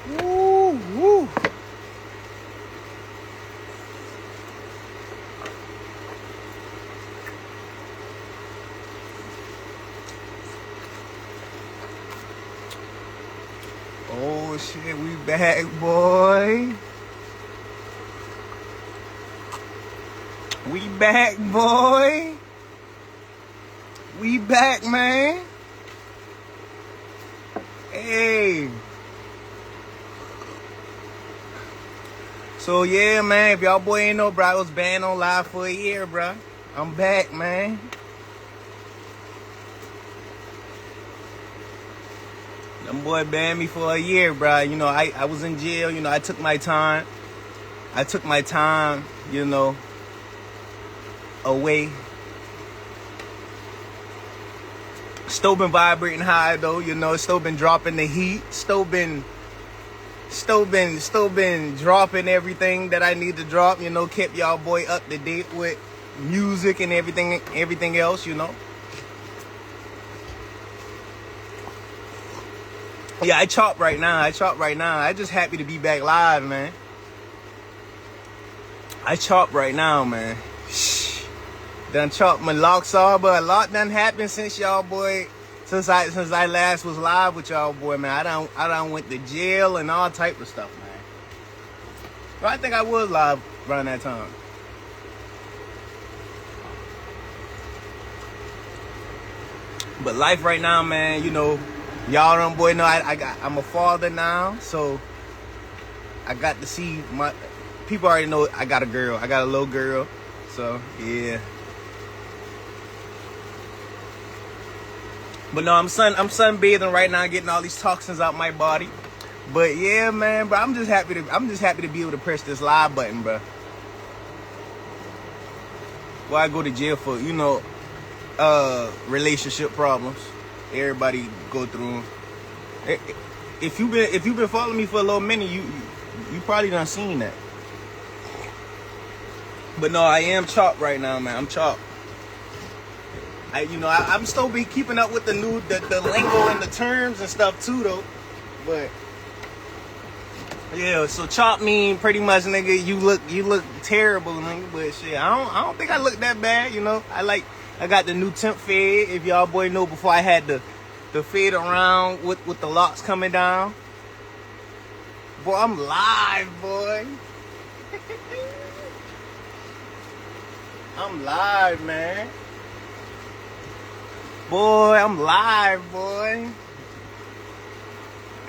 Woo, woo. Oh shit, we back, boy. We back, boy. We back, man. Hey. So yeah, man, if y'all boy ain't know, bro, I was banned on live for a year, bro. I'm back, man. Them boy banned me for a year, bro. You know, I was in jail. You know, I took my time. You know, away. Still been vibrating high though. You know, still been dropping the heat. Still been dropping everything that I need to drop. You know, kept y'all boy up to date with music and everything else. You know. Yeah, I chop right now. I just happy to be back live, man. I chop right now, man. Shh. Done chopped my locks off, but a lot done happened since y'all boy, since I last was live with y'all boy, man. I done went to jail and all type of stuff, man. Well, I think I was live around that time. But life right now, man, you know, y'all don't boy know I'm a father now, so I got to see my people already know I got a girl. I got a little girl. So yeah. But no, I'm sunbathing right now, getting all these toxins out my body. But yeah, man, bro, I'm just happy to be able to press this live button, bro. Well, I go to jail for, you know, relationship problems. Everybody go through them. If you've been following me for a little minute, you probably done seen that. But no, I am chopped right now, man. I'm chopped. I'm still be keeping up with the lingo and the terms and stuff too, though. But yeah, so chop mean pretty much, nigga, you look terrible, nigga. But shit, I don't think I look that bad, you know. I got the new temp fade. If y'all boy know, before I had the fade around with the locks coming down. Boy, I'm live, boy. I'm live, man. Boy, I'm live, boy.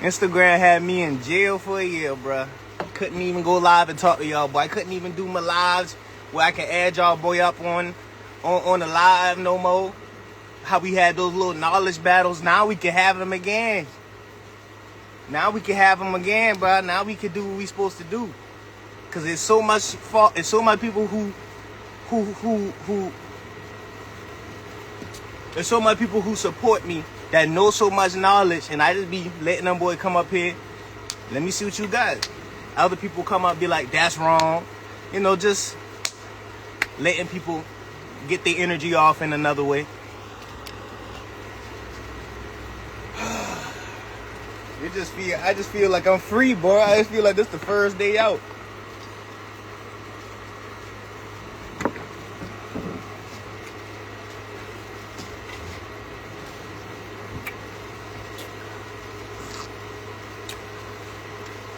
Instagram had me in jail for a year, bruh. Couldn't even go live and talk to y'all, boy. I couldn't even do my lives where I can add y'all boy up on the live no more. How we had those little knowledge battles. Now we can have them again. Now we can have them again, bro. Now we can do what we supposed to do. Cause there's so much fault. There's so much people there's so much people who support me that know so much knowledge, and I just be letting them boy come up here. Let me see what you got. Other people come up and be like, that's wrong. You know, just letting people get their energy off in another way. I just feel like I'm free, boy. I just feel like this the first day out.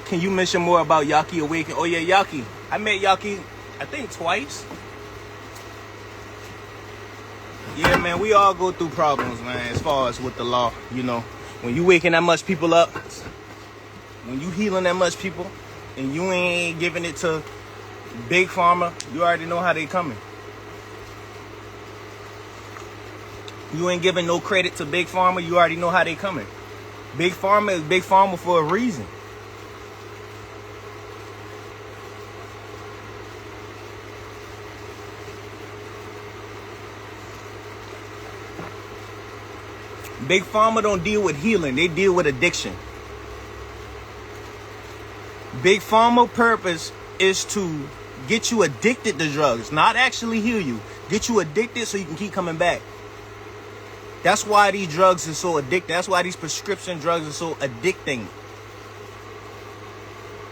Can you mention more about Yaki Awaken? Oh yeah, Yaki. I met Yaki, I think twice. Yeah, man, we all go through problems, man, as far as with the law, you know. When you waking that much people up, when you healing that much people, and you ain't giving it to Big Pharma, you already know how they coming. You ain't giving no credit to Big Pharma, you already know how they coming. Big Pharma is Big Pharma for a reason. Big Pharma don't deal with healing, they deal with addiction. Big Pharma purpose is to get you addicted to drugs, not actually heal you. Get you addicted so you can keep coming back. That's why these drugs are so addictive. That's why these prescription drugs are so addicting.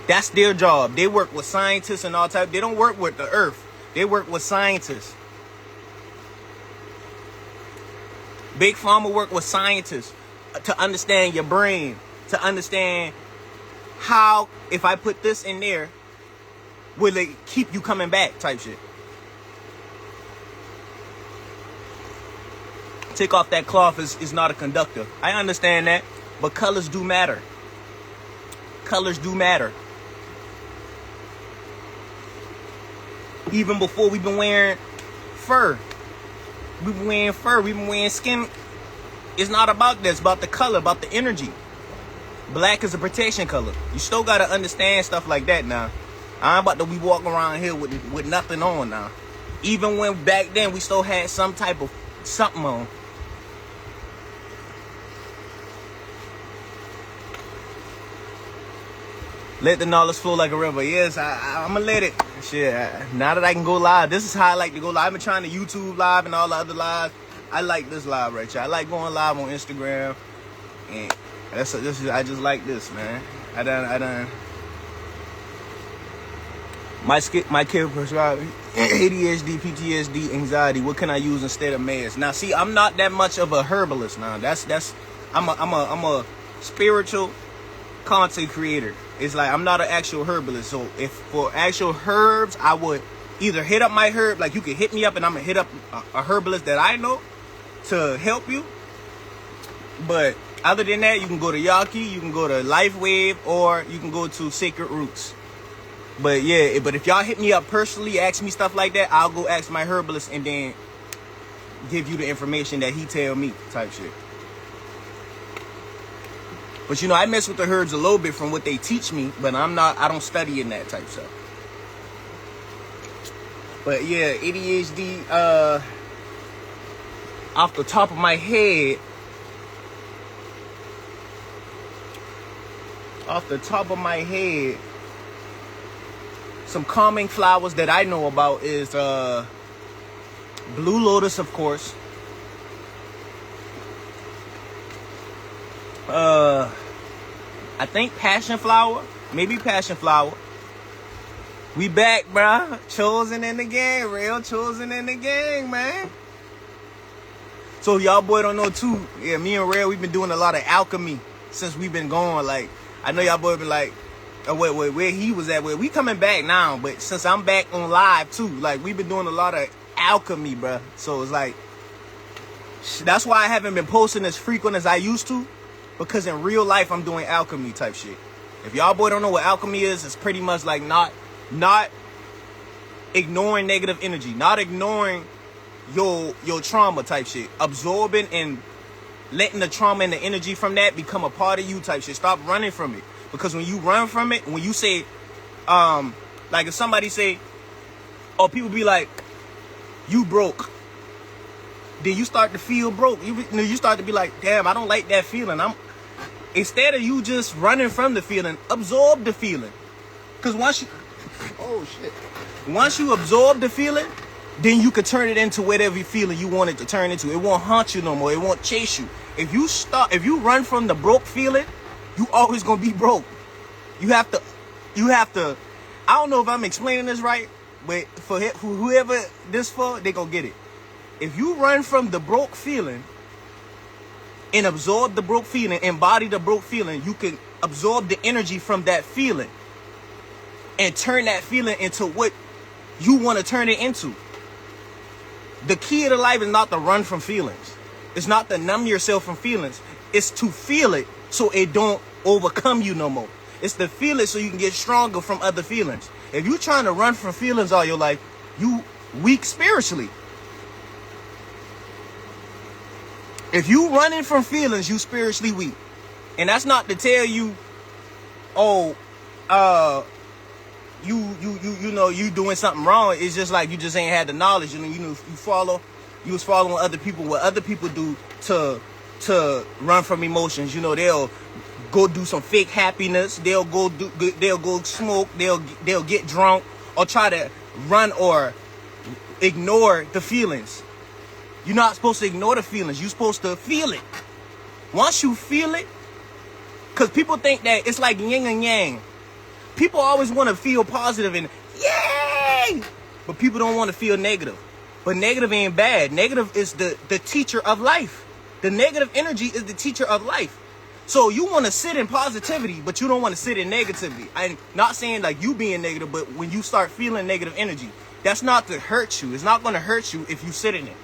That's their job. They work with scientists and all type. They don't work with the earth. They work with scientists. Big Pharma work with scientists to understand your brain, to understand how, if I put this in there, will it keep you coming back type shit. Take off that cloth is not a conductor. I understand that, but colors do matter. Colors do matter. Even before we've been wearing fur. We've been wearing fur. We've been wearing skin. It's not about this. It's about the color, about the energy. Black is a protection color. You still got to understand stuff like that now. I'm about to be walking around here with nothing on now. Even when back then we still had some type of something on. Let the knowledge flow like a river. Yes, I'm going to let it. Shit, now that I can go live, this is how I like to go live. I've been trying to YouTube live and all the other lives. I like this live right here. I like going live on Instagram. And I just like this, man. I done. My kid prescribed ADHD, PTSD, anxiety. What can I use instead of meds? Now, see, I'm not that much of a herbalist now. I'm a spiritual content creator. It's like I'm not an actual herbalist. So if for actual herbs, I would either hit up my herb, like you can hit me up and I'm gonna hit up a herbalist that I know to help you. But other than that, you can go to Yaki, you can go to Life Wave, or you can go to Sacred Roots. But yeah, but if y'all hit me up personally, ask me stuff like that, I'll go ask my herbalist and then give you the information that he tell me type shit. But you know, I mess with the herbs a little bit from what they teach me, but I don't study in that type stuff. But yeah, ADHD, off the top of my head, some calming flowers that I know about is Blue Lotus, of course. I think passion flower, maybe passion flower. We back, bruh. Chosen in the gang, real chosen in the gang, man. So y'all boy don't know too. Yeah, me and Rail, we've been doing a lot of alchemy since we've been going. Like, I know y'all boy been like, oh, wait, where he was at. We coming back now, but since I'm back on live too, like we've been doing a lot of alchemy, bruh. So it's like, that's why I haven't been posting as frequent as I used to. Because in real life, I'm doing alchemy type shit. If y'all boy don't know what alchemy is, it's pretty much like not ignoring negative energy, not ignoring your trauma type shit, absorbing and letting the trauma and the energy from that become a part of you type shit. Stop running from it. Because when you run from it, when you say, like if somebody say, or people be like, you broke. Then you start to feel broke. You start to be like, damn, I don't like that feeling. Instead of you just running from the feeling, absorb the feeling. Because once you absorb the feeling, then you could turn it into whatever feeling you want it to turn into. It won't haunt you no more. It won't chase you. If you run from the broke feeling, you always gonna be broke. You have to, I don't know if I'm explaining this right, but for whoever this for, they gonna get it. If you run from the broke feeling and absorb the broke feeling, embody the broke feeling, you can absorb the energy from that feeling and turn that feeling into what you want to turn it into. The key to life is not to run from feelings. It's not to numb yourself from feelings. It's to feel it so it don't overcome you no more. It's to feel it so you can get stronger from other feelings. If you're trying to run from feelings all your life, you weak spiritually. If you running from feelings, you spiritually weak. And that's not to tell you, oh, you doing something wrong. It's just like you just ain't had the knowledge. You was following other people, what other people do to run from emotions. They'll go do some fake happiness. They'll go smoke. They'll get drunk or try to run or ignore the feelings. You're not supposed to ignore the feelings. You're supposed to feel it. Once you feel it, because people think that it's like yin and yang. People always want to feel positive and yay, but people don't want to feel negative. But negative ain't bad. Negative is the teacher of life. The negative energy is the teacher of life. So you want to sit in positivity, but you don't want to sit in negativity. I'm not saying like you being negative, but when you start feeling negative energy, that's not to hurt you. It's not going to hurt you if you sit in it.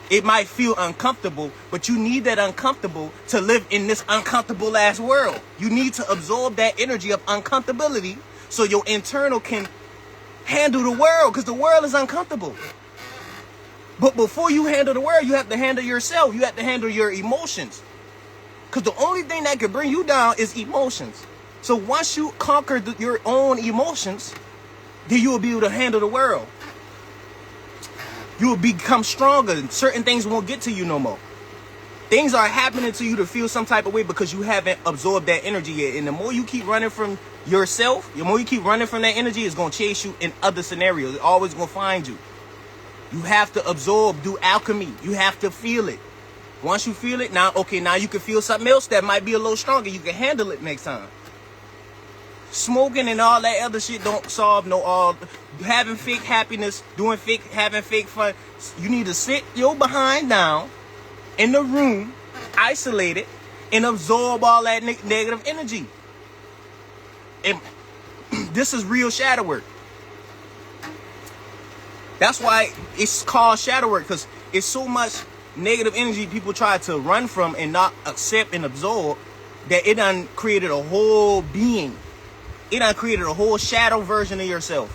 It might feel uncomfortable, but you need that uncomfortable to live in this uncomfortable ass world. You need to absorb that energy of uncomfortability so your internal can handle the world, because the world is uncomfortable. But before you handle the world, you have to handle yourself. You have to handle your emotions. Because the only thing that can bring you down is emotions. So once you conquer your own emotions, then you will be able to handle the world. You will become stronger. Certain things won't get to you no more. Things are happening to you to feel some type of way because you haven't absorbed that energy yet. And the more you keep running from yourself, the more you keep running from that energy, it's going to chase you in other scenarios. It's always going to find you. You have to absorb, do alchemy. You have to feel it. Once you feel it, now you can feel something else that might be a little stronger. You can handle it next time. Smoking and all that other shit don't solve having fake happiness, having fake fun. You need to sit your behind down in the room, isolated, and absorb all that negative energy. And this is real shadow work. That's why it's called shadow work, because it's so much negative energy people try to run from and not accept and absorb that it done created a whole being. It done created a whole shadow version of yourself.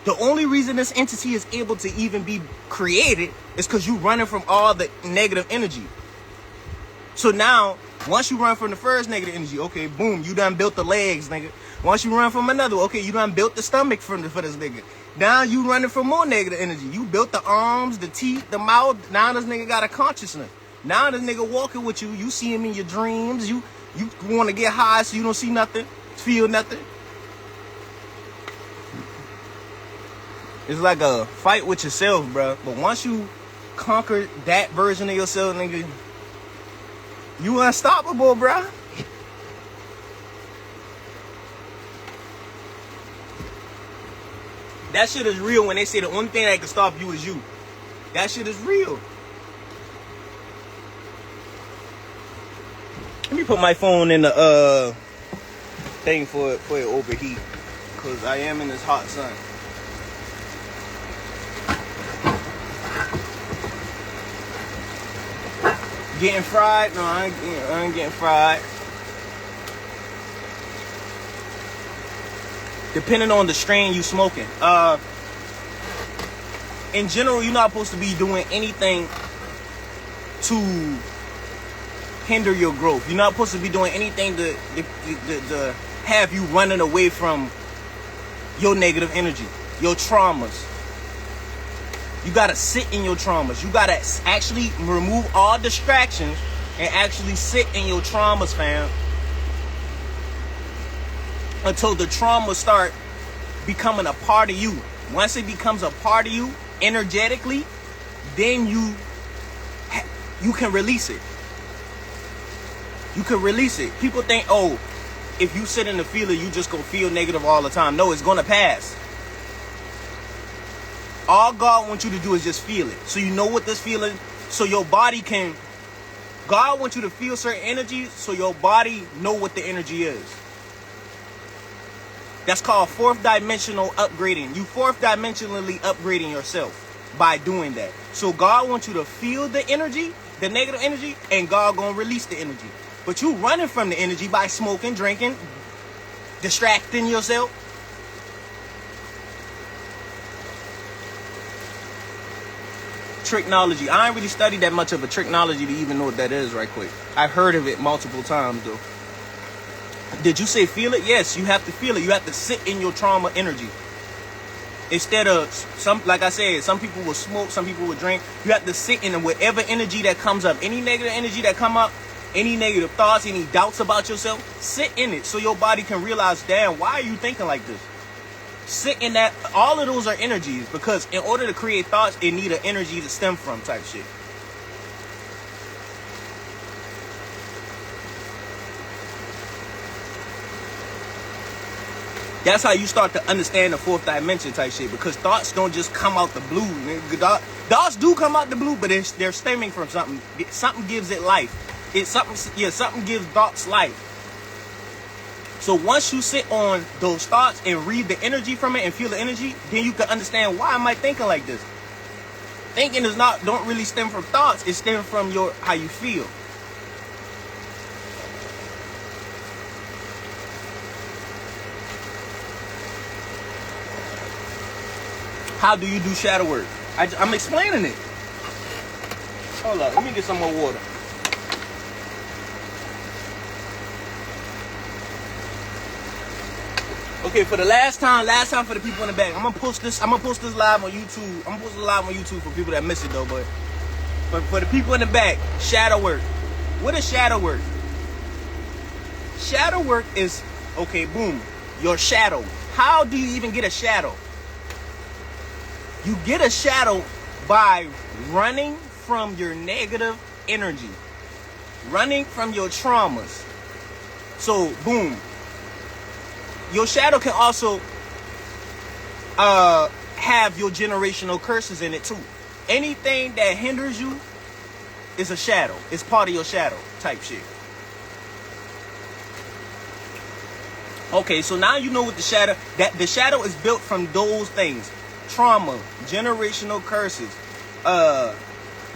The only reason this entity is able to even be created is because you running from all the negative energy. So now, once you run from the first negative energy, okay, boom, you done built the legs, nigga. Once you run from another, okay, you done built the stomach for this nigga. Now you running from more negative energy. You built the arms, the teeth, the mouth. Now this nigga got a consciousness. Now this nigga walking with you. You see him in your dreams. You want to get high so you don't see nothing, feel nothing. It's like a fight with yourself, bro. But once you conquer that version of yourself, nigga, you unstoppable, bro. That shit is real when they say the only thing that can stop you is you. That shit is real. Let me put my phone in the thing for it overheat, because I am in this hot sun. Getting fried? No, I ain't getting fried. Depending on the strain you smoking. In general, you're not supposed to be doing anything to hinder your growth. You're not supposed to be doing anything to have you running away from your negative energy, your traumas. You gotta sit in your traumas. You gotta actually remove all distractions and actually sit in your traumas, fam. Until the trauma start becoming a part of you. Once it becomes a part of you energetically, then you can release it. You can release it. People think, oh, if you sit in the feeler, you just gonna feel negative all the time. No, it's gonna pass. All God wants you to do is just feel it. So you know what this feeling, so your body can, God wants you to feel certain energy so your body know what the energy is. That's called fourth dimensional upgrading. You fourth dimensionally upgrading yourself by doing that. So God wants you to feel the energy, the negative energy, and God gonna release the energy. But you running from the energy by smoking, drinking, distracting yourself. Tricknology. I ain't really studied that much of a tricknology to even know what that is right quick. I've heard of it multiple times though. Did you say feel it? Yes, you have to feel it. You have to sit in your trauma energy. Instead of like I said, some people will smoke, some people will drink. You have to sit in whatever energy that comes up. Any negative energy that come up, any negative thoughts, any doubts about yourself, sit in it so your body can realize, damn, why are you thinking like this? Sit in that. All of those are energies, because in order to create thoughts, it need an energy to stem from type shit. That's how you start to understand the fourth dimension type shit. Because thoughts don't just come out the blue. Thoughts do come out the blue, but they're stemming from something. Something gives it life. Something gives thoughts life. So once you sit on those thoughts and read the energy from it and feel the energy, then you can understand, why am I thinking like this? Thinking don't really stem from thoughts. It stems from how you feel. How do you do shadow work? I'm explaining it. Hold up, let me get some more water. Okay, for the last time for the people in the back, I'm gonna post this live on YouTube. I'm gonna post it live on YouTube for people that miss it though, but for the people in the back, shadow work. What is shadow work? Shadow work is, okay, boom, your shadow. How do you even get a shadow? You get a shadow by running from your negative energy, running from your traumas. So, boom. Your shadow can also have your generational curses in it too. Anything that hinders you is a shadow. It's part of your shadow type shit. Okay, so now you know what the shadow is built from those things. Trauma, generational curses,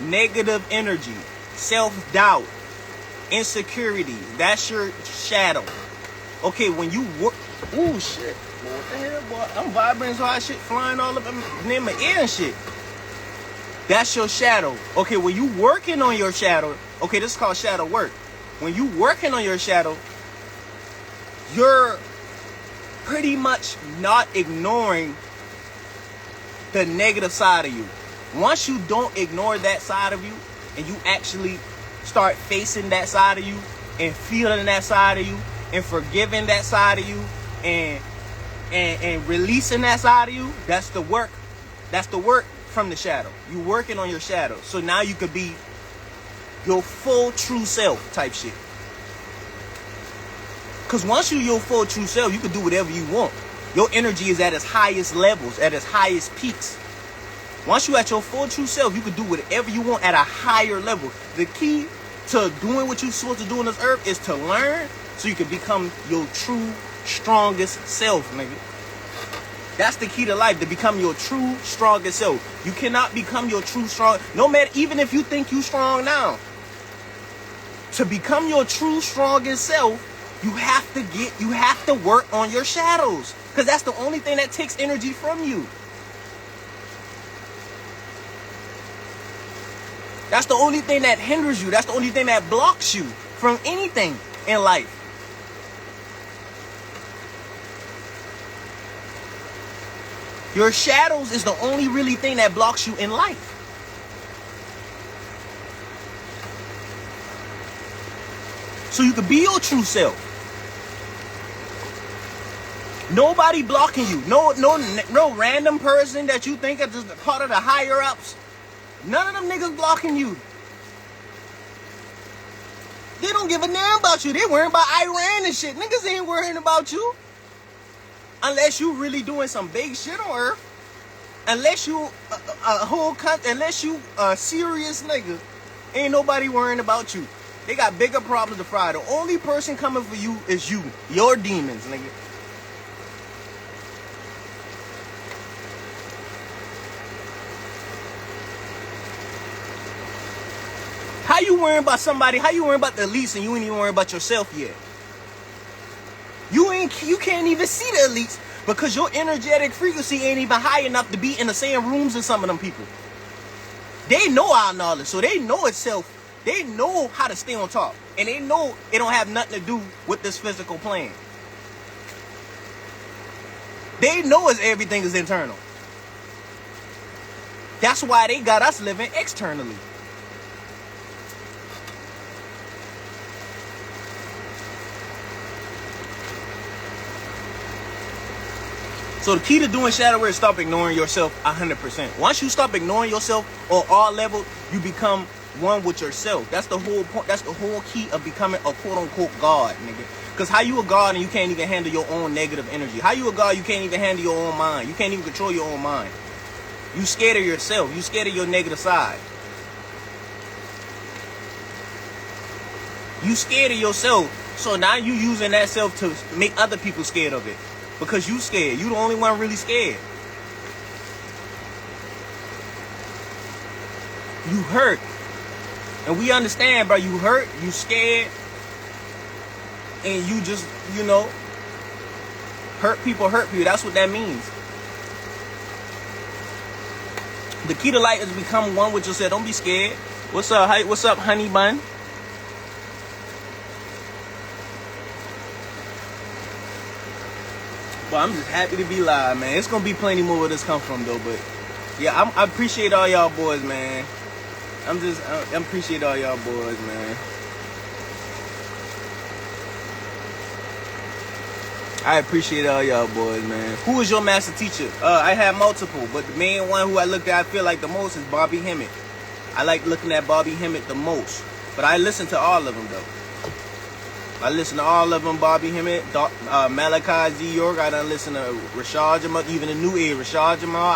negative energy, self-doubt, insecurity. That's your shadow. Okay, when you work, ooh shit, what the hell, boy? I'm vibrating so hot, shit flying all up in my ear and shit. That's your shadow. Okay, when you working on your shadow, okay, this is called shadow work. When you working on your shadow, you're pretty much not ignoring the negative side of you. Once you don't ignore that side of you and you actually start facing that side of you and feeling that side of you and forgiving that side of you and releasing that side of you, that's the work. That's the work from the shadow. You working on your shadow. So now you could be your full true self type shit. Because once you're your full true self, you can do whatever you want. Your energy is at its highest levels, at its highest peaks. Once you're at your full true self, you can do whatever you want at a higher level. The key to doing what you're supposed to do on this earth is to learn so you can become your true, strongest self, nigga. That's the key to life, to become your true, strongest self. You cannot become your true, strong, no matter, even if you think you're strong now. To become your true, strongest self, you have to work on your shadows. Because that's the only thing that takes energy from you. That's the only thing that hinders you. That's the only thing that blocks you from anything in life. Your shadows is the only really thing that blocks you in life. So you can be your true self. Nobody blocking you. No random person that you think is just part of the higher ups. None of them niggas blocking you. They don't give a damn about you. They worrying about Iran and shit. Niggas ain't worrying about you. Unless you really doing some big shit on earth. Unless you a whole country. Unless you a serious nigga. Ain't nobody worrying about you. They got bigger problems to fry. The only person coming for you is you. Your demons, nigga. How you worrying about somebody? How you worrying about the elites and you ain't even worrying about yourself yet? You can't even see the elites because your energetic frequency ain't even high enough to be in the same rooms as some of them people. They know our knowledge, so they know itself. They know how to stay on top. And they know it don't have nothing to do with this physical plane. They know everything is internal. That's why they got us living externally. So the key to doing shadow work is stop ignoring yourself 100%. Once you stop ignoring yourself on all levels, you become one with yourself. That's the whole point. That's the whole key of becoming a quote-unquote God, nigga. Because how you a God and you can't even handle your own negative energy? How you a God, you can't even handle your own mind? You can't even control your own mind. You scared of yourself. You scared of your negative side. You scared of yourself. So now you using that self to make other people scared of it. Because you scared. You the only one really scared. You hurt. And we understand, bro. You hurt. You scared. And you just, you know, hurt people. That's what that means. The key to life is to become one with yourself. Don't be scared. What's up, honey bun? But I'm just happy to be live, man. It's gonna be plenty more where this come from, though. But yeah, I appreciate all y'all boys, man. I appreciate all y'all boys, man. I appreciate all y'all boys, man. Who is your master teacher? I have multiple, but the main one who I looked at, I feel like the most, is Bobby Hemmett. I like looking at Bobby Hemmett the most, but I listen to all of them though. I listen to all of them. Bobby Hemmett, Malachi Z. York. I done listen to Rashad Jamal, even the new age Rashad Jamal,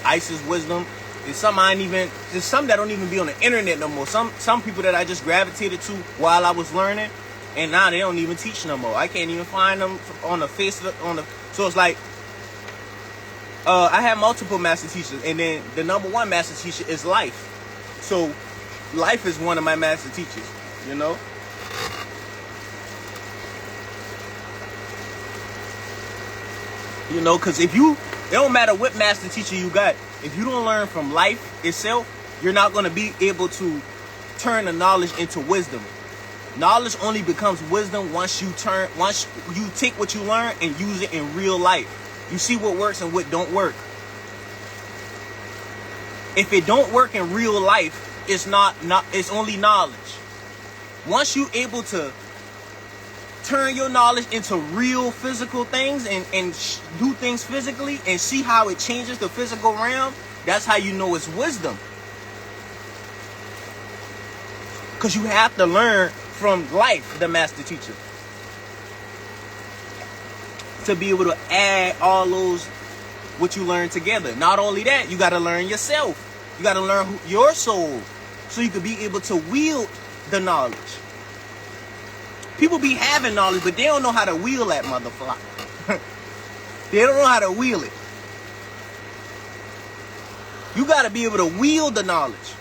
Isis Wisdom. There's some there's some that don't even be on the internet no more. Some people that I just gravitated to while I was learning, and now they don't even teach no more. I can't even find them on the Facebook. So it's like, I have multiple master teachers, and then the number one master teacher is life. So life is one of my master teachers, you know. You know, because it don't matter what master teacher you got, if you don't learn from life itself, you're not going to be able to turn the knowledge into wisdom. Knowledge only becomes wisdom once you take what you learn and use it in real life. You see what works and what don't work. If it don't work in real life, it's only knowledge. Once you're able to turn your knowledge into real physical things and do things physically and see how it changes the physical realm, that's how you know it's wisdom. Because you have to learn from life, the master teacher, to be able to add all those what you learn together. Not only that, you got to learn yourself. You got to learn your soul so you can be able to wield the knowledge. People be having knowledge, but they don't know how to wield that motherfucker. They don't know how to wield it. You got to be able to wield the knowledge,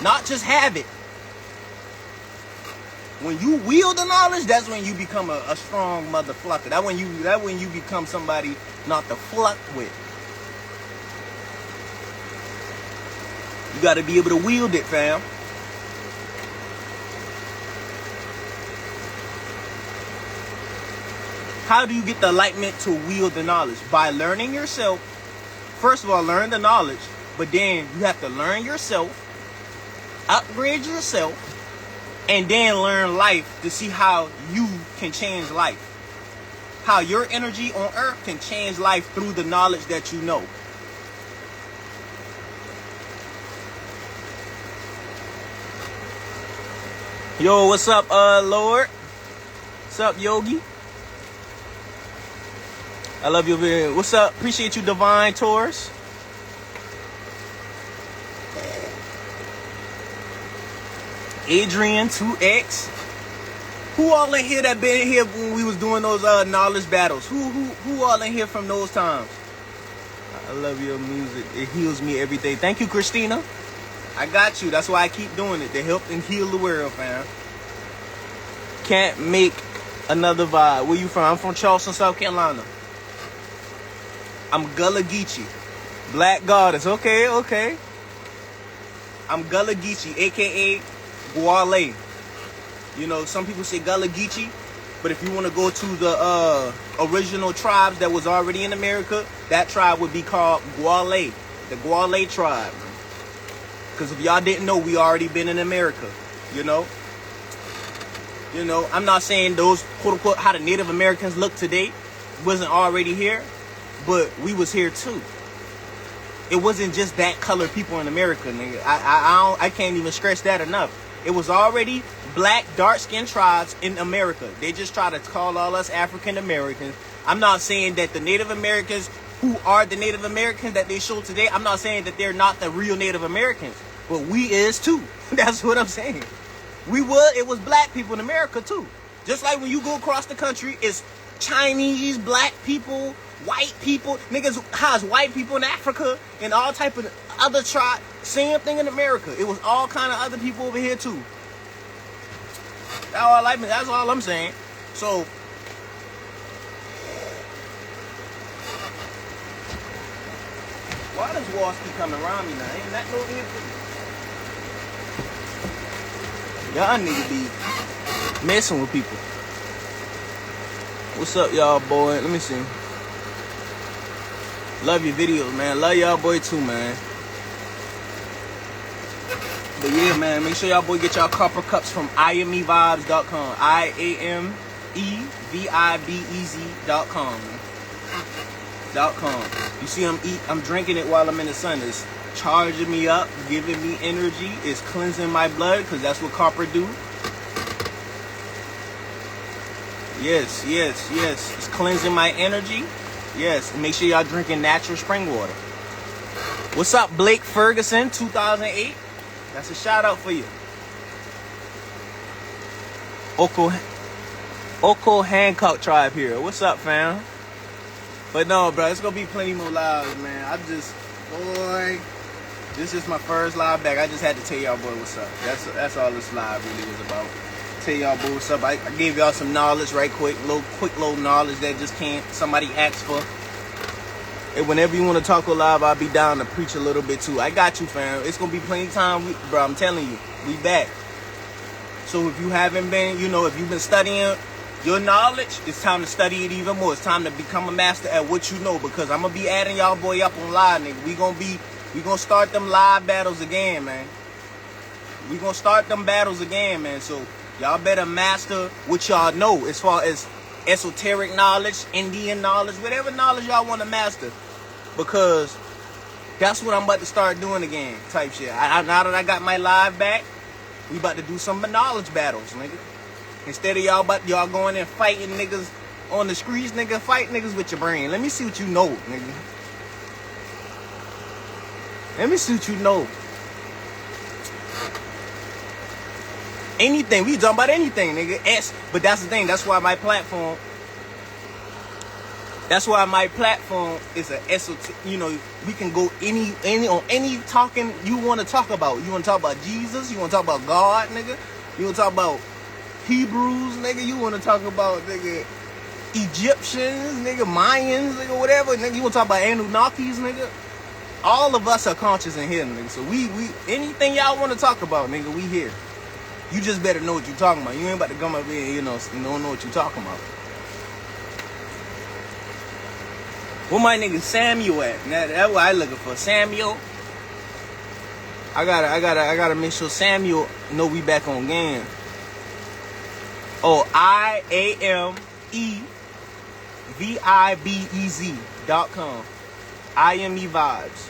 not just have it. When you wield the knowledge, that's when you become a strong motherfucker. That when you become somebody not to fuck with. You got to be able to wield it, fam. How do you get the enlightenment to wield the knowledge? By learning yourself. First of all, learn the knowledge, but then you have to learn yourself, upgrade yourself, and then learn life to see how you can change life. How your energy on earth can change life through the knowledge that you know. Yo, what's up, Lord? What's up, Yogi? I love you. What's up? Appreciate you, Divine Taurus. Adrian 2X. Who all in here that been here when we was doing those knowledge battles? Who all in here from those times? I love your music. It heals me every day. Thank you, Christina. I got you. That's why I keep doing it, to help and heal the world, fam. Can't make another vibe. Where you from? I'm from Charleston, South Carolina. I'm Gullah Geechee. Black Goddess. Okay. I'm Gullah Geechee, a.k.a. Guale. You know, some people say Gullah Geechee, but if you want to go to the original tribes that was already in America, that tribe would be called Guale. The Guale tribe. Because if y'all didn't know, we already been in America. You know, I'm not saying those, quote unquote, how the Native Americans look today wasn't already here. But we was here too. It wasn't just that colored people in America, nigga. I can't even stress that enough. It was already black, dark-skinned tribes in America. They just try to call all us African Americans. I'm not saying that the Native Americans who are the Native Americans that they show today, I'm not saying that they're not the real Native Americans, but we is too. That's what I'm saying. It was black people in America too. Just like when you go across the country, it's Chinese, black people, white people, niggas, how's white people in Africa and all type of other tribe. Same thing in America. It was all kind of other people over here too. That's all I'm saying. So why does walls keep coming around me now? Ain't that no here? Y'all niggas be messing with people. What's up, y'all, boy? Let me see. Love your videos, man. Love y'all, boy, too, man. But yeah, man, make sure y'all, boy, get y'all copper cups from IAMEVibes.com. IAMEVIBEZ.com. You see, I'm drinking it while I'm in the sun. It's charging me up, giving me energy. It's cleansing my blood, because that's what copper do. Yes. It's cleansing my energy. Yes. And make sure y'all drinking natural spring water. What's up, Blake Ferguson, 2008? That's a shout out for you. Oko Hancock tribe here. What's up, fam? But no, bro, it's gonna be plenty more lives, man. Boy, this is my first live back. I just had to tell y'all, boy, what's up. That's all this live really was about. Tell y'all, boy, what's up. I gave y'all some knowledge right quick little knowledge that just somebody asked for. And whenever you want to talk live, I'll be down to preach a little bit too. I got you, fam. It's gonna be plenty of time, bro. I'm telling you, we back. So if you haven't been, if you've been studying your knowledge, it's time to study it even more. It's time to become a master at what you know, because I'm gonna be adding y'all, boy, up on live, nigga. We gonna start them live battles again, man. We gonna start them battles again, man. So y'all better master what y'all know as far as esoteric knowledge, Indian knowledge, whatever knowledge y'all want to master, because that's what I'm about to start doing again, type shit. Now that I got my live back, we about to do some knowledge battles, nigga. Instead of y'all going and fighting niggas on the streets, nigga, fight niggas with your brain. Let me see what you know, nigga. Let me see what you know. Anything. We talking about anything, nigga. But that's the thing. That's why my platform is an esoteric. We can go on any talking you want to talk about. You want to talk about Jesus? You want to talk about God, nigga? You want to talk about Hebrews, nigga? You want to talk about, nigga, Egyptians, nigga, Mayans, nigga, whatever, nigga? You want to talk about Anunnakis, nigga? All of us are conscious in here, nigga. So we anything y'all want to talk about, nigga, we here. You just better know what you're talking about. You ain't about to come up here and, don't know what you're talking about. Where my nigga Samuel at? That's what I looking for. Samuel. I gotta make sure Samuel know we back on game. Oh, IAMEVIBEZ.com. IME Vibes.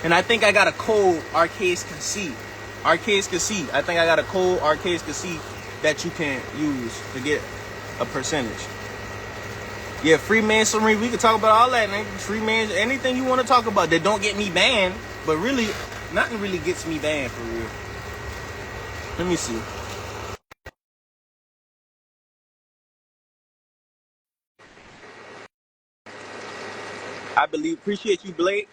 And I think I got a code ArcazeCanSee. ArcazeCanSee. I think I got a code ArcazeCanSee that you can use to get a percentage. Yeah, Freemasonry. We can talk about all that, man. Freemasonry. Anything you want to talk about that don't get me banned. But really, nothing really gets me banned for real. Let me see. Appreciate you, Blake.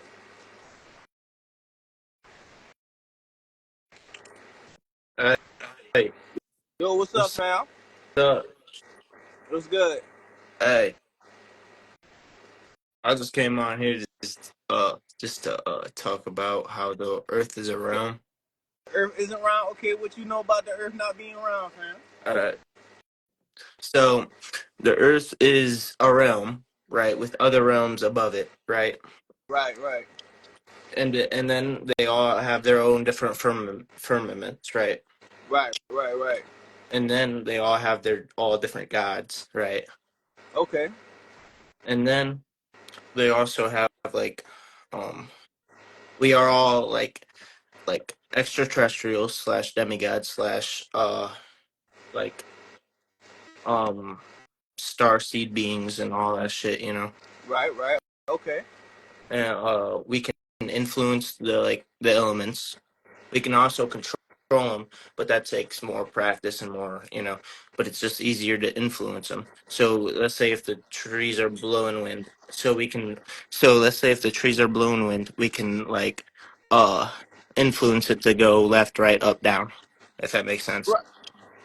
Hey, Yo, what's up, what's fam? up? What's good? Hey, I just came on here just to talk about how the Earth is a realm. Earth isn't round. Okay, what you know about the Earth not being round, fam? All right. So the Earth is a realm, right, with other realms above it, right? Right. And then they all have their own different firmaments, right? Right. And then they all have their all different gods, right? Okay. And then they also have like, we are all like extraterrestrials slash demigods slash like um star seed beings and all that shit, you know. Right, right. Okay. And we can influence the elements. We can also control them, but that takes more practice and more, you know. But it's just easier to influence them. So let's say if the trees are blowing wind, so let's say if the trees are blowing wind, we can like uh influence it to go left, right, up, down. If that makes sense. Right.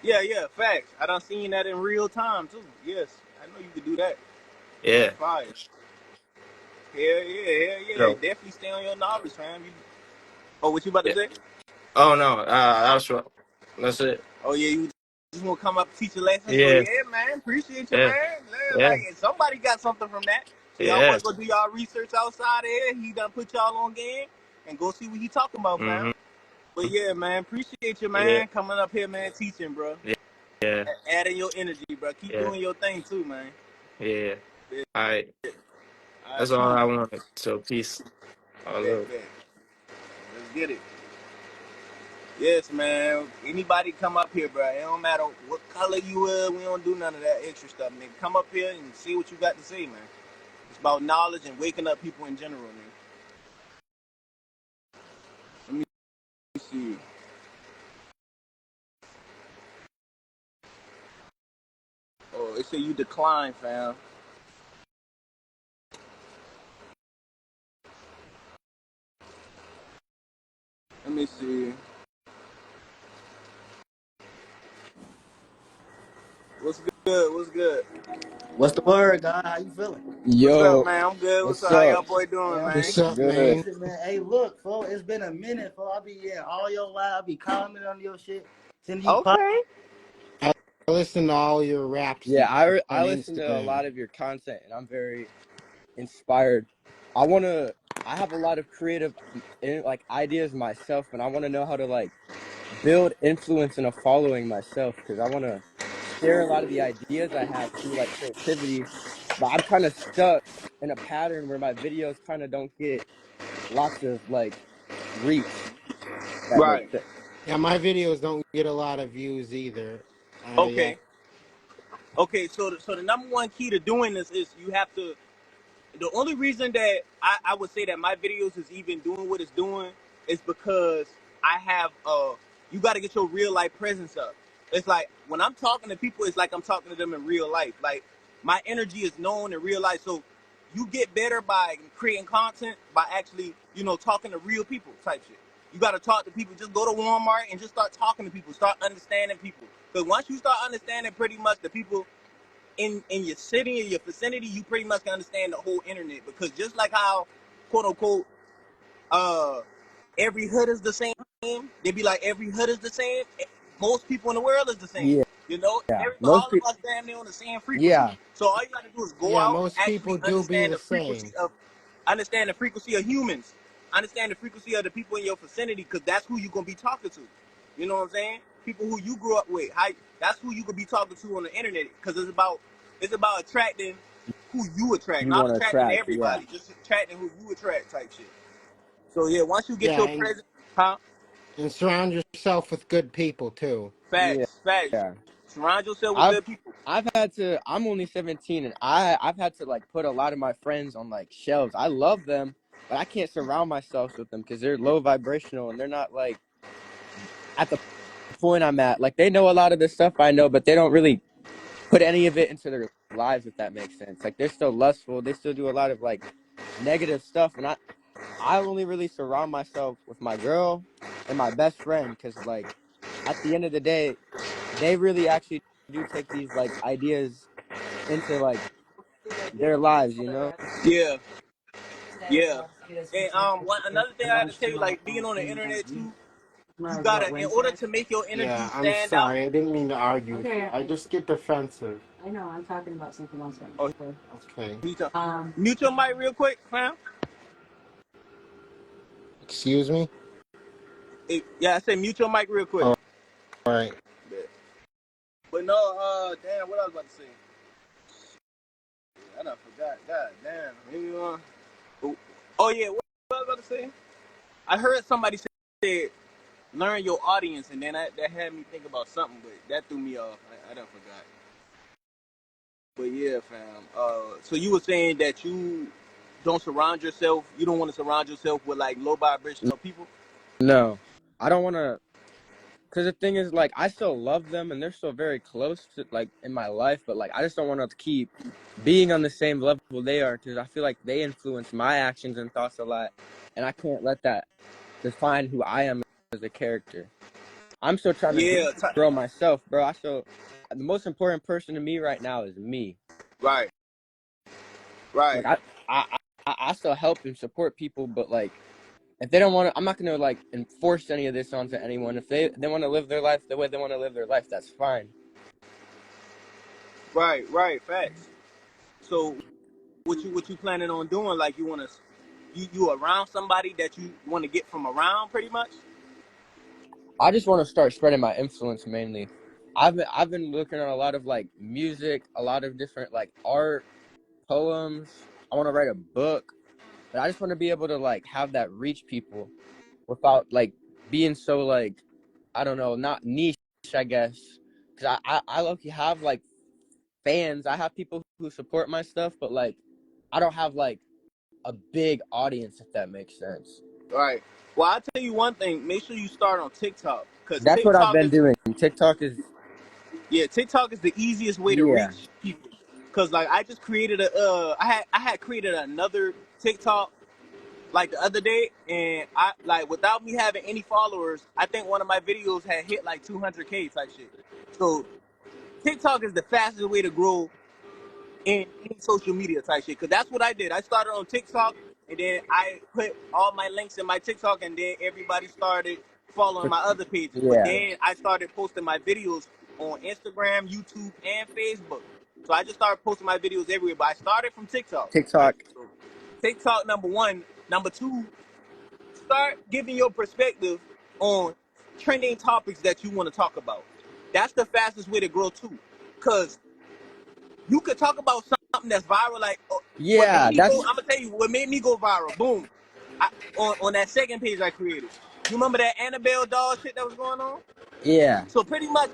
Yeah, yeah. Facts. I done seen that in real time too. Yes, I know you could do that. That's Yeah. fire. Hell yeah, hell yeah. So Definitely stay on your knowledge, fam. Oh, what you about to yeah. say? Oh no, that's it. Oh yeah, you just want to come up and teach a lesson. So Yeah, yeah, man, appreciate you, yeah, man. Yeah, yeah, like somebody got something from that. So y'all yeah. boys go do y'all research outside of here. He done put y'all on game and go see what he talking about, fam. Mm-hmm. But yeah, man, appreciate you, Yeah, man, coming up here, man, teaching, bro. yeah, yeah, Adding your energy, bro. Keep yeah, doing your thing too, man. yeah. Bet, All right, all right, that's all cool. I wanted. So peace. All Bet, love. bet. Let's get it. Yes, man. Anybody come up here, bro. It don't matter what color you are. We don't do none of that extra stuff, nigga. Come up here and see what you got to say, man. It's about knowledge and waking up people in general, man. Let me see. Oh, it say you decline, fam. Let me see. What's good? What's good? What's the word, God? How you feeling? What's up, Yo, man? I'm good. What's what's up? How up? y'all boy doing, Man, I'm man? What's chilling, up, man? man. Hey, look, folks, it's been a minute, folks. I be in all your live, I be commenting on your shit, sending you pop. Okay. I listen to all your raps Yeah, I on listen to a Instagram. lot of your content, and I'm very inspired. I wanna. I have a lot of creative, like ideas myself, and I want to know how to like build influence and a following myself because I want to share a lot of the ideas I have through like creativity. But I'm kind of stuck in a pattern where my videos kind of don't get lots of like reach. If that makes Right. sense. Yeah, my videos don't get a lot of views either. Okay. Okay. So the number one key to doing this is you have to. The only reason that I would say that my videos is even doing what it's doing is because I have you got to get your real life presence up. It's like when I'm talking to people, it's like I'm talking to them in real life. Like my energy is known in real life, so you get better by creating content by actually talking to real people type shit. You got to talk to people. Just go to Walmart and just start talking to people. Start understanding people. Because once you start understanding pretty much the people in your city, in your vicinity, you pretty much can understand the whole internet. Because just like how, quote unquote, uh, every hood is the same, they be like every hood is the same. Most people in the world is the same. Yeah, All most of people. us damn near on the same frequency. Yeah, So all you gotta do is go Yeah, out and most people actually do be the same. understand the frequency of humans, understand the frequency of the people in your vicinity, because that's who you're gonna be talking to. You know what I'm saying? People who you grew up with. That's who you could be talking to on the internet, because it's about attracting who you attract, you not want to attracting attract. Yeah. everybody, just attracting who you attract type shit. So yeah, once you get Yeah, your presence, huh? and surround yourself with good people too. Yeah, Facts, facts. yeah. Surround yourself with I've good people. I've had to. I'm only 17, and I've had to like put a lot of my friends on like shelves. I love them, but I can't surround myself with them because they're low vibrational and they're not like at the point I'm at. Like they know a lot of the stuff I know, but they don't really put any of it into their lives. If that makes sense. Like they're still lustful. They still do a lot of like negative stuff, and I only really surround myself with my girl and my best friend because like at the end of the day they really actually do take these like ideas into like their lives, you know? Yeah, yeah. And another thing I had to tell you, like being on the internet too, you gotta, in order to make your energy Yeah, I'm stand out. sorry. I didn't mean to argue with you. I just get defensive. Oh, Okay. mute your mic real quick, fam. Excuse me? Yeah, I said mute your mic real quick. All right. But no, damn, what I was about to say. I done forgot. God damn. Maybe oh yeah, what was I about to say? I heard somebody say learn your audience, and then that had me think about something, but that threw me off. I done forgot. But yeah, fam. So you were saying that you don't surround yourself. You don't want to surround yourself with like low vibrational people. No, I don't want to. Because the thing is, like, I still love them and they're still very close to, like, in my life, but, like, I just don't want to keep being on the same level they are because I feel like they influence my actions and thoughts a lot. And I can't let that define who I am as a character. I'm still trying to Yeah. grow myself, bro. The most important person to me right now is me. Right. Like, Right. I still help and support people, but, like, if they don't want to, I'm not going to, like, enforce any of this onto anyone. If they want to live their life the way they want to live their life, that's fine. Right. Right. Facts. So what you planning on doing? Like you want to you around somebody that you want to get from around, pretty much. I just want to start spreading my influence mainly. I've been looking at a lot of like music, a lot of different like art, poems. I want to write a book, but I just want to be able to like have that reach people without like being so like I don't know, not niche, I guess. Cuz I low-key have like fans. I have people who support my stuff, but like I don't have like a big audience if that makes sense. Right. Well, I'll tell you one thing. Make sure you start on TikTok, because That's what I've TikTok been is doing. TikTok is TikTok is the easiest way to yeah. reach people. Cause like I just created I had created another TikTok like the other day, and I like without me having any followers, I think one of my videos had hit like 200K type shit. So TikTok is the fastest way to grow in any social media type shit. Cause that's what I did. I started on TikTok, and then I put all my links in my TikTok, and then everybody started following my other pages. But Yeah. then I started posting my videos on Instagram, YouTube, and Facebook. So I just started posting my videos everywhere. But I started from TikTok. Right? TikTok. So TikTok number one. Number two, start giving your perspective on trending topics that you want to talk about. That's the fastest way to grow too. Cause you could talk about something that's viral. Like what made Yeah, me go. that's I'm gonna tell you what made me go viral. Boom, on that second page I created. You remember that Annabelle doll shit that was going on? yeah. So pretty much,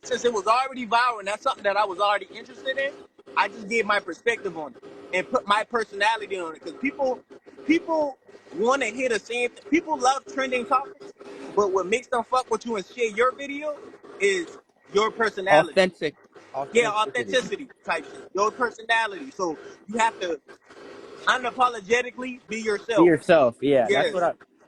since it was already viral and that's something that I was already interested in, I just gave my perspective on it and put my personality on it. Because people want to hear the same. People love trending topics, but what makes them fuck with you and share your video is your personality. Authentic Yeah, authenticity. authenticity type shit. Your personality. So you have to unapologetically be Be yourself. yourself. Yeah, Yes.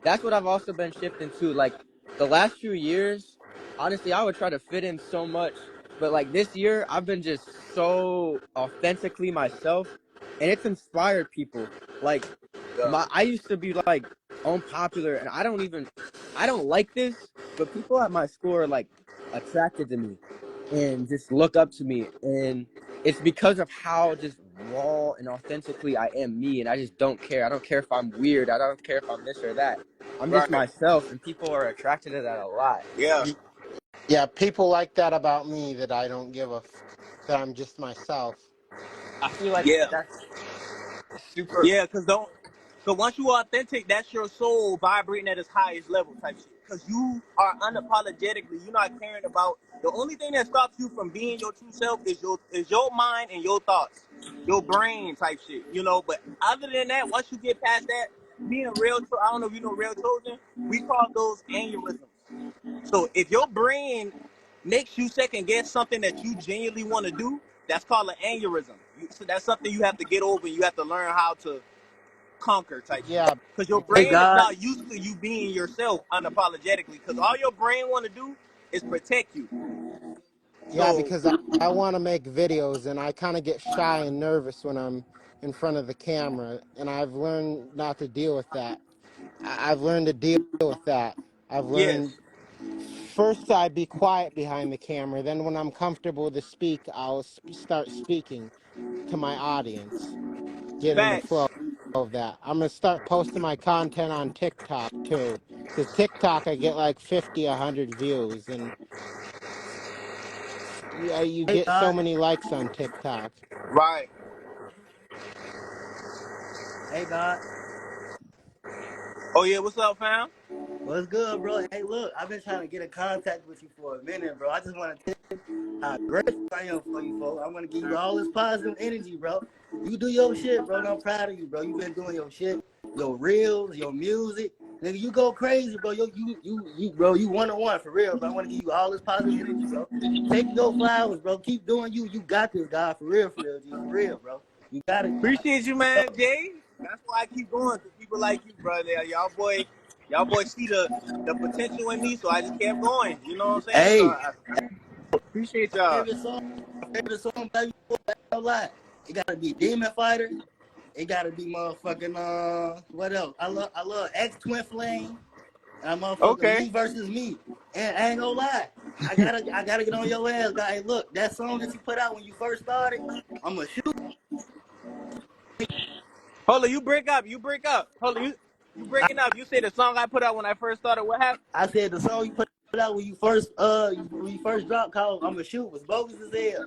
that's what I've also been shifting to. Like the last few years, honestly, I would try to fit in so much, but like this year, I've been just so authentically myself, and it's inspired people. Like Yeah. I used to be like unpopular, and I don't like this, but people at my school are like attracted to me and just look up to me, and it's because of how just raw and authentically I am me, and I just don't care. I don't care if I'm weird. I don't care if I'm this or that. I'm just Right. myself, and people are attracted to that a lot. Yeah. Yeah, people like that about me, that I don't give that I'm just myself. I feel like Yeah. that's super. Yeah. Cause once you are authentic, that's your soul vibrating at its highest level type shit. Cause you are unapologetically, you're not caring about the only thing that stops you from being your true self is your mind and your thoughts, your brain type shit. But other than that, once you get past that, being real, I don't know if you know real chosen. We call those aneurysms. So if your brain makes you second guess something that you genuinely want to do, that's called an aneurysm. So that's something you have to get over, and you have to learn how to conquer type shit. Yeah, Because your Hey because brain is God, not used to you being yourself unapologetically. Because all your brain want to do is protect you. yeah, So because I want to make videos, and I kind of get shy and nervous when I'm in front of the camera, and I've learned not to deal with that. I've learned to deal with that. I've yes, learned first I'd be quiet behind the camera. Then when I'm comfortable to speak, I'll start speaking to my audience, get in the facts. flow of that. I'm gonna start posting my content on TikTok too, because TikTok I get like 50, 100 views, and yeah, you hey get so God. many likes on TikTok. Right. Hey, God. Oh yeah, what's up, fam? What's good, bro? Hey, look, I've been trying to get in contact with you for a minute, bro. I just want to tell you how grateful I am for you, folks. I want to give you all this positive energy, bro. You do your shit, bro, and I'm proud of you, bro. You've been doing your shit, your reels, your music. Nigga, you go crazy, bro. Bro, you one on one for real, bro. I want to give you all this positive energy, bro. Take your flowers, bro. Keep doing you. You got this, God, for real, G, for real, bro. You got it. Appreciate you, man, Jay. That's why I keep going to people like you, brother. Y'all boys see the potential in me, so I just kept going. You know what I'm saying? So Hey, I appreciate y'all. favorite song, baby, no lie. It gotta be Demon Fighter. It gotta be motherfucking what else? I love X Twin Flame and motherfucking Okay. Me versus Me. And I ain't gonna lie. I gotta get on your ass, guy. Hey, look, that song that you put out when you first started, I'ma shoot. Hold on, you break up. You break up. Hold on, you breaking up. You say the song I put out when I first started. What happened? I said the song you put out when you first dropped called I'ma shoot was bogus as hell.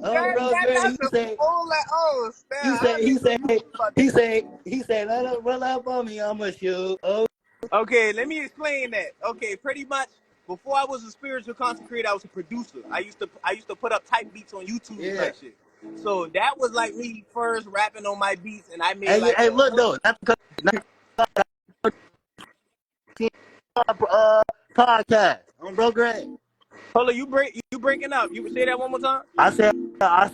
Oh, bro, That great. that's a full like. Oh snap! He I said, didn't he even said, think about he that. said, he said, let up, roll up on me, I'ma shoot. Oh, Okay, let me explain that. Okay, pretty much before I was a spiritual consecrated, I was a producer. I used to put up type beats on YouTube yeah. type shit. So that was like me first rapping on my beats, and I made Hey, yeah, like hey, a look though, not because podcast on Bro Greg. hold on. You breaking up? You say that one more time. I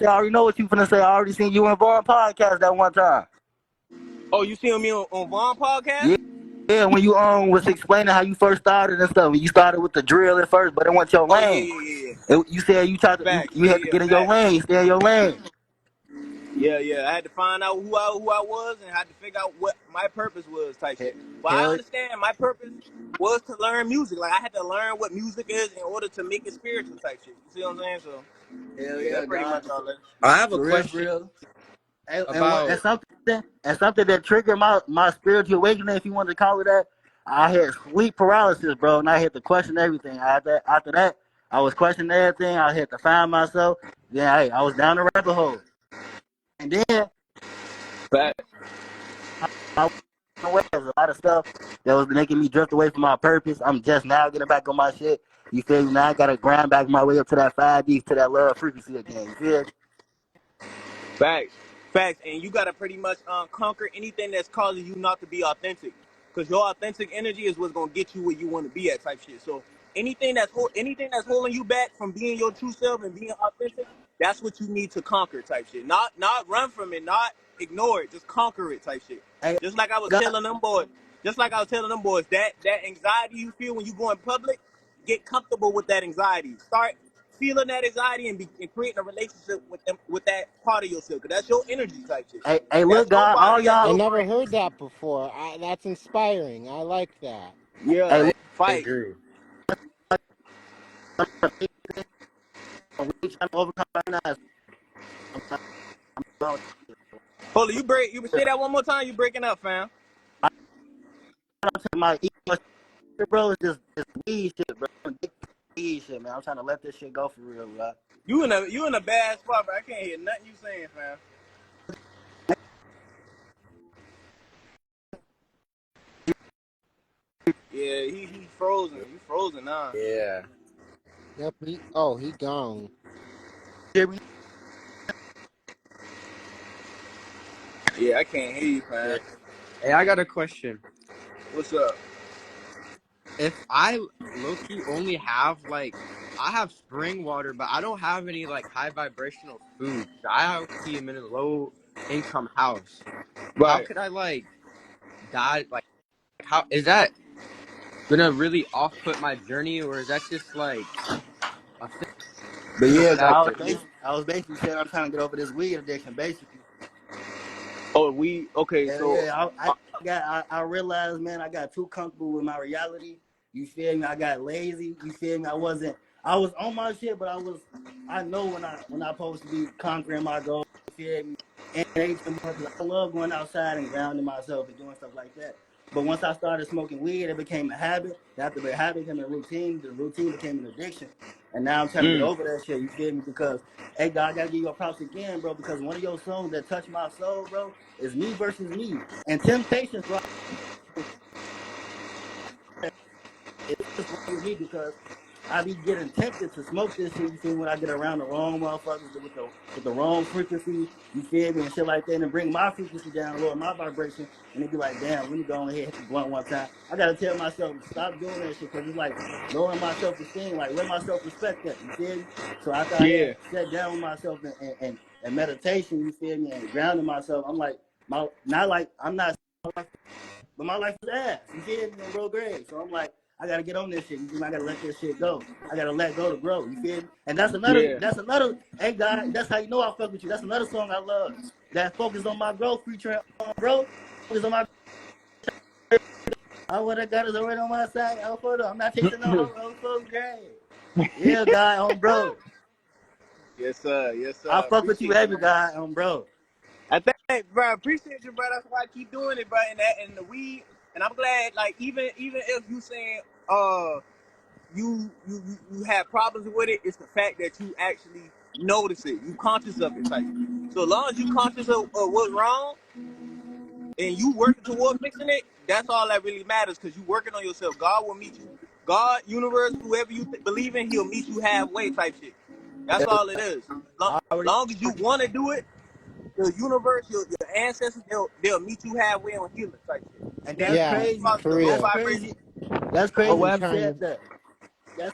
already know what you finna say. I already seen you and Vaughn podcast that one time. Oh, you seeing me on Vaughn podcast? Yeah, yeah, when you was explaining how you first started and stuff. When you started with the drill at first, but it wasn't your Oh yeah, lane. yeah, yeah, yeah. You said you tried to, Facts. you Yeah, had to yeah, get in your facts. lane, stay in your lane. Yeah, yeah. I had to find out who I was and had to figure out what my purpose was type shit. But I Hell, understand my purpose was to learn music. Like I had to learn what music is in order to make it spiritual type shit. You see what I'm saying? So hell yeah, yeah, that's pretty God, much all that. I have a for real, for question real. And about. something that triggered my spiritual awakening, if you want to call it that. I had sleep paralysis, bro, and I had to question everything. After that, I was questioning everything. I had to find myself. Then, hey, I was down the rabbit hole, and then Facts. I went away. There's a lot of stuff that was making me drift away from my purpose. I'm just now getting back on my shit. You feel me? Now I gotta grind back my way up to that 5D, to that love frequency again. You feel me? Facts, facts, and you gotta pretty much conquer anything that's causing you not to be authentic, because your authentic energy is what's gonna get you where you want to be at, type shit. So anything that's holding you back from being your true self and being authentic, that's what you need to conquer, type shit. Not run from it, not ignore it, just conquer it, type shit. Hey, Just like I was God, telling them boys, that anxiety you feel when you go in public, get comfortable with that anxiety. Start feeling that anxiety and creating a relationship with them, with that part of yourself. Cause that's your energy type shit. hey, That's look, your God, all body. That's y'all. I your never brain. heard that before. That's inspiring. I like that. Hey, Yeah, look, I fight. agree. we trying to overcome right now. Hold on, you say that one more time. You breaking up, fam. My ego shit, bro, is just weed shit, bro. Weed shit, man. I'm trying to let this shit go for real, bro. You in a bad spot, bro. I can't hear nothing you saying, fam. Yeah, he frozen. You frozen now. Yeah. Yep. He gone. Hear me? Yeah, I can't hear you, Yeah. fam. Hey, I got a question. What's up? If I low key only have like, I have spring water, but I don't have any like high vibrational food. I low key am in a low income house. How Right. could I like die? Like, how is that gonna really off put my journey, or is that just like a But fictional yeah, factor? I was basically saying I'm trying to get over this weed addiction, basically. Oh, we okay. Hell So, yeah, I realized, man, I got too comfortable with my reality. You feel me? I got lazy. You feel me? I was on my shit, but I know when I supposed to be conquering my goals. You feel me? And it ain't too much. I love going outside and grounding myself and doing stuff like that. But once I started smoking weed, it became a habit. After the habit became a routine, the routine became an addiction. And now I'm trying to get Mm. over that shit. You feel me? Because hey, God, I gotta give you a props again, bro. Because one of your songs that touched my soul, bro, is "Me Versus Me" and Temptations. Bro, it's what's wrong with me because I be getting tempted to smoke this shit. You feel me? When I get around the wrong motherfuckers with the wrong frequency, you feel me, and shit like that, and bring my frequency down, lower my vibration, and they be like, damn, let me go ahead and hit the blunt one time. I gotta tell myself stop doing that shit because it's like lowering my self esteem. Like where my self respect at? You feel me? So after I Yeah. had sat down with myself and meditation, you feel me, and grounding myself, I'm like my not like I'm not, but my life is ass. You feel me? On bro grade. So I'm like, I gotta get on this shit. You feel me? I gotta let this shit go. I gotta let go to grow. You feel me? And Yeah. that's another, hey God, that's how you know I fuck with you. That's another song I love. That focus on my growth, featuring bro. Focus on my, what I got is already on my side. I'm not chasing no hoe, folks grade. Yeah, God, on bro. Yes, sir. Yes, I sir. fuck with you Appreciate you, every man. guy, on bro. I think, bro, appreciate you, bro. That's why I keep doing it, bro. And the weed, and I'm glad, like, even if you saying, you have problems with it, it's the fact that you actually notice it. You conscious of it, type. So as long as you conscious of what's wrong and you working toward fixing it, that's all that really matters. Because you working on yourself. God will meet you. God, universe, whoever you believe in, He'll meet you halfway, type shit. That's all it is. I already, Long as you want to do it, the universe, your ancestors, they'll meet you halfway on healing type shit. and Then that's you Yeah, move crazy. out for the low That's real. vibration. crazy. That's I've crazy been you trying said to. that. That's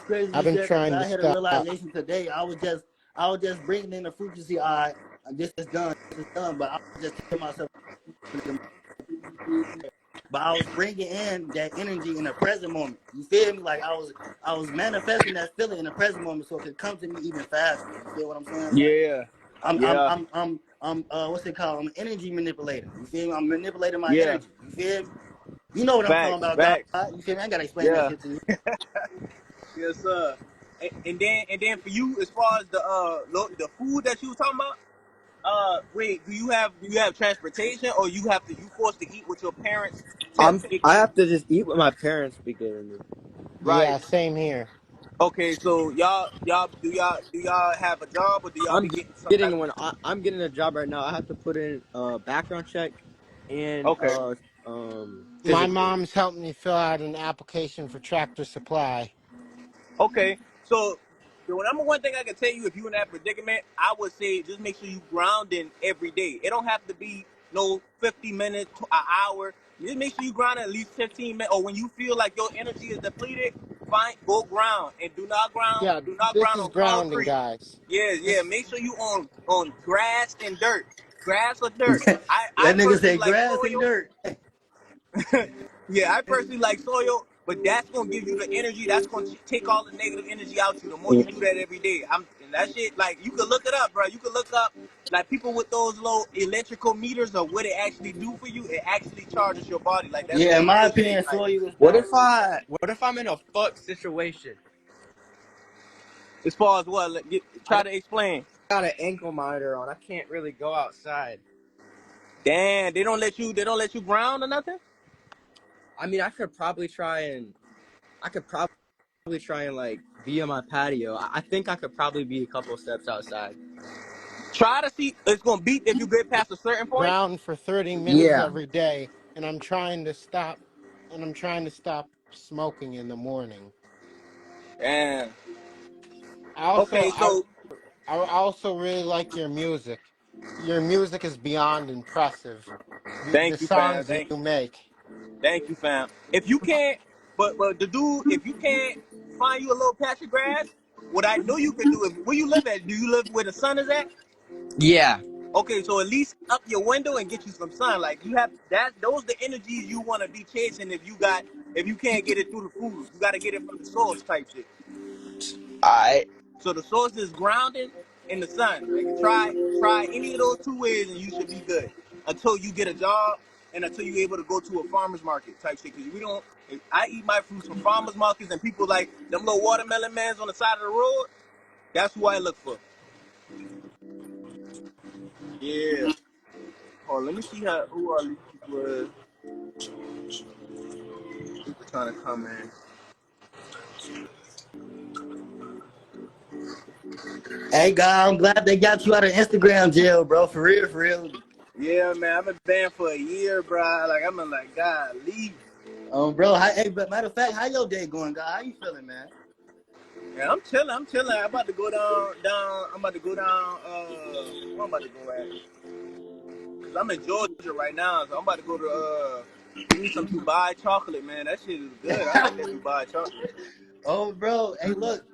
crazy you I've been said that because trying to I had a stop. realization today. I was just bringing in the frequency. This is done. This is done. But I was just telling myself, but I was bringing in that energy in the present moment. You feel me? Like I was manifesting that feeling in the present moment so it could come to me even faster. You feel what I'm saying? Like Yeah, yeah, what's it called? I'm an energy manipulator. You feel me? I'm manipulating my yeah. energy. You feel me? You know what I'm talking Facts, about, God. facts. You feel me? I ain't gotta explain that Yeah, shit to you. yes, sir. And then for you, as far as the food that you was talking about, wait, do you have transportation, or you forced to eat what your parents tell make I you? have to just eat what my parents be giving me. Right. Yeah, same here. Okay, so y'all have a job, or do y'all be I'm getting some type getting of? I'm getting a job right now. I have to put in a background check and Okay. My physical. mom's helped me fill out an application for Tractor Supply. Okay, so the number one thing I can tell you, if you're in that predicament, I would say just make sure you grounding every day. It don't have to be no 50 minutes to an hour. Just make sure you ground at least 15 minutes. Or when you feel like your energy is depleted, fine, go ground and Yeah, do not this ground is on grounding, concrete. guys. Yeah, yeah. This, Make sure you on grass and dirt, grass or dirt. I That nigga personally say like grass and soil. dirt. Yeah, I personally like soil, but that's gonna give you the energy. That's gonna take all the negative energy out you. The more you do that every day, and that shit. Like you could look it up, bro. You could look up like people with those low electrical meters of what it actually do for you. It actually charges your body. Like that's Yeah, some in my real shit. opinion, Like soil is What dope. if I'm in a fuck situation? as far as what, like, I try to explain. got an ankle monitor on. I can't really go outside. Damn, they don't let you. They don't let you ground or nothing. I mean, I could probably try and like be on my patio. I think I could probably be a couple steps outside. Try to see. It's gonna beat if you get past a certain point. ground for 30 minutes Yeah. every day, and I'm trying to stop smoking in the morning. Damn. I also Okay, I so I also really like your music. Your music is beyond impressive. The thank you, fam. songs you Thank you. make. Thank you, fam. If you can't, but the dude, if you can't find you a little patch of grass, what I know you could do is where you live at. Do you live where the sun is at? Yeah. Okay, so at least up your window and get you some sun. Like you have that. Those the energies you want to be chasing. If you can't get it through the food, you got to get it from the source type shit. I So the source is grounding in the sun. Nigga, try any of those two ways and you should be good until you get a job and until you're able to go to a farmer's market type shit. Because we don't. I eat my fruits from farmers markets and people like them little watermelon mans on the side of the road. That's who I look for. Yeah. Oh, let me see who all these people are. People trying to come in. Hey, God, I'm glad they got you out of Instagram jail, bro. For real, for real. Yeah, man, I've been banned for a year, bro. Like I'm like, God, leave. Bro. Hey, but matter of fact, how your day going, God? How you feeling, man? Yeah, I'm chilling. I'm chilling. I'm about to go down. I'm about to go down. Where I'm about to go at? Cause I'm in Georgia right now, so I'm about to go to give me some Dubai chocolate, man. That shit is good. I like that Dubai chocolate. Oh, bro. Hey, look,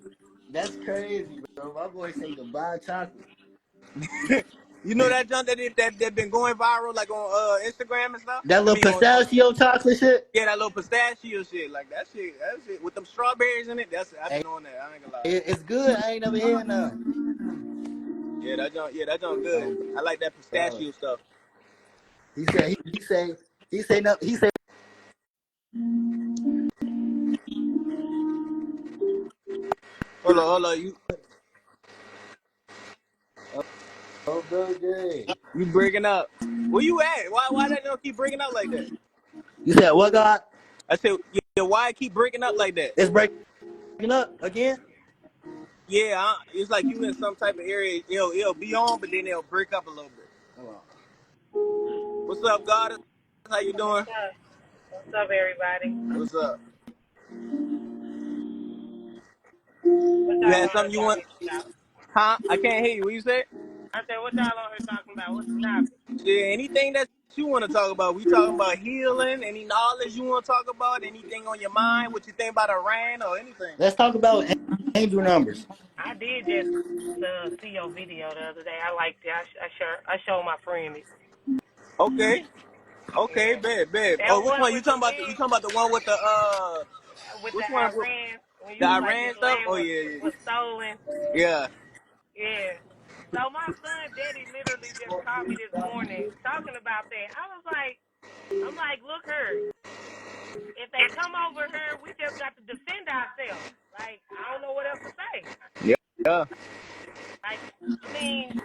that's crazy, bro. My boy say Dubai chocolate. You know that junk that been going viral like on Instagram and stuff. That I little mean on pistachio chocolate shit. yeah, that little pistachio shit, like that shit with them strawberries in it. That's I've Hey, been on that. I ain't gonna lie. it's good. I ain't never had none. Yeah, that junk good. Um, I like that bro. pistachio stuff. He said he say no. He said, Hold on, "Oh, bro, Jay." you breaking up? Where you at? Why that junk keep breaking up like that? You said what, God? I said, yeah, why it keep breaking up like that? It's breaking up again. Yeah, it's like you in some type of area. It'll be on, but then it'll break up a little bit. Hold on. What's up, God? How you What's doing? up? What's up, everybody? What's up? What You y'all had on here something you want? talking about? Huh? I can't hear you. What you said? I said, what y'all on here talking about? What's the topic? Yeah, anything that you want to talk about. We talking about healing. Any knowledge you want to talk about? Anything on your mind? What you think about Iran or anything? Let's talk about angel numbers. I did just see your video the other day. I liked it. I showed my friend it. Okay. Okay, Yeah. bad. That Oh, which one one? You with the talking about? You wig, talking about the one with the with the Which one? Iran, when The you was like Iran his stuff? land Oh was yeah, was stolen. yeah. Yeah. So my son, daddy, literally just called me this morning talking about that. I'm like, look her. If they come over here, we just got to defend ourselves. Like, I don't know what else to say. Yeah. Yeah. Like, I mean,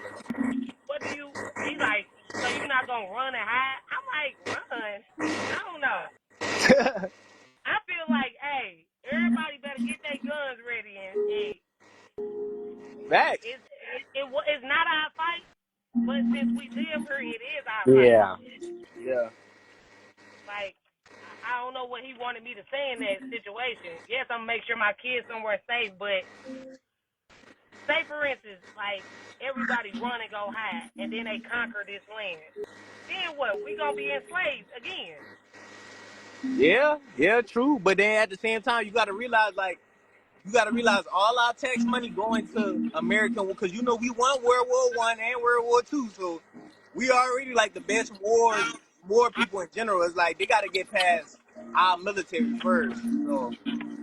what do you? He like, so you not gonna run and hide? I'm like, run? I don't know. I feel like, hey, everybody better get their guns ready, and Facts. it's not our fight, but since we live here, it is our fight. Yeah. Yeah. Like, I don't know what he wanted me to say in that situation. Yes, I'm gonna make sure my kids somewhere safe, but say for instance, like everybody run and go hide, and then they conquer this land. Then what? We gonna be enslaved again? Yeah, true. But then at the same time, you gotta realize all our tax money going to American because we won World War I and World War II, so we already like the best war people in general. It's like they gotta get past our military first. So,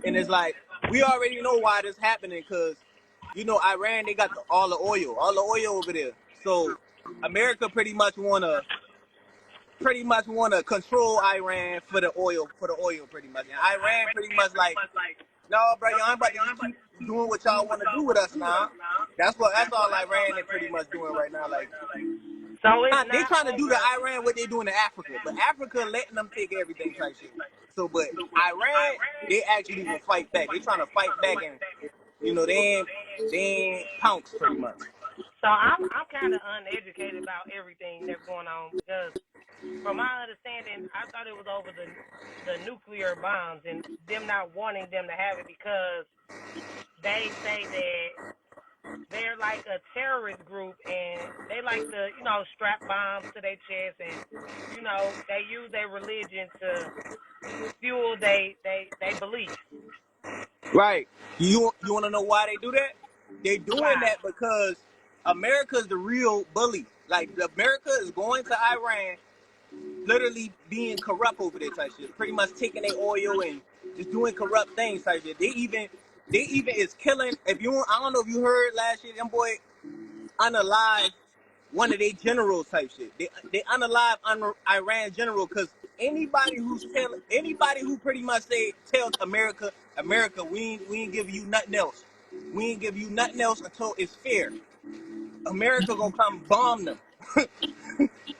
and it's like we already know why this happening because Iran they got all the oil over there. So America pretty much wanna control Iran for the oil pretty much, and Iran pretty much like. No, bro, y'all ain't about to keep doing what y'all want to do with us now. That's all Iran is pretty much doing right now. Like So it's they not trying to do to over. Iran what they doing to Africa, but Africa letting them take everything type shit. So, but Iran, they actually will fight back. They trying to fight back, and they ain't punks pretty much. So I'm kind of uneducated about everything that's going on because, from my understanding, I thought it was over the nuclear bombs and them not wanting them to have it because they say that they're like a terrorist group and they like to, strap bombs to their chest and, they use their religion to fuel they beliefs. Right? You want to know why they do that? They doing Why? that because America's the real bully. Like America is going to Iran literally being corrupt over there type shit. Pretty much taking their oil and just doing corrupt things type shit. They even is killing. I don't know if you heard last year, them boy unalive one of their generals type shit. They unalive Iran general because anybody who pretty much tell America we ain't giving you nothing else. We ain't give you nothing else until it's fair. America gonna come bomb them.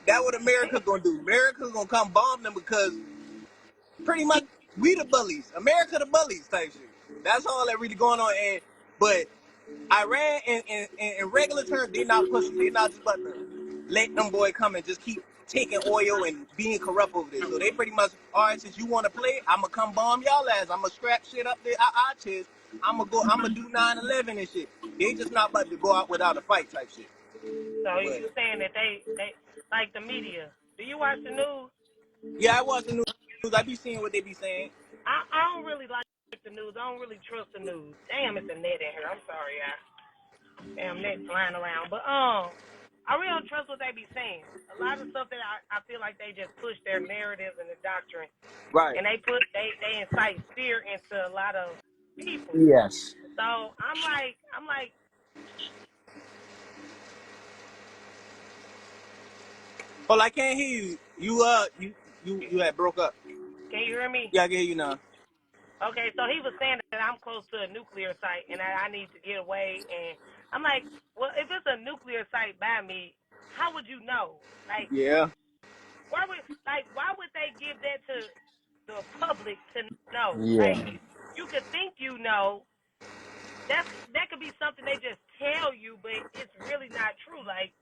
That what America gonna do. America gonna come bomb them because pretty much we the bullies. America the bullies type shit. That's all that really going on. But Iran in regular terms, they not pussy. They not just about to let them boy come and just keep taking oil and being corrupt over there. So they pretty much, all right, since you want to play, I'ma come bomb y'all ass. I'ma scrap shit up there our chest. I'ma do 9/11 and shit. They just not about to go out without a fight type shit. So But you saying that they like the media? Do you watch the news? yeah, I watch the news. I be seeing what they be saying. I don't really like the news. I don't really trust the news. Damn, it's a net in here. I'm sorry, y'all. Damn net flying around. But I really don't trust what they be saying. A lot of stuff that I feel like they just push their narratives and the doctrine, Right. and they incite fear into a lot of people. Yes. So I'm like, Well, I can't hear you. You had broke up. can you hear me? Yeah, I can hear you now. Okay, so he was saying that I'm close to a nuclear site and I need to get away. And I'm like, well, if it's a nuclear site by me, how would you know? Like, Yeah. why would they give that to the public to know? Like, Yeah. you could think you know. That could be something they just tell you, but it's really not true. Like,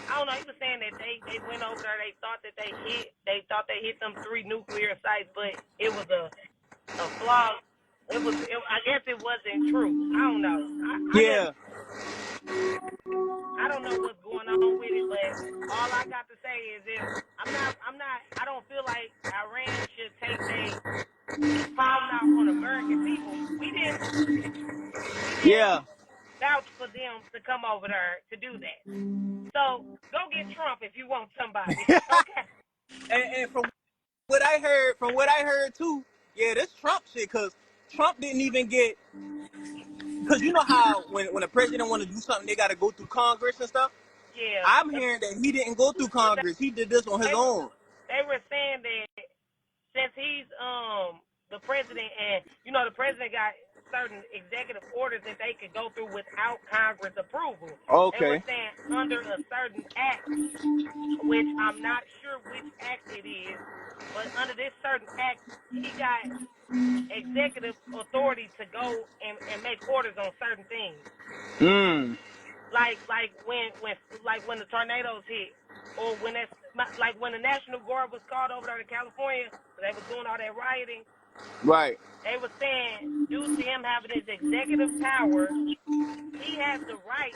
I don't know. He was saying that they went over there. They thought they hit them 3 nuclear sites, but it was a flaw. I guess it wasn't true. I don't know. Yeah. I don't know what's going on with it, but all I got to say is if I don't feel like Iran should take their palm out on American people. We didn't Yeah. vouch for them to come over there to do that. So go get Trump if you want somebody. Okay. And from what I heard too, yeah, this Trump shit, cause Trump didn't even get, cause you know how when a president want to do something, they got to go through Congress and stuff. Yeah. I'm hearing that he didn't go through But Congress. He did this on his they own. they were saying that since he's the president, and the president got certain executive orders that they could go through without Congress approval. They were Okay. saying under a certain act, which I'm not sure which act it is, but under this certain act, he got executive authority to go and make orders on certain things. Mm. Like when the tornadoes hit, or when the National Guard was called over there to California, so they was doing all that rioting. Right. They were saying due to him having his executive power, he has the right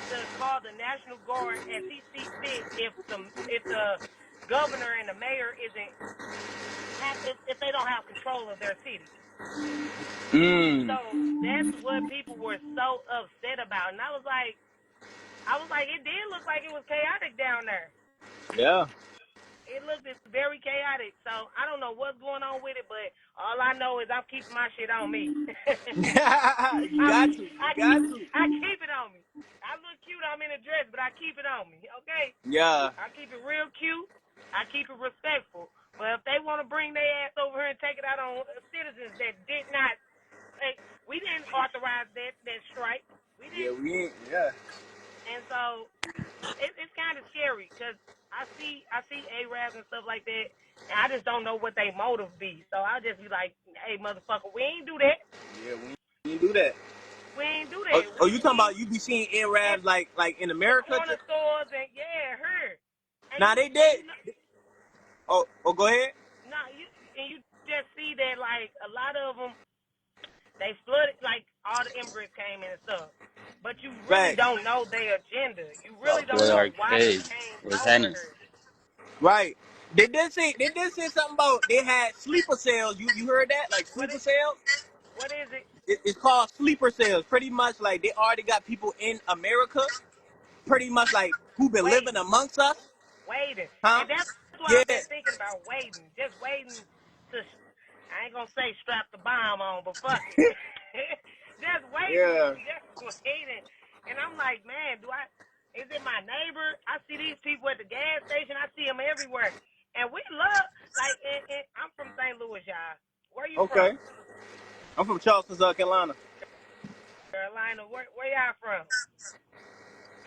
to call the National Guard as he sees fit if the governor and the mayor if they don't have control of their city. Mm. So that's what people were so upset about, and I was like, it did look like it was chaotic down there. Yeah. It looked very chaotic. So I don't know what's going on with it, but all I know is I'm keeping my shit on me. You got to. You I keep got to. I keep it on me. I look cute. I'm in a dress, but I keep it on me. Okay, Yeah. I keep it real cute. I keep it respectful. But if they want to bring their ass over here and take it out on citizens that did not, we didn't authorize that strike. We Yeah. didn't, We ain't. Yeah. and so it's kind of scary because I see Arabs and stuff like that, and I just don't know what they motive be. So I'll just be like, hey, motherfucker, we ain't do that. Yeah. We ain't do that. We ain't do Oh, that. oh, you talking We about you be seeing at Arabs like in the America? corner stores and yeah, her. And Nah, you they and did. you know, Oh, go ahead. nah, you just see that like a lot of them they flooded like all the immigrants came in and stuff. But you really Facts. don't know their agenda. You really don't Boy know why they Arcade. came What's over happening? here. Right. They did say something about they had sleeper cells. You heard that? Like sleeper cells? What is it? It's called sleeper cells. Pretty much like they already got people in America, pretty much like who been living Waiting. amongst us. Waiting. Huh? And that's what Yeah. I've been thinking about, waiting. Just waiting to, I ain't going to say strap the bomb on, but fuck it. Just waiting. Yeah. Just waiting. And I'm like, man, is it my neighbor? I see these people at the gas station. I see them everywhere. And we love, like, I'm from St. Louis, y'all. Where you from? Okay. I'm from Charleston, South Carolina. Carolina. Where y'all from?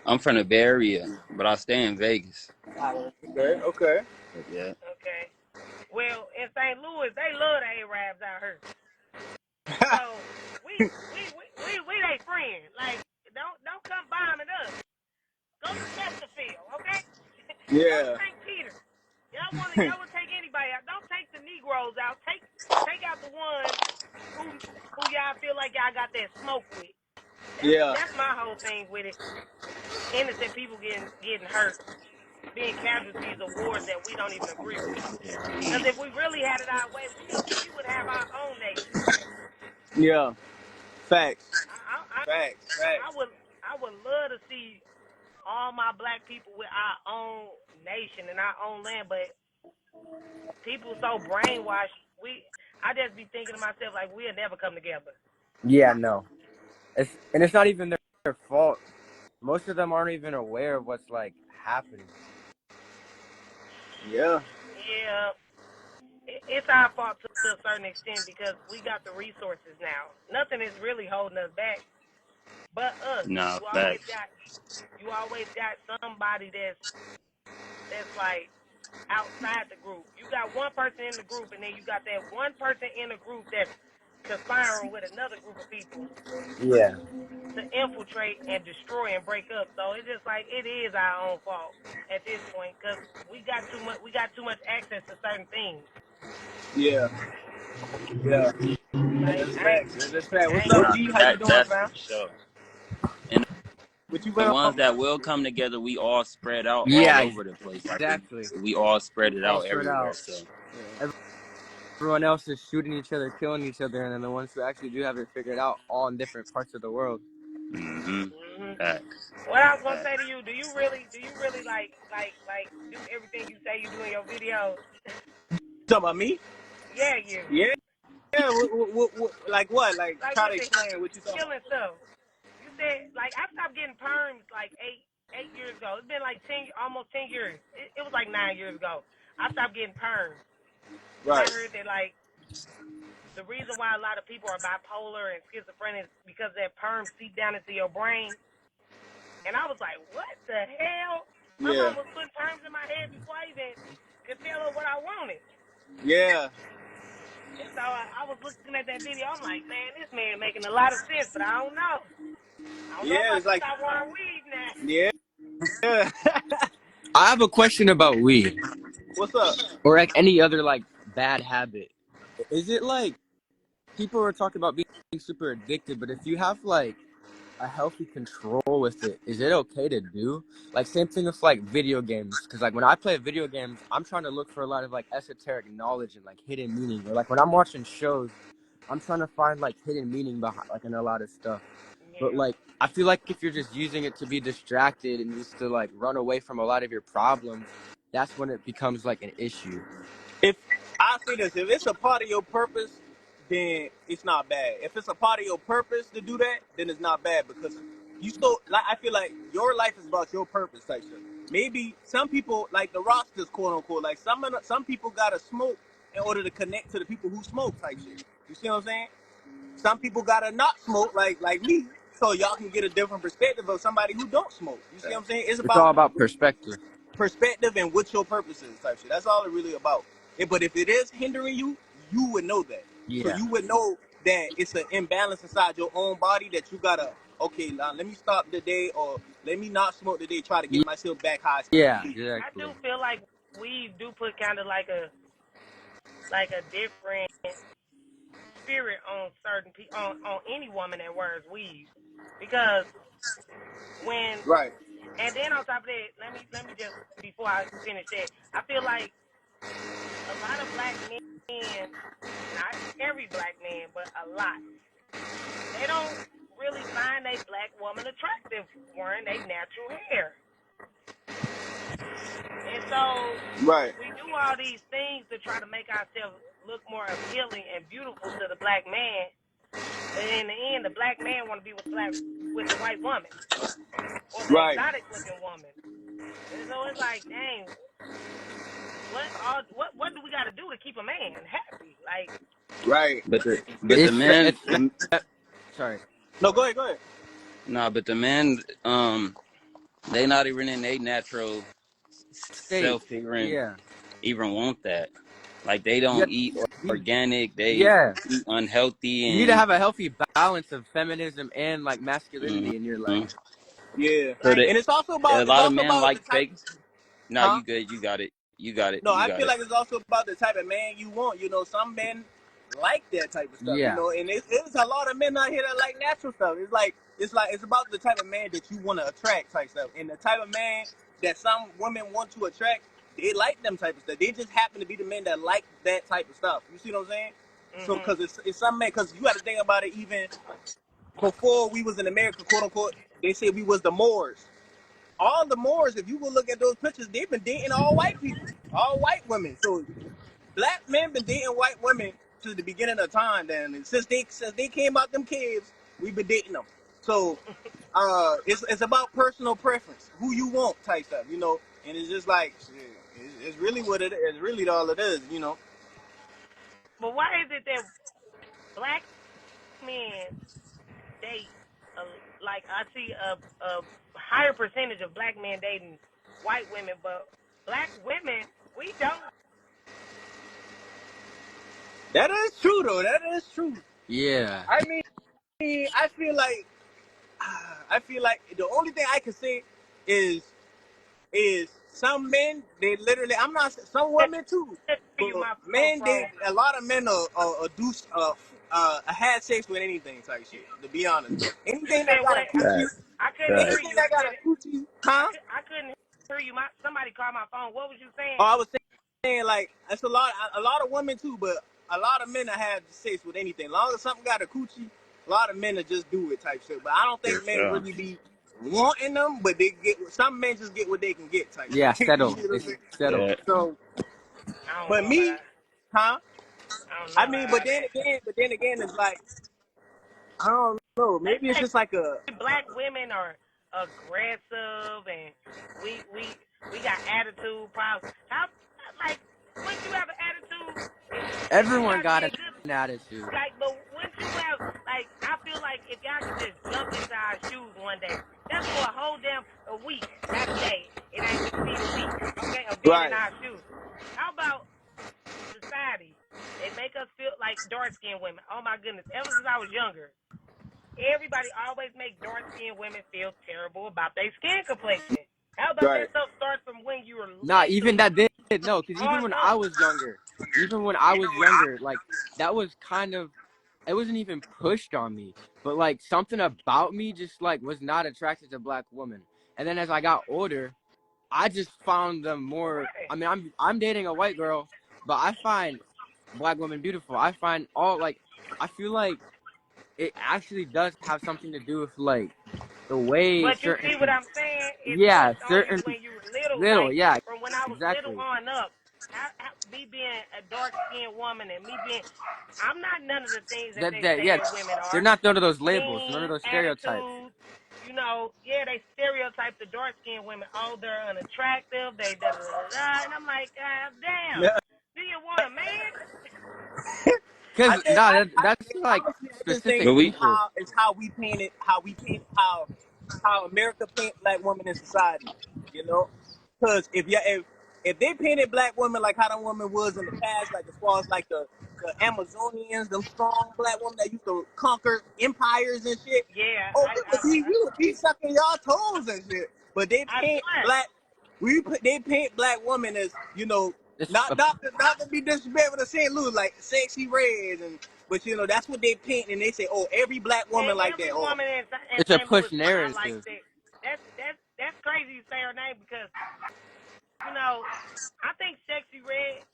I'm from the Bay Area, but I stay in Vegas. Okay. Okay. Yeah. Okay. Well, in St. Louis, they love the Arabs out here. So we they friends. in. Like, don't come bombing us. Go to Chesterfield, okay? Go to Yeah. St. Peter. Y'all would take anybody out. Don't take the Negroes out. Take out the ones who y'all feel like y'all got that smoke with. Yeah. That's my whole thing with it. Innocent people getting hurt, being casualties of wars that we don't even agree with. Because if we really had it our way, we would have our own nation. Yeah. Facts. I, I, Facts. I Facts. would I would love to see all my black people with our own nation and our own land, but people so brainwashed. I just be thinking to myself like we'll never come together. Yeah, no. It's not even their fault. Most of them aren't even aware of what's like happening. Yeah. Yeah, it's our fault to a certain extent because we got the resources now. Nothing is really holding us back but us. Nah, You always facts. got somebody that's like outside the group. You got one person in the group, and then you got that one person in the group that's conspiring with another group of people Yeah. to infiltrate and destroy and break up. So it's just like it is our own fault at this point because we got too much. We got too much access to certain things. Yeah. Yeah. Like That's facts. That's facts. I What's ain't up, gonna. Nah, G? How you doing, that's fam? for sure. And What you the been ones on? that will come together, we all spread out all Yeah, over the place. Like exactly. we all spread it All out spread everywhere. out. So Yeah. Everyone else is shooting each other, killing each other, and then the ones who actually do have it figured out, all in different parts of the world. Mm-hmm. facts. What I was gonna Facts. say to you? Do you really like do everything you say you do in your videos? Talking about me? Yeah, you. Yeah. Yeah. Like what? Like Like try to with the explain what you talking about. killing stuff. You said like I stopped getting perms like eight years ago. It's been like almost 10 years. It was like 9 years ago. I stopped getting perms because I Right. heard that like the reason why a lot of people are bipolar and schizophrenic is because that perm seep down into your brain. And I was like, what the hell? My Yeah. mom was putting perms in my head before I even could tell her what I wanted. Yeah. And so I was looking at that video. I'm like, man, this man making a lot of sense, but I don't know. I don't know if Yeah. I It's should like stop wearing weed now. yeah. Yeah. I have a question about weed, What's up? or like any other like bad habit. Is it like people are talking about being super addicted, but if you have like a healthy control with it, is it okay to do? Like same thing with like video games, because like when I play video games, I'm trying to look for a lot of like esoteric knowledge and like hidden meaning. Or like when I'm watching shows, I'm trying to find like hidden meaning behind like in a lot of stuff. But Yeah. like I feel like if you're just using it to be distracted and just to like run away from a lot of your problems, that's when it becomes like an issue. If I say this, if it's a part of your purpose, then it's not bad. If it's a part of your purpose to do that, then it's not bad because you still like. I feel like your life is about your purpose type shit. Maybe some people like the rosters, quote unquote. Like some people gotta smoke in order to connect to the people who smoke type shit. You see what I'm saying? Some people gotta not smoke like me, so y'all can get a different perspective of somebody who don't smoke. You see what I'm saying? It's It's all about about perspective. perspective and what your purpose is type shit. That's all it really about. But if it is hindering you, you would know that. So Yeah. you would know that it's an imbalance inside your own body that you gotta, okay, now let me stop today or let me not smoke today, try to get myself back how it's supposed Yeah, to be. I exactly. do feel like weed do put kind of like a different spirit on certain people on any woman that wears weave because when Right, and then on top of that let me just before I finish that I feel like a lot of black men, not every black man but a lot, they don't really find a black woman attractive wearing their natural hair. And so right, we do all these things to try to make ourselves look more appealing and beautiful to the black man. But in the end, the black man want to be with the white woman or the right, exotic looking woman. And so it's like, dang, what do we got to do to keep a man happy? Like, right. But the It's men, it's the, sorry. No, go ahead. nah, but the men, they not even in their natural State. self to even Yeah. even want that. Like they You don't eat or organic. They Yeah, eat unhealthy you need to and have a healthy balance of feminism and like masculinity in your life. mhm. Yeah, So Like, that and a it's lot of also men about the like type. fake. Nah, Huh? you good. You got it. You got it. No, You I got feel it. like it's also about the type of man you want. You know, some men like that type of stuff. You Yeah, know, and it's a lot of men out here that like natural stuff. It's about the type of man that you want to attract type stuff, and the type of man that some women want to attract. They like them type of stuff. They just happen to be the men that like that type of stuff. You see what I'm saying? So, mhm. because it's some men. Because you got to think about it. Even before we was in America, quote unquote, they said we was the Moors. All the Moors, if you go look at those pictures, they've been dating all white people, all white women. So black men been dating white women since the beginning of time. Then and since they came out them caves, we've been dating them. So it's about personal preference, who you want type stuff, you know. And it's just like shit, it's really what it is. It's really all it is, you know. But why is it that black men date? Like I see a higher percentage of black men dating white women, but black women we don't. That is true though. That is true. yeah. I mean, I feel like the only thing I can say is some men they literally I'm not some women too, but You my men they phone. a lot of men are do had sex with anything type shit. To be honest, anything Say that got a what? coochie, Facts. I couldn't hear anything Facts. you. that got Say a that. coochie, huh? I couldn't hear you. Somebody called my phone. What was you Oh, saying? I was saying like it's a lot of women too, but a lot of men that have sex with anything. As long as something got a coochie, a lot of men that just do it type shit. But I don't For think men sure. really be wanting them, but they get some men just get what they can get type Yeah, shit. You settle. see what They I'm saying? settle. Yeah. So, I don't but know about. me, huh? I don't I know mean, about that. but then again, it's like I don't know. They Maybe it's say just like a black women are aggressive and we got attitude problems. How like once you have an attitude, you Everyone got to be got in good. an attitude. Like, but once you have like, I feel like if y'all could just jump into our shoes one day, that's for a whole damn a week, not a day. It ain't be the week, okay, of being in right, our shoes. How about society? They make us feel like dark skinned women. Oh my goodness! Ever since I was younger, everybody always make dark skinned women feel terrible about their skin complexion. How about right, that stuff starts from when you were Nah, even little that did no, because even on when I up? was younger, like that was kind of it wasn't even pushed on me, but like something about me just like was not attracted to black women. And then as I got older, I just found them more. Right. I mean, I'm dating a white girl, but I find black women beautiful. I find all like I feel like it actually does have something to do with like the way But you certain see what I'm saying? It's yeah pushed on you certain when you were little. little Like yeah from when I was little exactly. on up. Me being a dark skinned woman and me being, I'm not none of the things that they That say yeah, that women they're are. not none of those labels, none of Mean, those stereotypes. attitude. You know, yeah, they stereotype the dark skinned women. Oh, they're unattractive. They da da da da. And I'm like, God damn. yeah. Do you want a man? I Cause think nah, I, I that's like honestly I just think But specific we people. it's how we painted how America paint black women in society. You know, because if they painted black women like how the woman was in the past, like as far as like the Amazonians, them strong black women that used to conquer empires and shit. Yeah, Oh, we would be sucking y'all toes and shit. But they I paint swear. black they paint black women as It's not to be disrespectful to St. Louis like sexy reds and but that's what they paint and they say oh every black Man, woman like that every oh woman in it's a St. Louis push is not like narrative. that. That's crazy you say her name because you know I think Sexy Red,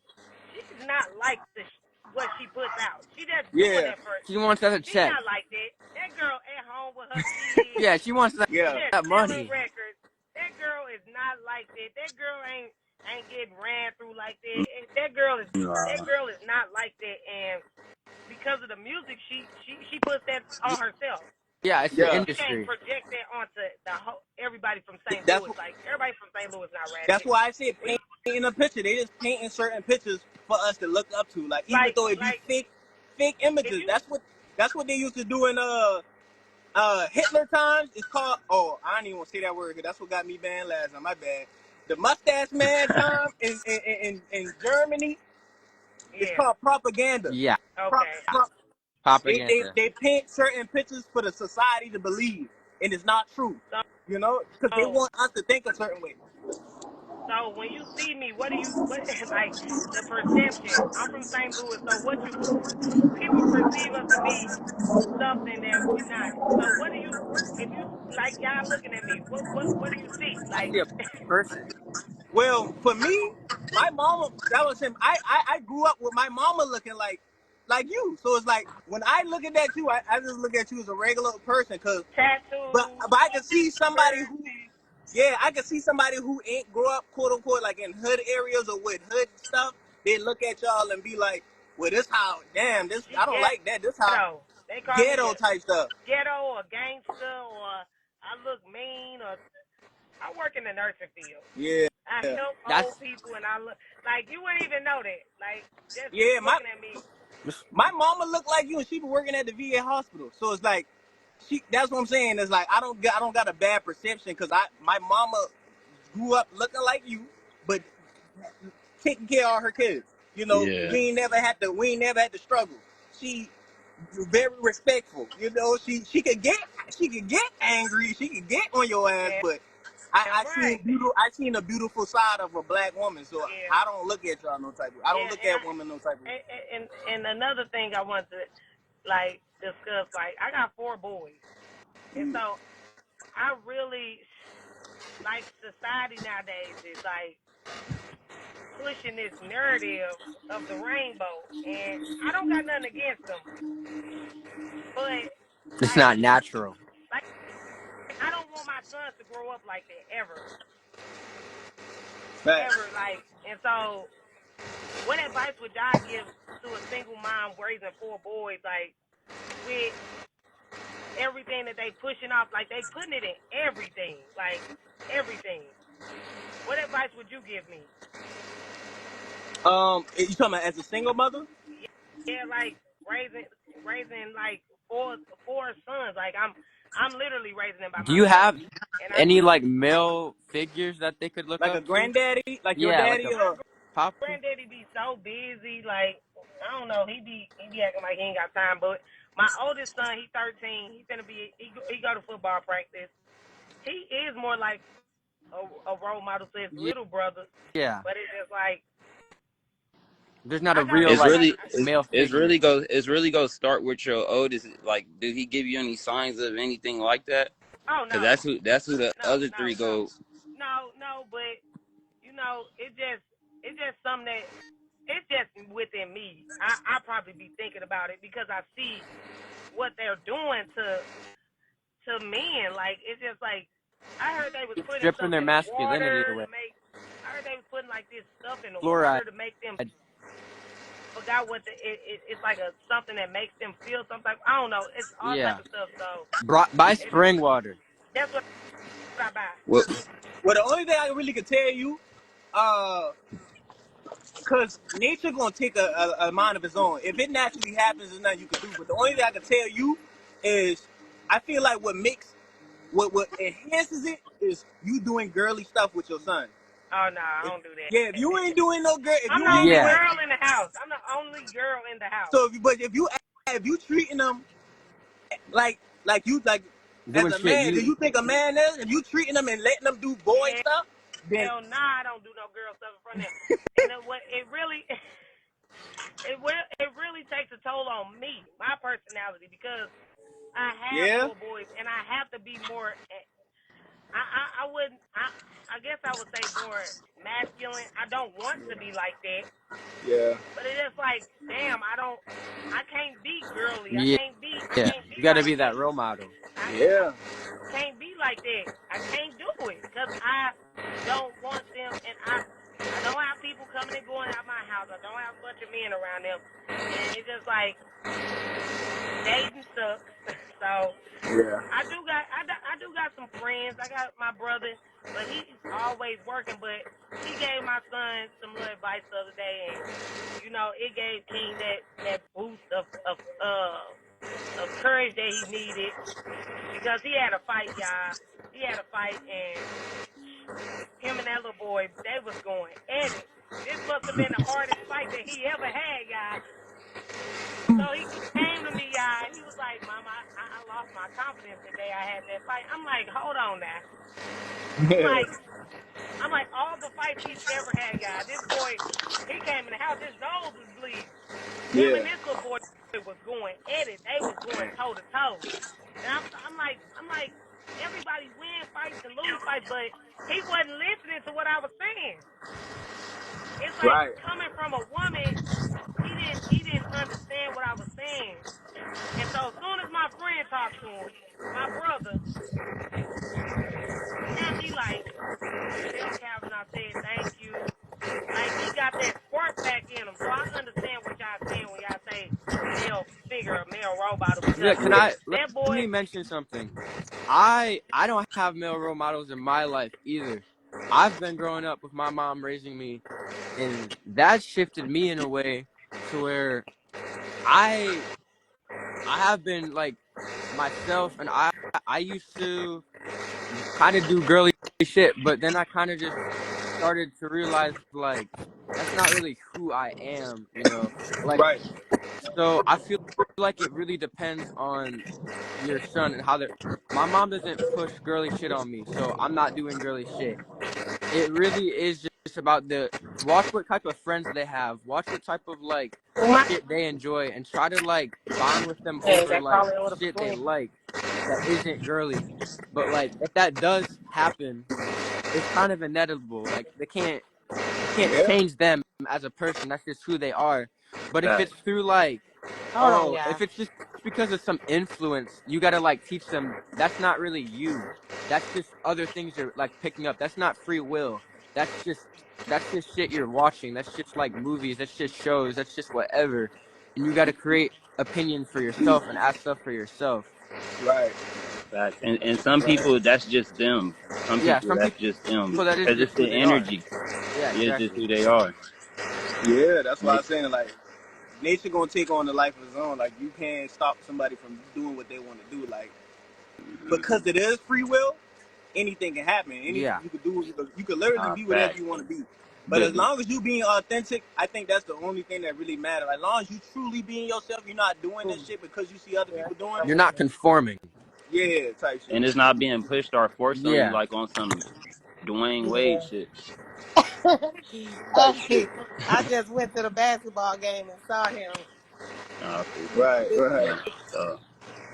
she's not like what she puts out. She just doing yeah that for. She wants that She check. not like that. That girl at home with her kids. Yeah, she wants She yeah just that selling money. records. That girl is not like that. That girl ain't getting ran through like that. That girl is not like that. And because of the music, she puts that on herself. Yeah, it's the yeah You can't industry. project that onto the whole everybody from St. that's Louis. Like everybody from St. Louis not that's ratchet. why I said We painting a picture they just painting certain pictures for us to look up to like even like though it be like fake if images you that's what they used to do in Hitler times. It's called oh I don't even want to say that word because that's what got me banned last time my bad the mustache man time in Germany It's Yeah. called propaganda. Yeah, Prop, Okay. prop, propaganda. they paint certain pictures for the society to believe, and it's not true. So, You know, because they want us to think a certain way. so when you see me, what like the perception? I'm from St. Louis, so what you people perceive us to be something that we're not. So what do you, if you like y'all looking at me, what do you see? I Like, see a person. Well, for me, my mama, that was him. I grew up with my mama looking like you. So it's like when I look at you, I just look at you as a regular person. tattoos, But I can see somebody birds, who, yeah, I can see somebody who ain't grow up, quote unquote, like in hood areas or with hood stuff. They look at y'all and be like, well, this how, damn, this, she I don't like that. This how ghetto. They call me ghetto a type stuff. ghetto or gangster or I look mean or I work in the nursing field. Yeah. I help old That's people and I look like you wouldn't even know that. Like just Yeah, looking at me. my mama looked like you and she been working at the VA hospital. So it's like, that's what I'm saying. It's like, I don't got a bad perception because my mama grew up looking like you, but taking care of her kids. You know, Yeah. we ain't never had to struggle. She very respectful. You know, she could get angry, she could get on your ass, but Damn right. I seen a beautiful side of a black woman. So Yeah. I don't look at y'all no type of, I don't Yeah, look at women no type of. and another thing I want to like discuss, like I got 4 boys, and Yeah. so I really like society nowadays is like pushing this narrative of the rainbow, and I don't got nothing against them, but it's not natural. like I don't want my sons to grow up like that Facts. ever, like, and so what advice would y'all give to a single mom raising 4 boys, like with everything that they pushing off, like they putting it in everything, like everything. What advice would you give me? You talking about as a single mother? Yeah, like raising like four sons. Like I'm literally raising them by Do you myself, have and I any like male figures that they could look Like a up to? granddaddy, like your Yeah, like daddy, a my or papa. granddaddy be so busy. Like I don't know, he be acting like he ain't got time. But my oldest son, he 13. He go to football practice. He is more like a role model to his Yeah, little brothers, yeah. but it's just like There's not I a gotta real It's like really male figure. it's really go start with your oldest. Like, did he give you any signs of anything like that? oh Because no that's who the no other no three no go. no, but you know it's just something that it's just within me. I probably be thinking about it because I see what they're doing to men. Like it's just like I heard they was It's putting stripping stuff their in the masculinity water to away. make. I heard they was putting like this stuff in the Fluoride. water to make them forgot what it's like a something that makes them feel something. I don't know. It's all type Yeah. of stuff. So Brought by it's spring water. that's what I buy. Well, well, the only thing I really could tell you, because nature gonna take a mind of its own. If it naturally happens, there's nothing you can do. But the only thing I can tell you is, I feel like what enhances it is you doing girly stuff with your son. Oh no, I If, don't do that. yeah, if you ain't doing no girl, if I'm you the ain't only doing, Yeah. girl in the house. I'm the only girl in the house. so if you treating them like as Doing a shit man, do you you think a man is? If you treating them and letting them do boy stuff, then Hell nah, I don't do no girl stuff in front of them. And it really it really takes a toll on me, my personality, because I have yeah, 4 boys and I have to be more. I wouldn't. I guess I would say more masculine. I don't want to be like that, yeah, but it is like, damn, I don't. I can't be girly. I yeah. can't be. I Yeah. can't be You gotta like be that. that role model. I yeah, can't be like that. I can't do it because I don't want them, and I don't have people coming and going out my house. I don't have a bunch of men around them, and it's just like dating sucks. So yeah, I do got some friends. I got my brother, but he's always working. But he gave my son some little advice the other day, and you know it gave King that boost of courage that he needed because he had a fight, y'all. He had a fight, and him and that little boy, they was going at it. This must have been the hardest fight that he ever had, y'all. So he came to me, y'all, and he was like, Mama, I lost my confidence the day I had that fight. I'm like, hold on now. I'm Yeah. like, all the fights he's ever had, y'all. This boy, he came in the house, his nose was bleeding. Him Yeah. and this little boy was going at it. They was going toe to toe. And I'm like, everybody win fights and lose fights, but he wasn't listening to what I was saying. It's like Right. coming from a woman, he didn't understand what I was saying. And so as soon as my friend talked to him, my brother, now he like, tell Calvin I said thank you. Like he got that spark back in him. So I understand what y'all saying when y'all say male figure, male role model, Yeah, because can I let that boy, me mention something? I don't have male role models in my life either. I've been growing up with my mom raising me, and that shifted me in a way to where I I have been like myself, and I used to kind of do girly shit, but then I kind of just started to realize like that's not really who I am, you know. Like, Right. so I feel like it really depends on your son and how they're. My mom doesn't push girly shit on me, so I'm not doing girly shit. It really is just about the watch what type of friends they have, watch what type of like shit they enjoy, and try to like bond with them hey, over they like call it order for shit they twins. like that isn't girly. But like if that does happen, it's kind of inevitable. Like you can't Yeah. change them as a person. That's just who they are. But if Fact. it's through like, Hold on, oh, y'all. if it's just because of some influence, you gotta like teach them that's not really you. That's just other things you're like picking up. That's not free will. That's just shit you're watching. That's just like movies. That's just shows. That's just whatever. And you gotta create opinions for yourself and ask stuff for yourself. Right. Fact. And some Right. people, that's just them. Some Yeah, people, some that's people just them. that is Cause it's just who the they are. energy. Yeah, Yeah, it's just exactly. who they are. Yeah, that's why They, I'm saying like nature gonna take on the life of its own. Like you can't stop somebody from doing what they want to do. Like because it is free will, anything can happen. Anything Yeah. you could do, you could literally be whatever fact. you want to be. But as But long as you being authentic, I think that's the only thing that really matters. As long as you truly being yourself, you're not doing this shit because you see other Yeah, people doing You're it. not conforming. Yeah, type shit. and it's not being pushed or forced on you Yeah. like on some Dwayne Wade yeah. shit. Type shit. Hey, I just went to the basketball game and saw him. Nah, for sure. Right, right. Yeah. So,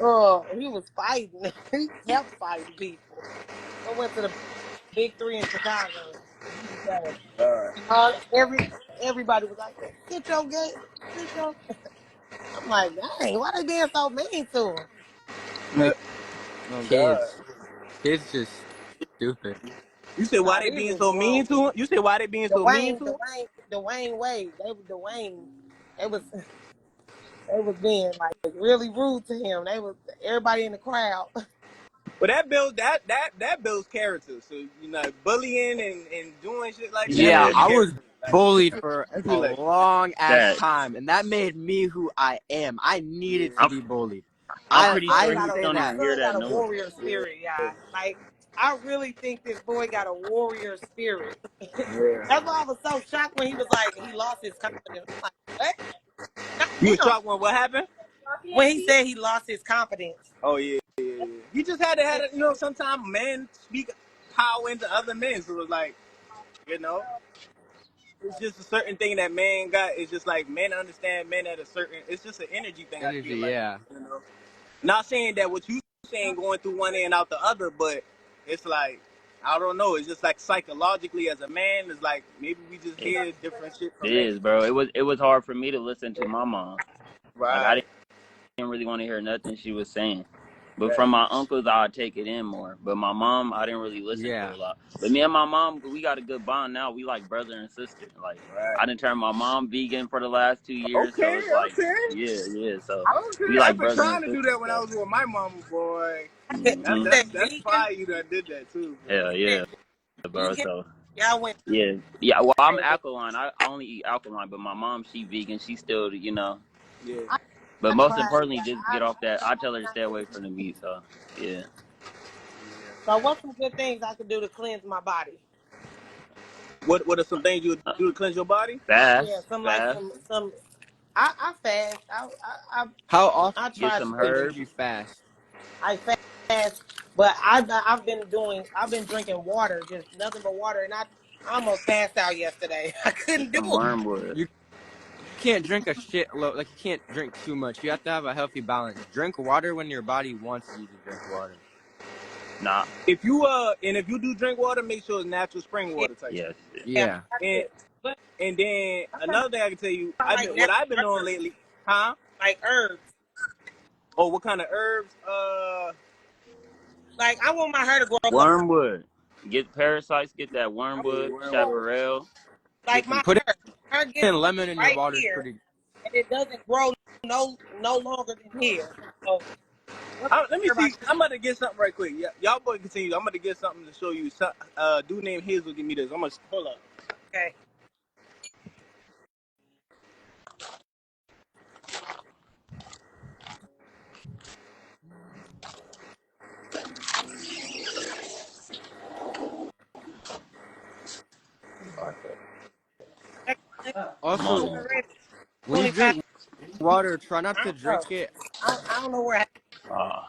Oh, he was fighting. He kept fighting people. I went to the Big Three in Chicago. He was bad. Everybody was like, "Get your game, get your." I'm like, dang, why they being so mean to him? Oh God. Kids. Kids just stupid. You said why Nah, they these being was so mean grown to people. him? You said why they being so mean Dwayne, to him? Dwayne, Dwayne Wade. They was Dwayne. They was they was being like really rude to him. They was everybody in the crowd. But that builds that builds character. So you know, bullying and doing shit like that Yeah, yeah, builds I was character. Like, bullied for I a feel like long ass that time, and that made me who I am. I yeah, needed to I'm be bullied. I'm My pretty son sure I he got a say don't my even that. hear son that got a noise. warrior yeah, spirit, y'all. Like I really think this boy got a warrior spirit. yeah. That's why I was so shocked when he was like he lost his confidence. I'm like, what? Not You was him. shocked when what happened? When he said he lost his confidence. Oh yeah, yeah, yeah. He just had to have it. You know, sometimes men speak power into other men. So it's like, you know, it's just a certain thing that man got. It's just like men understand men at a certain. It's just an energy thing. I Energy, feel like, yeah. you know. Not saying that what you saying going through one end out the other, but it's like I don't know. It's just like psychologically as a man, it's like maybe we just It hear different shit from men. is, bro. It was hard for me to listen to my mom. Like I Right. didn't really want to hear nothing she was saying. But Right. from my uncles, I'd take it in more. But my mom, I didn't really listen to Yeah. a lot. But me and my mom, we got a good bond now. We like brother and sister. Like Right. I didn't turn my mom vegan for the last 2 years, so Okay. it's like, Okay. yeah, yeah. So Okay. we like I've been brother and trying to do sister. that when I So was with my mama, boy. You hmm said That's vegan? fire. You that did that too, hell boy. yeah, bro. Vegan? So Y'all went yeah, yeah. Well, I'm crazy. alkaline. I only eat alkaline, but my mom, she vegan. She still, Yeah. I, But I most tried it. importantly, just get off that. I tell her to stay away from the meat. So yeah. So what's some good things I can do to cleanse my body? What are some things you would Uh, do to cleanse your body? Yeah, fast, some like fast. some. I fast. How often I Get try some to. do you herbs. fast? I fast, but I've been drinking water, just nothing but water, and I almost passed out yesterday. I Get couldn't do some it. wormwood. You can't drink a shit load. Like you can't drink too much. You have to have a healthy balance. Drink water when your body wants you to drink water. Nah. If you do drink water, make sure it's natural spring Yeah, water type Yes. shit. yeah, Yeah. that's And it. But and then I'm talking another thing I can tell you, about like what I've been natural doing herbs, lately, huh? like herbs. Oh, what kind of herbs? Like I want my hair to grow up. Wormwood. Get parasites. Get that I wormwood. want, Wormwood. Chaparral. like Get my some. Put hair gets in lemon in your right water is here, pretty. and it doesn't grow no longer than here. So one thing Let me see. everybody, I'm about to get something right quick. Y'all boys continue. I'm about to get something to show you. Dude named Hazel give me this. I'm gonna hold up. okay. I'm Also, Come already when you 25. drink water, try not I to don't know. drink it. I don't know where. on.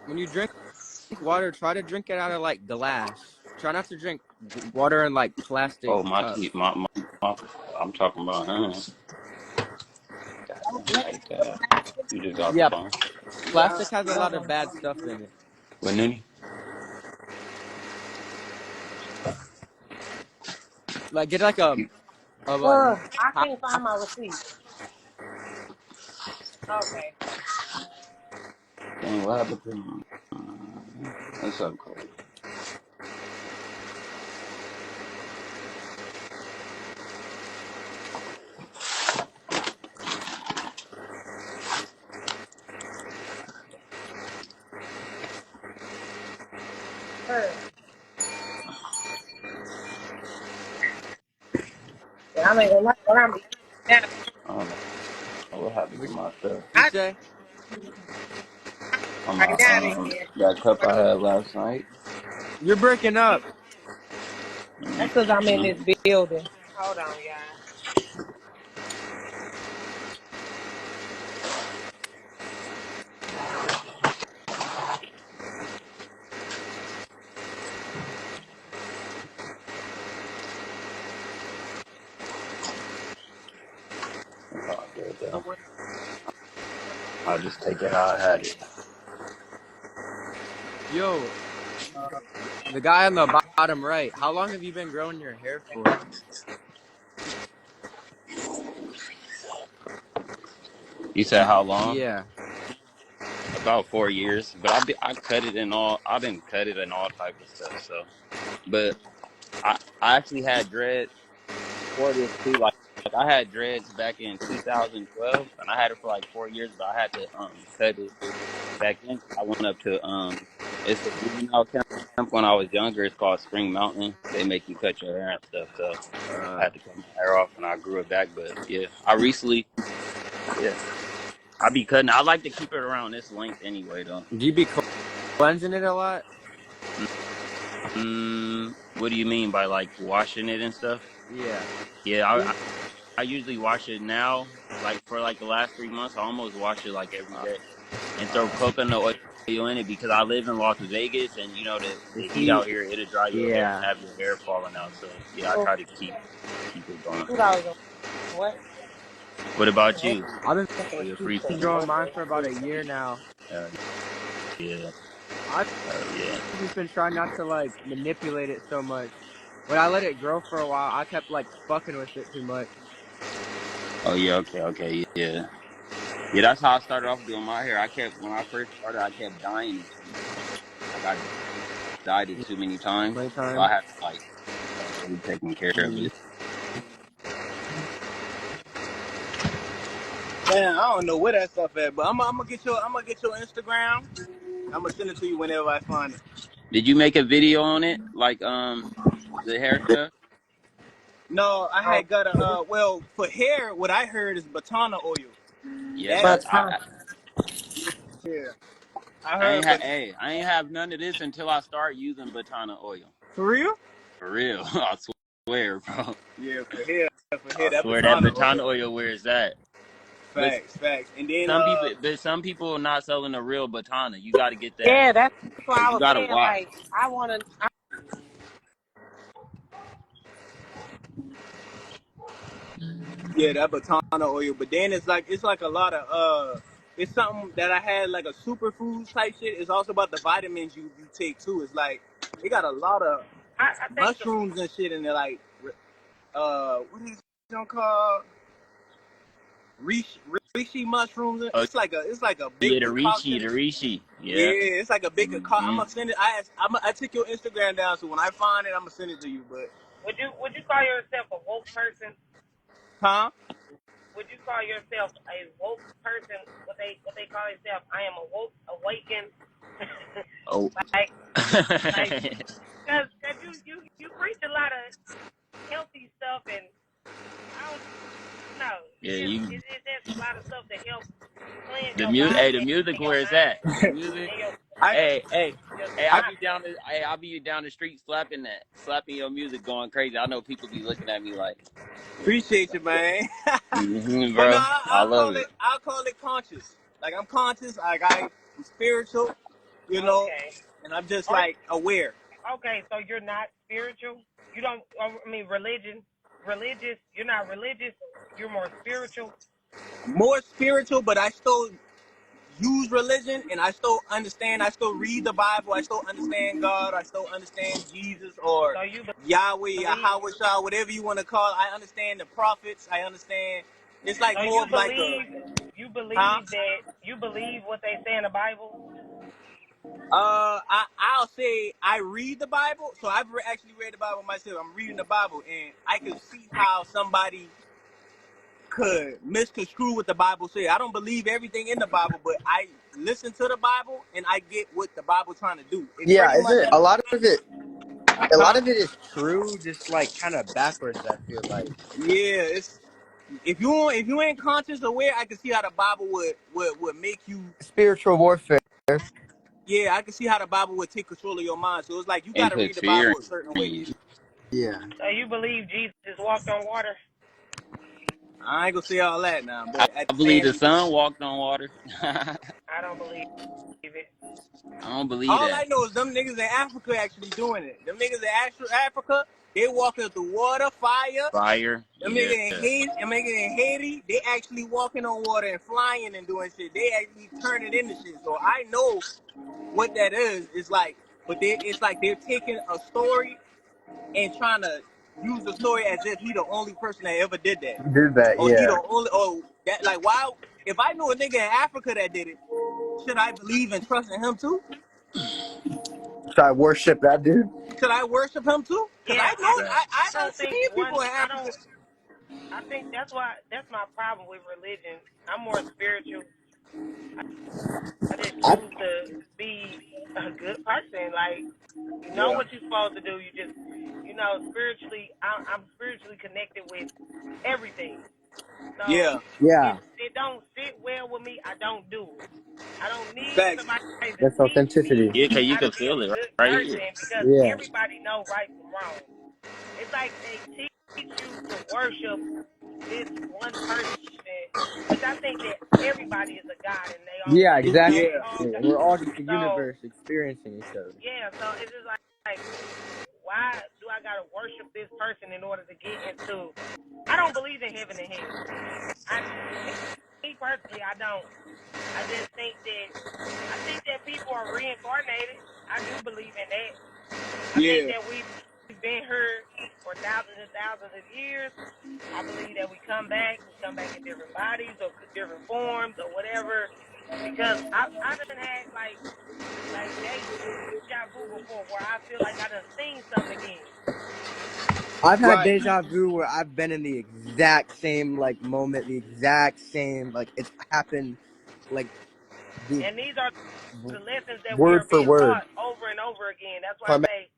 When you drink water, try to drink it out of like glass. Try not to drink water in like plastic Oh, my cups. teeth. My I'm talking about. Goddamn, like that. You just got the Yeah, phone. plastic has a lot of bad stuff in it. What, Nini? Like get like a I top. can't find my receipt. Okay. Dang, what happened to him? What's up, Cole? Her. Yeah, I ain't gonna lie. What I'm eating now. I don't know what happened to What my stuff. you I say? On my right now then. that cup I had last night. You're breaking up. That's because I'm in Mm-hmm. this building. Hold on, y'all. It's all good So though. what? I'll just take it how I had it. Yo, the guy on the bottom right. How long have you been growing your hair for? You said how long? Yeah. About 4 years. But I cut it in all. I didn't cut it in all type of stuff. So, but I actually had dreads before this too. Like I had dreads back in 2012, and I had it for like 4 years. But I had to cut it back in. I went up to it's a juvenile camp when I was younger. It's called Spring Mountain. They make you cut your hair and stuff. So I Uh, had to cut my hair off, and I grew it back. But yeah, I recently, yeah, I be cutting. I like to keep it around this length anyway, though. do you be cleansing it a lot? What do you mean by like washing it and stuff? Yeah. Yeah, I usually wash it now. Like for like the last 3 months, I almost wash it like every Uh, day and throw uh, coconut oil in it because I live in Las Vegas and the the heat heat. out here it'll dry your hair and Yeah. have your hair falling out. So yeah, I Oh, try to keep it going. $2 what? What about Oh, you? I've been Oh, you're free growing piece. mine for about a year now. Uh, yeah, I've yeah. just been trying not to like manipulate it so much. When I let it grow for a while, I kept like fucking with it too much. Oh yeah, okay, yeah. Yeah, that's how I started off doing my hair. When I first started, I kept dyeing it too much. Like I dyed it too many times, Many so I times. had to like start really taking care of Mm. it. Man, I don't know where that stuff at, but I'm gonna get your Instagram. I'm gonna send it to you whenever I find it. Did you make a video on it, like the hair stuff? No, I oh, had got well for hair. What I heard is batana oil. Yeah, That but that's time. yeah, I heard, but I ain't have none of this until I start using Batana oil. for real. For real, I swear. Where, bro? Yeah, for here, I that swear that baton baton oil. oil, where is that? But Facts. And then some people are not selling the real batana. You got to get that. Yeah, that's why So I you was got to saying watch. like I want to. yeah, that baton oil. But then it's like a lot of it's something that I had like a superfoods type shit. It's also about the vitamins you take too. It's like they got a lot of I think the mushrooms and shit in there, like what is it called? Reishi, reishi mushrooms. Oh It's like a big yeah, concoction. the Rishi. Yeah. Yeah, it's like a big concoction. I'm Mm-hmm. gonna send it. I took your Instagram down, so when I find it, I'm gonna send it to you. But would you call yourself a woke person? huh? Would you call yourself a woke person? What they call themselves? I am a woke awakened. Oh. like like because you preach a lot of healthy stuff and I don't know. Yeah, you It's just a lot of stuff that helps cleanse the your music. Hey, body the music and your where it's mind at. The music. and your I Hey, I chakras. I'll be down the street slapping your music, going crazy. I know people be looking at me like, appreciate you, man. But no, bro, I love it. I'll call it conscious. Like I'm conscious. Like I'm spiritual, you know, Okay. and I'm just Are like aware. okay, so you're not spiritual? You don't I mean religious, you're not religious, you're more spiritual. More spiritual, but I still use religion and I still understand. I still read the Bible. I still understand God. I still understand Jesus or So you Yahweh, believe Yahweh Shah, whatever you want to call it. I understand the prophets. I understand. It's like so more you of like a, believe you huh? believe that you believe what they say in the Bible? I'll say I read the Bible. So I've actually read the Bible myself. I'm reading the Bible and I can see how somebody could misconstrue what the Bible says. I don't believe everything in the Bible, but I listen to the Bible and I get what the Bible's trying to do. It Yeah, pretty is much, it a lot of it? A lot huh? of it is true, just like kind of backwards. I feel like Yeah, it's if you ain't conscious aware, I can see how the Bible would make you. spiritual warfare. Yeah, I can see how the Bible would take control of your mind. So it's like you got to And read put the fear Bible a certain in way. you. Yeah. So you believe Jesus walked on water? I ain't gonna say all that now, I but at the believe the same, son walked on water. I I don't believe it. don't believe all I that. know is them niggas in Africa actually doing it. Them niggas in Africa, they walking through water, fire. Fire. Them Yeah. niggas in Haiti, they actually walking on water and flying and doing shit. They actually turn it into shit. So I know what that is. It's like, but it's like they're taking a story and trying to use the story as if he the only person that ever did that, Did that? or he the Yeah. only, or that like why? If I knew a nigga in Africa that did it, should I believe and trust in him too? Should I worship that dude? Should I worship him too? Cause Yeah, I know Yeah. I I done don't think seen one people in I Africa. don't I think that's my problem with religion. I'm more spiritual. I just I, choose to be a good person. Like, you know Yeah, what you're supposed to do. You just, spiritually, I'm spiritually connected with everything. So yeah, if yeah. it don't sit well with me, I don't do it. I don't need facts. somebody to That's teach me authenticity. Yeah, cause you how to can be a feel it good right here. person because Yeah. everybody know right from wrong. It's like they teach you to worship this one person, which I think that everybody is a god in their own Yeah. Exactly. Yeah, own. We're all just a So universe experiencing each other. yeah, so it's just like why do I gotta worship this person in order to get into? I don't believe in heaven and hell. Me personally, I don't. I just think that people are reincarnated. I do believe in that. I think yeah, that we've been here for thousands and thousands of years. I believe that we come back in different bodies or different forms or whatever. Because I done had like deja vu before where I feel like I done seen something again. I've had right. deja vu where I've been in the exact same like moment, the exact same like it's happened, like the And these are the lessons that we word are for being word. taught over and over again. That's why I Karmatic say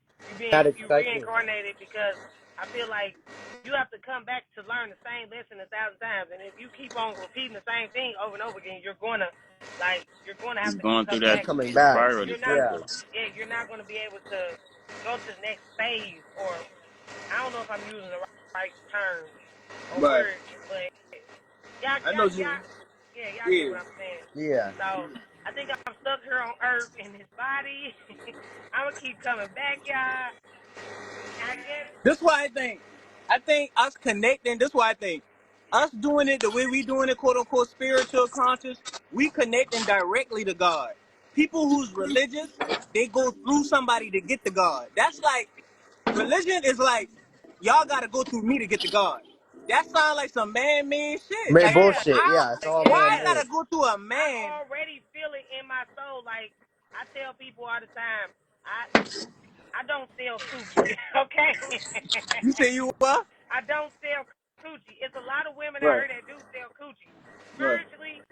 you cycle. reincarnated because I feel like you have to come back to learn the same lesson 1,000 times. And if you keep on repeating the same thing over and over again, you're gonna have to keep Going through coming that Keep back to coming it. back. spiral You're not Yeah. cycle. you're not gonna be able to go to the next phase or I don't know if I'm using the right terms or Right. words, but y'all, I know y'all, you. y'all, yeah, y'all get Yeah. what I'm saying. Yeah. So I think I'm stuck here on Earth in this body. I'm gonna keep coming back, y'all. I guess. This why I think us connecting, this why I think us doing it the way we doing it, quote unquote spiritual conscious, we connecting directly to God. People who's religious, they go through somebody to get to God. That's like religion is like y'all gotta go through me to get to God. That sounds like some man-made shit. Made Like Yeah, bullshit. Yeah, it's all why man I yeah. made. gotta go through a I man? already feel it in my soul. Like I tell people all the time, I don't sell coochie. Okay. You say you what? I don't sell coochie. It's a lot of women out Right, here that do sell coochie. right. Spiritually,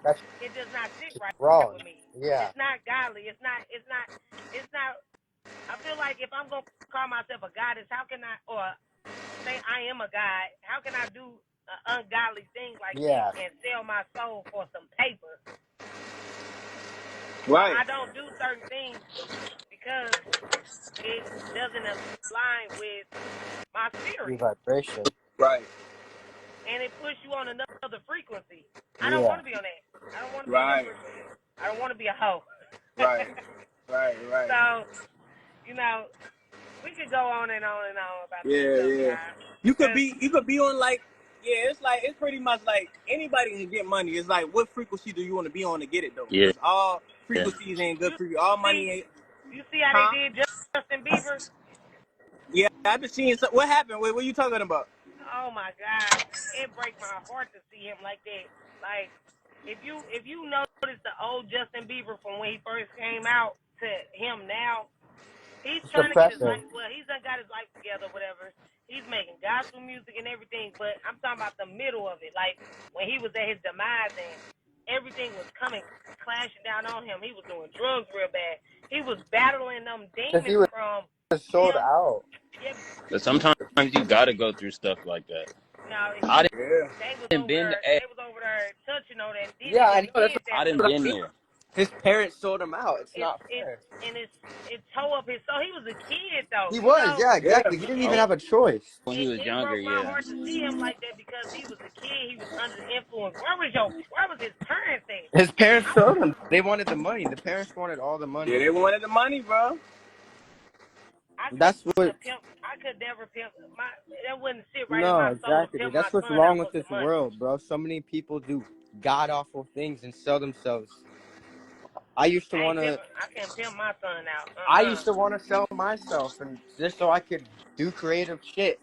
That's it does not sit right wrong. with me. Yeah. It's not godly. It's not. It's not. It's not. I feel like if I'm gonna call myself a goddess, how can I, or say I am a god? How can I do an ungodly thing like that Yeah. and sell my soul for some paper? So Right, I don't do certain things because it doesn't align with my New spirit, vibration. right, and it puts you on another frequency. I don't want Yeah. to be on that. I don't want to be on that right, frequency. I don't want to be a hoe. right, right, right. So you know, we could go on and on and on about this Yeah, stuff, yeah. y'all. Cause You could be on like, yeah, it's like it's pretty much like anybody can get money. It's like what frequency do you want to be on to get it though? Yeah, Because all yeah. frequencies ain't good you for you. All see, money ain't, you see how they huh? did Justin Bieber? Yeah, I've been seeing. What happened? Wait, what are you talking about? Oh my God, it breaks my heart to see him like that. Like, if you notice the old Justin Bieber from when he first came out to him now, he's It's trying to get his depressing. life. Well, he's done got his life together, whatever. He's making gospel music and everything, but I'm talking about the middle of it, like when he was at his demise and everything was coming clashing down on him. He was doing drugs real bad. He was battling them Because he demons was from sold him. out. Yeah, But sometimes you gotta go through stuff like that. no, I Yeah. they was didn't over been. there. Hey, They was over there touching on that. These Yeah, ain't I just know. the That's kids I that didn't what I been mean. there. His parents sold him out. It's it's not it's fair. and it tore up his soul. He was a kid though, He you was. know. Yeah, Yeah. exactly. He didn't even Oh, have a choice. when he It, was it younger, broke my yeah. heart to see him like that because he was a kid. He was under the influence. Where was his parents at? His parents I sold him. They wanted the money. The parents wanted all the Yeah, money. they wanted the money, bro. I couldn't That's what. pimp. I could never pimp my. That wouldn't sit right in No, my soul to exactly. pimp my That's what's son wrong out with for this some money. world, bro. So many people do god awful things and sell themselves. I used to want to. I can't pimp my son out. I used to want to sell myself, and just so I could do creative shit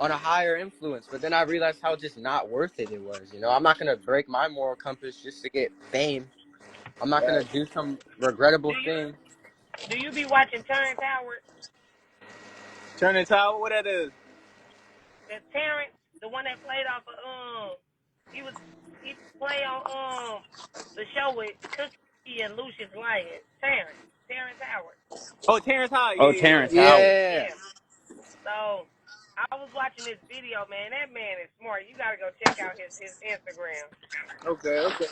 on a higher influence. But then I realized how just not worth it was. You know, I'm not gonna break my moral compass just to get fame. I'm not gonna Right. do some regrettable Do you thing. do you be watching Terrence Howard? Turning towel, what that is? That Terrence, the one that played off of he was he played on the show with Cookie and Lucius Lyon. Terrence Howard. Oh, Terrence Howard. Oh, Yeah, yeah, yeah. Terrence Howard. Yeah. Yeah. So I was watching this video, man. That man is smart. You gotta go check out his Instagram. Okay, okay.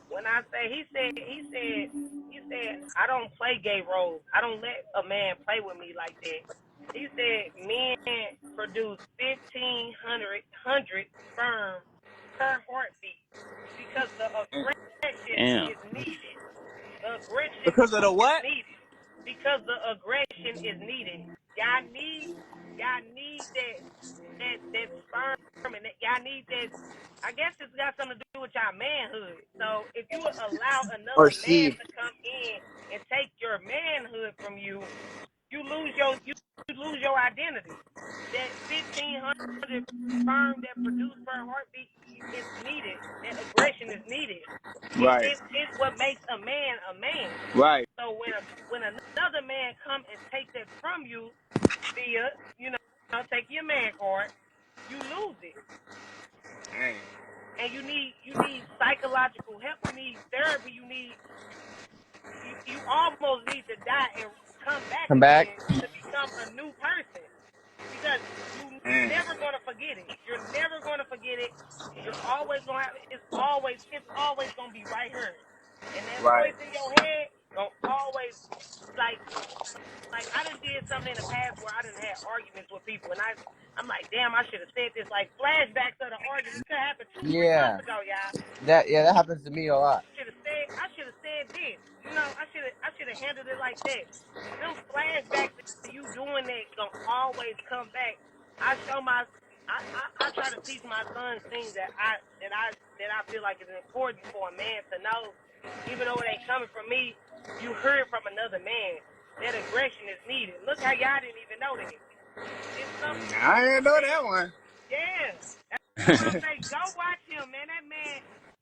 When I say he said I don't play gay roles. I don't let a man play with me like that. He said men produce 1,500 sperm per heartbeat because the aggression Damn. is needed. The aggression Because of the is what? needed because the aggression is needed. Y'all need that sperm and y'all need that. I guess it's got something to do with y'all manhood. So if you allow Or another man seed. to come in and take your manhood from you, you lose your identity. That 1,500 sperm that produce per heartbeat is needed. That aggression is needed. Right, It's what makes a man a man. right. So when another man come and take that from you via take your man card, you lose it, Dang. and you need psychological help. You need therapy. You almost need to die and come back Come back. again to become a new person because you Dang. never gonna forget it. You're never gonna forget it. You're always gonna have it's always gonna be right here, and that Right. voice in your head gonna always like like I done did something in the past where I done had arguments with people, and I'm like, damn, I should have said this. Like flashbacks of the argument. This could happen 2-3 months Yeah. ago, y'all. That happens to me a lot. I should have said this. You know, I should have handled it like that. Them flashbacks of you doing that gonna always come back. I show my I try to teach my sons things that I feel like is important for a man to know. Even though it ain't coming from me, you heard from another man. That aggression is needed. Look how y'all didn't even know that. It's something I didn't know that one. yeah. That's why I say go watch him, man.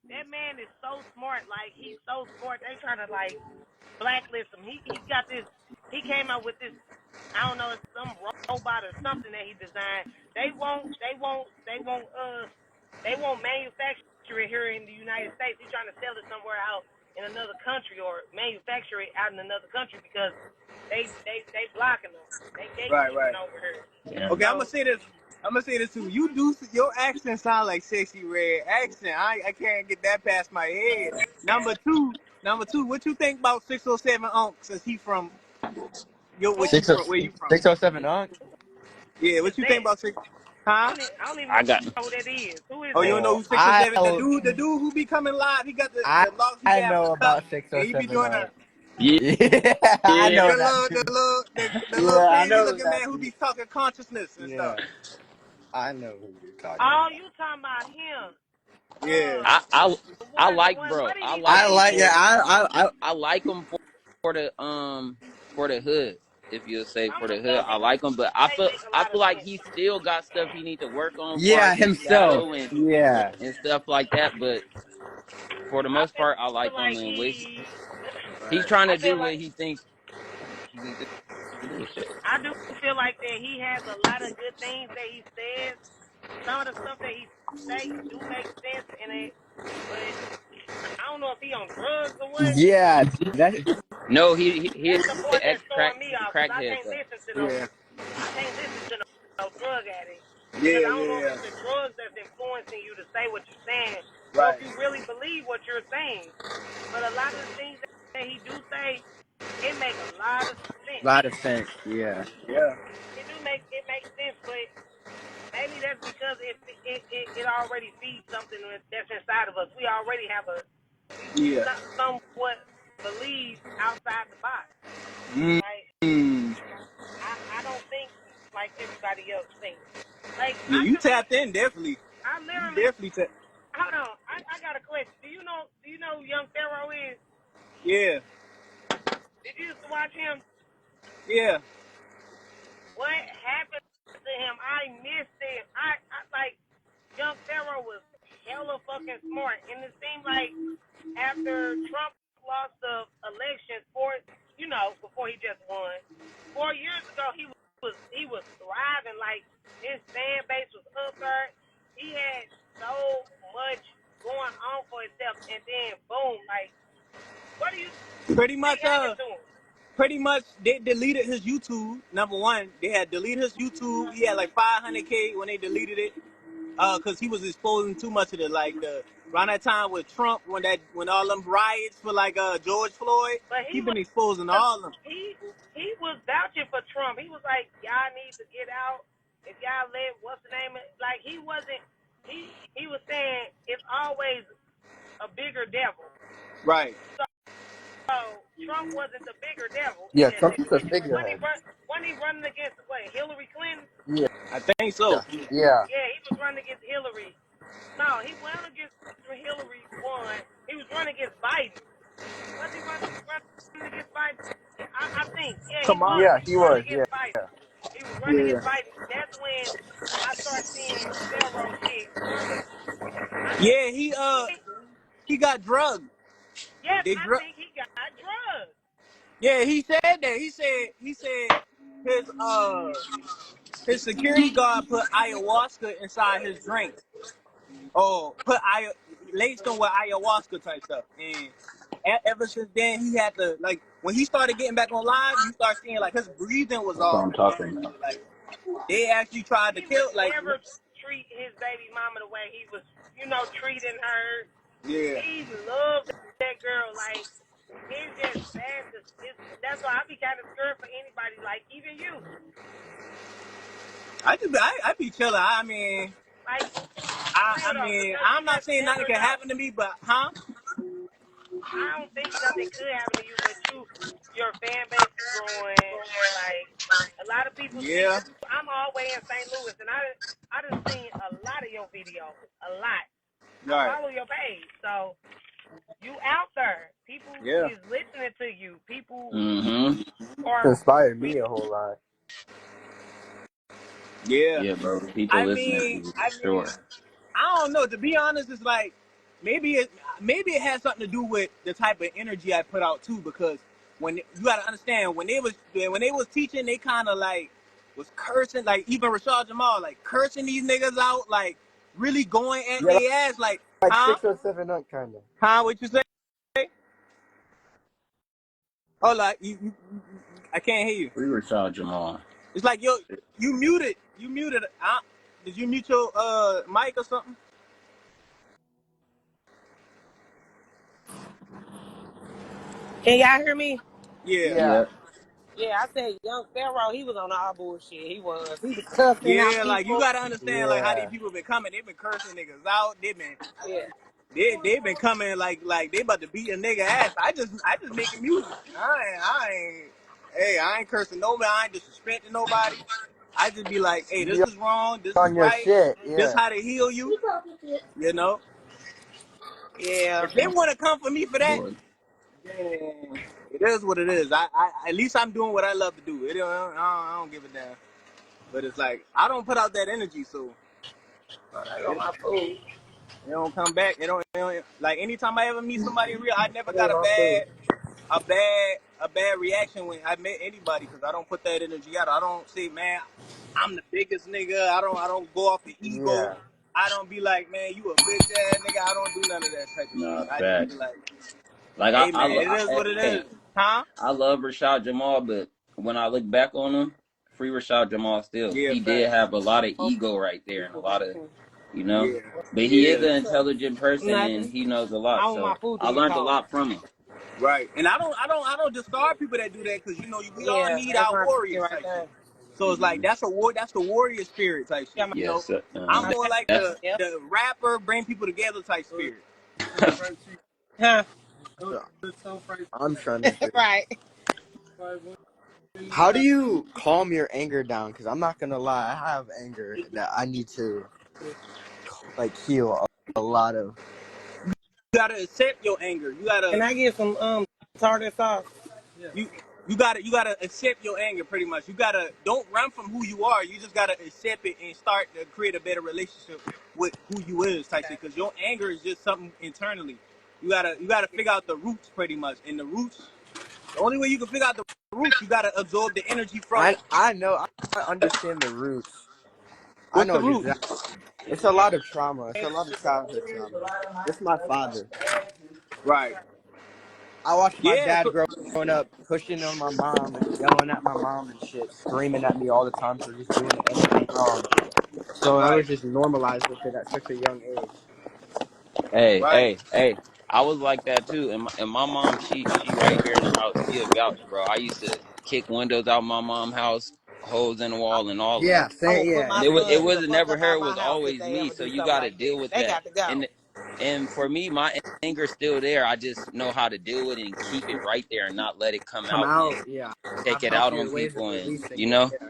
That man is so smart. Like he's so smart. They trying to like blacklist him. He got this. He came out with this. I don't know. It's some robot or something that he designed. They won't manufacture it here in the United States. He's trying to sell it somewhere out in another country or manufacture it out in another country because they blocking them. They Right, gatekeeping right. over here. Yeah. Okay, I'm gonna So say this. I'm gonna say this too. You do your accent sound like sexy red accent. I can't get that past my head. Number two. What you think about 607 Unc? Since he from what you who? 60 from? Where you from? 607 Unk. Yeah, Who is what you think that? about six? Huh? I don't even I got. know who that is. Who is Oh, you don't that? know Oh, who 607? The dude who be coming live. He got I the locks. He I got know a cut, about and he be 607 doing Unk. Yeah, Yeah, I yeah, know that dude. the little Yeah, I crazy know looking that man who dude. be talking consciousness and stuff. Yeah, I know who you're talking Oh, about. you talking about him? Yeah. I, I, I The like, one. bro. What did I he like I say? him like, He yeah, for. I I like him for the hood. If you'll say some for of the the hood, stuff I he like him. But say make a I lot of feel like sense. he still got stuff he need to work on as far yeah, as his himself. shadow Yeah, and stuff like that. But for the I most part, I feel like him like and what he's Right. trying I to feel do what like he thinks he need to do. Shit. I do feel like that he has a lot of good things that he says. Some of the stuff that he say do make sense in it, but I don't know if he on drugs or what. yeah. That No, he That's the an part that's ex throwing me off because crackhead though. Yeah. I can't listen to no drug addict because Yeah, I don't know if yeah, it's the drugs that's influencing you to say what you're saying yeah. or if Right. you really believe what you're saying. But a lot of the things that he do say, it make a lot of sense. lot of sense. Yeah, Yeah. It makes sense, but maybe that's because it already feeds something that's inside of us. We already have we Yeah. somewhat believe outside the box. Like Mm. I don't think like everybody else thinks. Like Yeah, you tapped in definitely. I You literally definitely tapped. hold on. I got a question. Do you know who Young Pharaoh is? Yeah. Did you used to watch him? Yeah. What happened to him? I missed him. I like Young Pharaoh was hella fucking smart, and it seemed like after Trump lost the election before he just won, 4 years ago he was thriving. Like his fan base was up there. He had so much going on for himself, and then boom, like what do you Pretty think much happened to him? pretty much they deleted his YouTube. Number one, they had deleted his YouTube. He had like 500K when they deleted it. Cause he was exposing too much of the around that time with Trump when all them riots for like George Floyd, But he been exposing all of them. he was vouching for Trump. He was like, y'all need to get out. If y'all let what's the name? Like he wasn't. He was saying it's always a bigger devil. Right. So Trump wasn't the bigger devil in yeah. that Trump's a situation. figurehead. Wasn't he running against what, Hillary Clinton? Yeah, I think so. yeah. Yeah, he was running against Hillary. No, he went against Hillary won. He was running against Biden. Was he running against Biden? I think. Yeah, he Come on. was. Yeah, He he was running was. against Yeah, Biden. He was running Yeah. against Biden. That's when I start seeing Pharaoh shit coming. I Yeah. think, He got drugged. yes, They I drug. think he got drugged. Yeah. He said that. He said his his security guard put ayahuasca inside his drink. Oh, laced him with ayahuasca type stuff. And ever since then, he had to like when he started getting back on live, you start seeing like his breathing was That's what off I'm and talking shit. about. Like they actually tried to He would kill. Like never treat his baby mama the way he was, treating her. yeah, He loved that girl. Like It's just bad. That's why I be kind of scared for anybody, like even you. I be chilling. I mean, Like, I real though, mean, because you I'm not just saying nothing never can know. happen to me, but huh? I don't think nothing could happen to you, but your fan base is growing. Like, a lot of people see you. Yeah. I'm all the way in St. Louis, and I done seen a lot of your videos, a lot. I Right. follow your page, so you out there. People Yeah. is listening to you. People Mm-hmm. are Inspired me a people. whole lot. Yeah. Yeah, bro. People I listening to mean, you I for mean, sure. I don't know. To be honest, it's like maybe it has something to do with the type of energy I put out too. Because when you gotta understand when they was teaching, they kind of like was cursing, like even Rashad Jamal, like cursing these niggas out, like really going at Yeah, their ass, like like huh, 607 kind of. huh, what you say? Oh, like I can't hear you. We were Rashad Jamal. It's like yo, you muted. Did you mute your mic or something? Can y'all hear me? Yeah. Yeah. Yep. Yeah, I said Young Pharaoh, he was on all bullshit. He was cussing out Yeah, like you people. gotta understand like how these Yeah. people been coming. They've been cursing niggas out. Yeah. They been coming like they about to beat a nigga ass. I just making music. I ain't cursing nobody. I ain't disrespecting nobody. I just be like, hey, You this be is wrong. This is on your right. shit. This Yeah. how to heal you. You know. Yeah. If they want to come for me for that, Boy. then it is what it is. I at least I'm doing what I love to do. I don't give a damn. But it's like I don't put out that energy, so I got it, my food. it don't come back. It don't like anytime I ever meet somebody real, I never I got got my food. a bad reaction when I met anybody because I don't put that energy out. I don't say, man, I'm the biggest nigga. I don't go off the ego. Yeah. I don't be like, man, you a bitch ass nigga. I don't do none of that type of shit. Nah, I just be facts. like, Like hey man, it is what it hey, is, huh? I love Rashad Jamal, but when I look back on him, free Rashad Jamal still. Yeah, He did facts. have a lot of Oh, ego right there and a lot of, you know. Yeah, But he is yeah. an intelligent person and nothing. he knows a I lot. want my So food to I get learned a cold. lot from him. Right, and I don't discard people that do that because you know we all Yeah, need that's our my chicken warriors right type shit. there. So it's like Hmm. that's the warrior spirit type shit. Got You know, Yes. I'm my more like bag. Yep. the rapper bring people together type spirit. Huh. I'm trying to think. Right. How do you calm your anger down? Because I'm not gonna lie, I have anger that I need to like heal a lot of. You gotta accept your anger. Can I get some tartar sauce? You you gotta accept your anger pretty much. You gotta don't run from who you are. You just gotta accept it and start to create a better relationship with who you is type shit. Because your anger is just something internally. You gotta figure out the roots pretty much. And the roots, the only way you can figure out the roots, you gotta absorb the energy from it. I know I understand the roots. I What's know the roots? exactly. It's a lot of trauma. It's a lot of childhood trauma. It's my father. Right. I watched my Yeah. dad So growing up pushing on my mom and yelling at my mom and shit, screaming at me all the time for just doing anything wrong. So I right. was just normalized with it at such a young age. Hey, Right. hey, hey. I was like that too. And my mom, she right here in the house. She a vouch, bro. I used to kick windows out my mom's house, holes in the wall and all that. Yeah, I'm same. gonna put Yeah, my And same it sons here. the wasn't fuck never up her, out it my was house if always they me. ever So do you something gotta like deal this. with They that. got to go. And for me, my anger's still there. I just know how to deal with it and keep it right there and not let it come Come out out. and Yeah, take have it out on healthier ways of people and releasing you it. know. Yeah.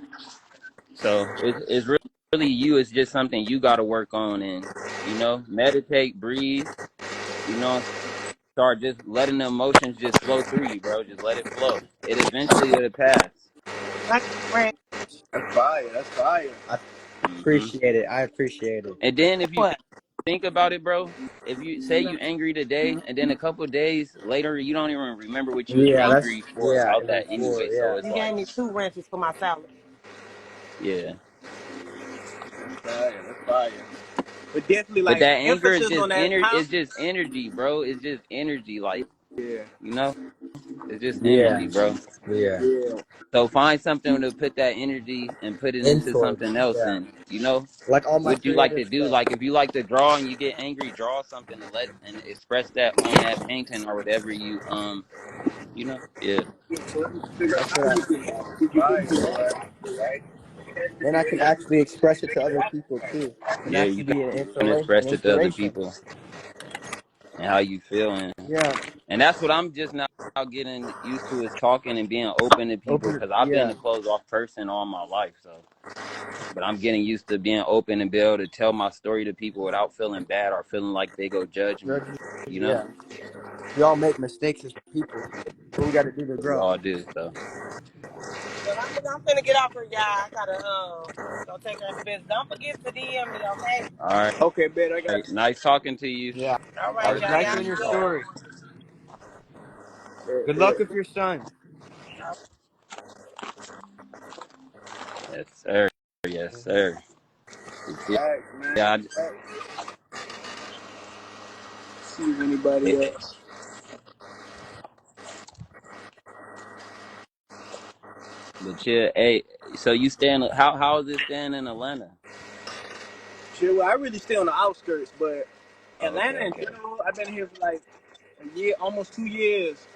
So it's really you. It's just something you got to work on and you know meditate, breathe. You know, start just letting the emotions just flow through you, bro. Just let it flow. It eventually it'll pass. I ran. That's fire. That's fire. I Hmm. appreciate it. I appreciate it. And then if you What? think about it, bro, if you say you angry today, and then a couple days later you don't even remember what you was Yeah, that's angry for about that before. anyway. So Yeah. it's You gave like, me 2 wrenches for my salad. yeah. That's fire. That's fire. But definitely But like that anger is emphasis on just that, huh? It's just energy, bro. It's just energy, like. Yeah. You know, it's just Yeah, energy, bro. yeah. Yeah. So find something to put that energy and put it into Influence. something else. Yeah. And you know Like all my what you like creative to do. stuff. Like if you like to draw and you get angry, draw something and let and express that on that painting or whatever you you know. Yeah. So let me figure out That's how what to I. get right, right. Then I can actually express it to other people too, and Yeah, actually you be can an express it to other inspiration. people and how you feel Yeah. and that's what I'm just now getting used to is talking and being open to people Open. because I've been Yeah. a closed off person all my life. So, but I'm getting used to being open and be able to tell my story to people without feeling bad or feeling like they go judge me. Judgment. You know, Yeah. We all make mistakes as people. What we got to do to we grow. all do. So, Well, I'm finna get off here, y'all. I gotta go take care of some business. Don't forget to DM me, okay? all right, Okay, bet I got you. nice talking to you. Yeah. All I right, was y'all. nice Y'all hearing be your good. story. Bet, Good luck bet. with your son. Yes, sir. Yes, Hmm. sir. Facts, man. Yeah, Facts. See if I, anybody else. but yeah, hey, so you stand? How is it staying in Atlanta? Shit, well, I really stay on the outskirts, but Oh, okay, Atlanta in okay. general, I've been here for like a year, almost 2 years.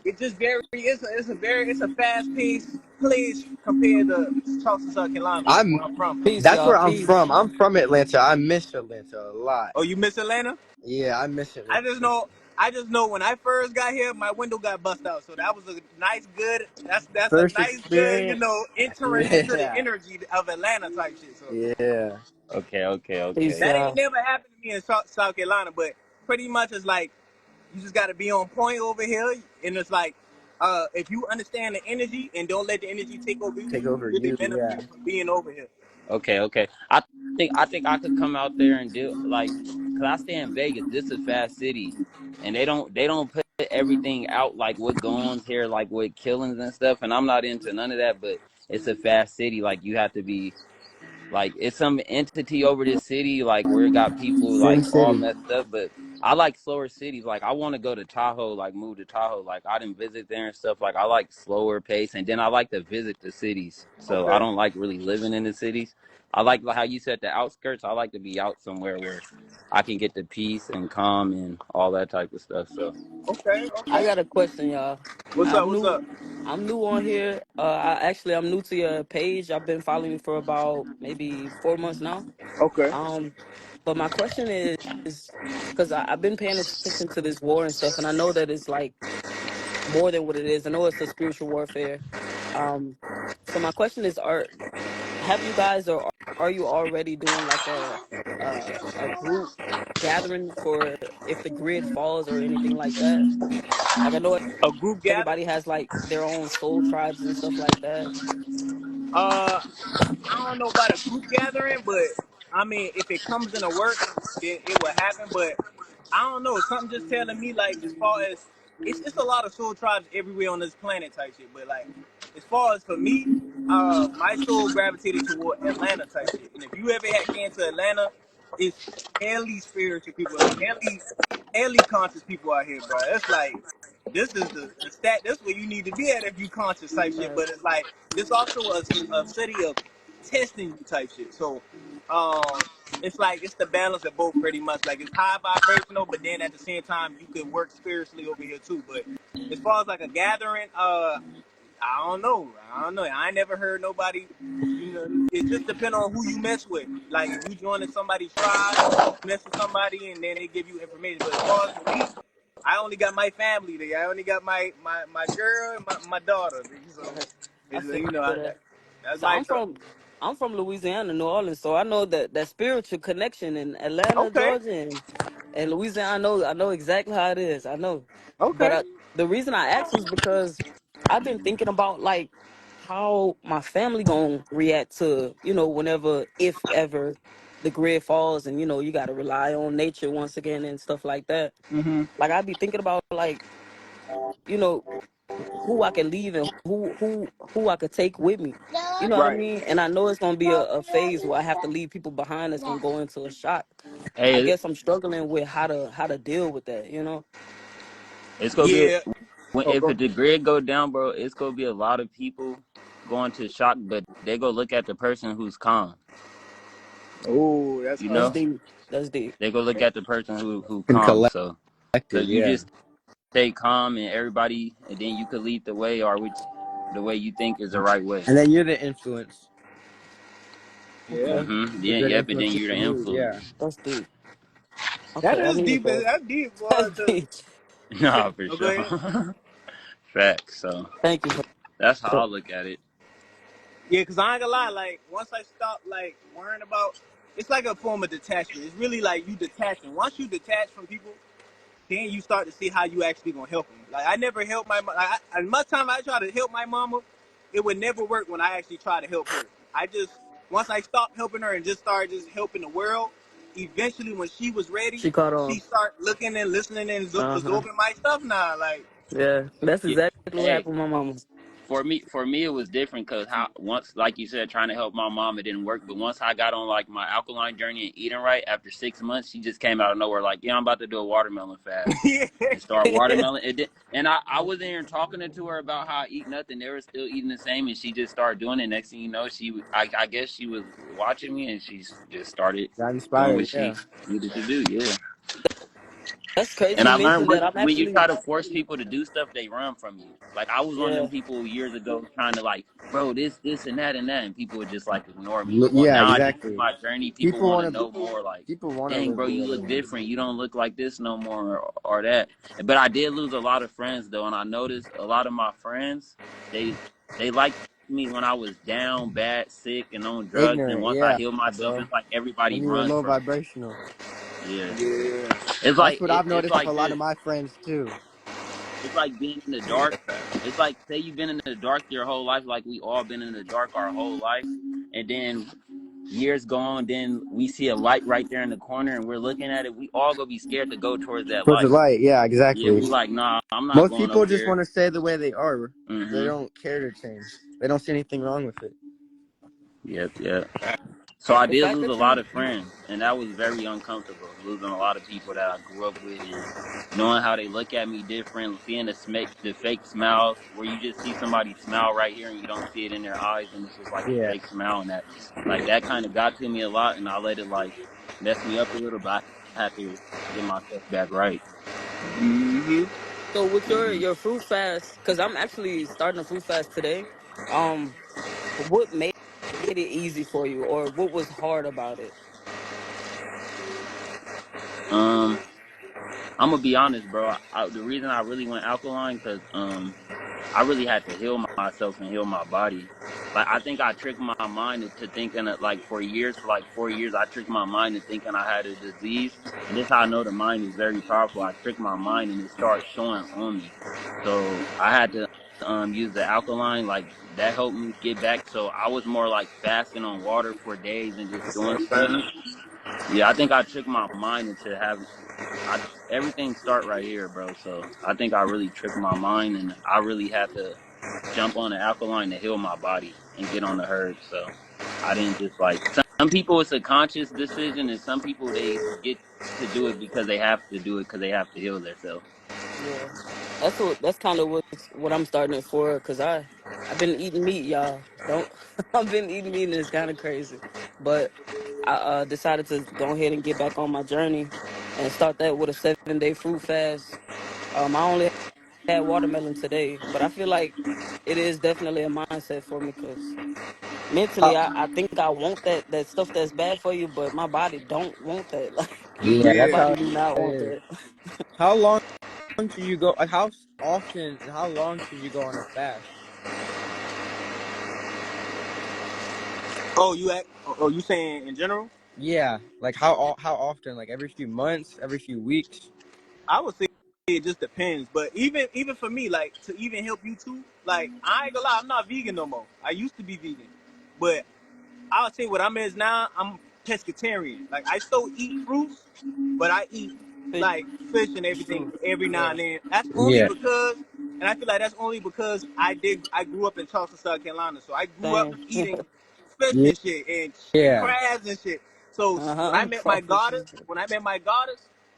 It just very, it's a fast paced place compared to Charleston, South Carolina, I'm. where I'm from. Peace, That's y'all. where I'm Peace. from. I'm from Atlanta. I miss Atlanta a lot. Oh, you miss Atlanta? Yeah, I miss I just Atlanta. know, I just know when I first got here, my window got bust out, so that was a nice, good. That's a First nice, good, experience. entering into the Yeah. energy of Atlanta type shit. So Yeah. Okay, okay, Peace, okay. that ain't y'all. never happened to me in South Carolina, but pretty much it's like you just got to be on point over here, and it's like if you understand the energy and don't let the energy take over you, Take you over really you. benefit Yeah. from being over here. Okay, okay. I think I could come out there and do like, cause I stay in Vegas. This is a fast city, and they don't put everything out like what goes here, like with killings and stuff. And I'm not into none of that. But it's a fast city. Like you have to be like it's some entity over this city, like where it got people Sin like all City. messed up. But I like slower cities. Like I want to go to Tahoe, like move to Tahoe. Like I didn't visit there and stuff. Like I like slower pace, and then I like to visit the cities. So I Okay. don't like really living in the cities. I like how you said the outskirts. I like to be out somewhere where I can get the peace and calm and all that type of stuff. So Okay. I Okay. got a question, y'all. What's up? I'm What's new. up? I'm new on here. I'm new to your page. I've been following you for about maybe 4 months now. Okay. Um, but my question is, because I've been paying attention to this war and stuff, and I know that it's like more than what it is. I know it's a spiritual warfare. Um, so my question is, have you guys or are you already doing like a group gathering for if the grid falls or anything like that? Like I know A group gathering. everybody has like their own soul tribes and stuff like that. Uh, I don't know about a group gathering, but I mean, if it comes into work, then it will happen. But I don't know. Something just telling me like as far as it's a lot of soul tribes everywhere on this planet type shit. But like as far as for me, my soul gravitated toward Atlanta type shit. And if you ever had came to Atlanta, it's hella spiritual people, like hella conscious people out here, bro. It's like this is the stat. This where you need to be at if you conscious type shit. Right. But it's like this also a city of testing you type shit. So, it's like it's the balance of both pretty much. Like it's high vibrational, but then at the same time you can work spiritually over here too. But as far as like a gathering, I don't know. I don't know. I ain't never heard nobody. You know, it just depends on who you mess with. Like if you join somebody's tribe, you mess with somebody, and then they give you information. But as far as for me, I only got my family there. I only got my girl and my daughter. So, Right. I it's, feel that. that's So my tribe. I'm from Louisiana, New Orleans, so I know that spiritual connection in Atlanta, Okay. Georgia, and Louisiana. I know exactly how it is. I know, but Okay. the reason I asked was because I've been thinking about like how my family gonna react to whenever, if ever, the grid falls, and you got to rely on nature once again and stuff like that. Mm-hmm. Like I'd be thinking about like you know. who I can leave and who I could take with me. You know what I Right. mean? And I know it's gonna be a phase where I have to leave people behind that's gonna go into a shock. I Hey, guess I'm struggling with how to deal with that, you know? it's gonna be Yeah. when Oh, if go. the grid go down, bro. It's gonna be a lot of people going to shock, but they go look at the person who's calm. Oh, that's You That's know, hard. deep. That's deep. they go look at the person who And calm. So collected, you yeah. just stay calm and everybody, and then you could lead the way or which the way you think is the right way. And then you're the influence. Yeah. Okay. Mm-hmm. The Yeah, good yep. And then influence you're the people need, yeah. influence. That's deep. That Okay, I is needed deep. that. That's deep, boy. That's Cause deep. Nah, for oh, go sure. ahead. Facts. So Thank you for that's how that. I look at it. Yeah, cause I ain't gonna lie. Like once I stop like worrying about, it's like a form of detachment. It's really like you detaching. Once you detach from people, then you start to see how you actually gonna help them. Like I never helped my mom. As much time I try to help my mama, it would never work when I actually try to help her. I just once I stopped helping her and just started just helping the world. Eventually, when she was ready, She caught she on. start looking and listening and Uh-huh. absorbing my stuff now. Like Yeah. That's Yeah. exactly what Hey, happened with my mama. for me it was different because how once like you said trying to help my mom it didn't work, but once I got on like my alkaline journey and eating right after 6 months, she just came out of nowhere like, yeah, I'm about to do a watermelon fast yeah, and start watermelon. It did, and I wasn't even talking to her about how I eat nothing. They were still eating the same, and she just started doing it. Next thing you know, I guess she was watching me, and she just started Got doing what inspired, she yeah. needed to do. Yeah. That's And crazy I you learned mentioned that. I'm when you actually try to force people to do stuff, they run from you. Like I was one of yeah. them people years ago trying to like, bro, this and that, and people would just like ignore me. Yeah, Now I just do exactly. my journey. People People want to want know to more. Like, people want to dang, live bro, the you way they look want to different. live. You don't look like this no more or that. But I did lose a lot of friends though, and I noticed a lot of my friends they they liked me when I was down, bad, sick, and on drugs. And Ignorant, once I yeah, healed myself, bro. it's like everybody When you were runs low from me. vibrational. Yeah, yeah. it's That's like what I've it's noticed with a like lot this. of my friends too. It's like being in the dark. It's like say you've been in the dark your whole life, like we all been in the dark our whole life, and then years go on, then we see a light right there in the corner, and we're looking at it. We all gonna be scared to go towards that Towards the light. light, yeah, Yeah, exactly. we like, nah, I'm not Most going people over just there. want to stay the way they are. They Mm-hmm. don't care to change. They don't see anything wrong with it. Yep, yep. So I The did fact lose a that lot you of you friends, and that was very uncomfortable. Losing a lot of people that I grew up with, and knowing how they look at me different, seeing the fake smiles, where you just see somebody smile right here and you don't see it in their eyes, and it's just like a Yeah. fake smile, and that like that kind of got to me a lot, and I let it like mess me up a little, but I had to get myself back right. Mm-hmm. so with Hmm. your fruit fast, because I'm actually starting a fruit fast today. Um, what made it easy for you, or what was hard about it? Um, I'm gonna be honest, bro. The reason I really went alkaline because I really had to heal myself and heal my body. Like I think I tricked my mind into thinking that like for like 4 years, I tricked my mind into thinking I had a disease. And this is how I know the mind is very powerful. I tricked my mind and it started showing on me. So I had to use the alkaline, like that helped me get back. So I was more like fasting on water for days and just doing stuff. Yeah, I think I tricked my mind into having I everything start right here, bro. So I think I really tricked my mind, and I really had to jump on the alkaline to heal my body and get on the herb. So I didn't just like some people it's a conscious decision, and some people they get to do it because they have to do it because they have to heal themselves. Yeah, that's kind of what I'm starting it for. Cause I've been eating meat, y'all. Don't I've been eating meat and it's kind of crazy, but I decided to go ahead and get back on my journey and start that with a 7 day fruit fast. I only had watermelon today, but I feel like it is definitely a mindset for me. Cause mentally, I think I want that stuff that's bad for you, but my body don't want that. Like Yeah, my that's Yeah. body how do not it want is. that. How long should you go? Like, how often and how long should you go on a fast? Oh, oh, you saying in general? Yeah, like how often? Like every few months, every few weeks. I would say it just depends. But even for me, like to even help you too, like I ain't gonna lie, I'm not vegan no more. I used to be vegan, but I'll say what I'm is now. I'm pescatarian. Like I still eat fruits, but I eat Fish like fish and everything fruit. every now Yeah. and then. That's only Yeah. because And I feel like that's only because I grew up in Charleston, South Carolina, so I grew up Same. eating fish Yeah. and shit and Yeah. crabs and shit. So when I Uh-huh. met my Crawfish goddess, is good.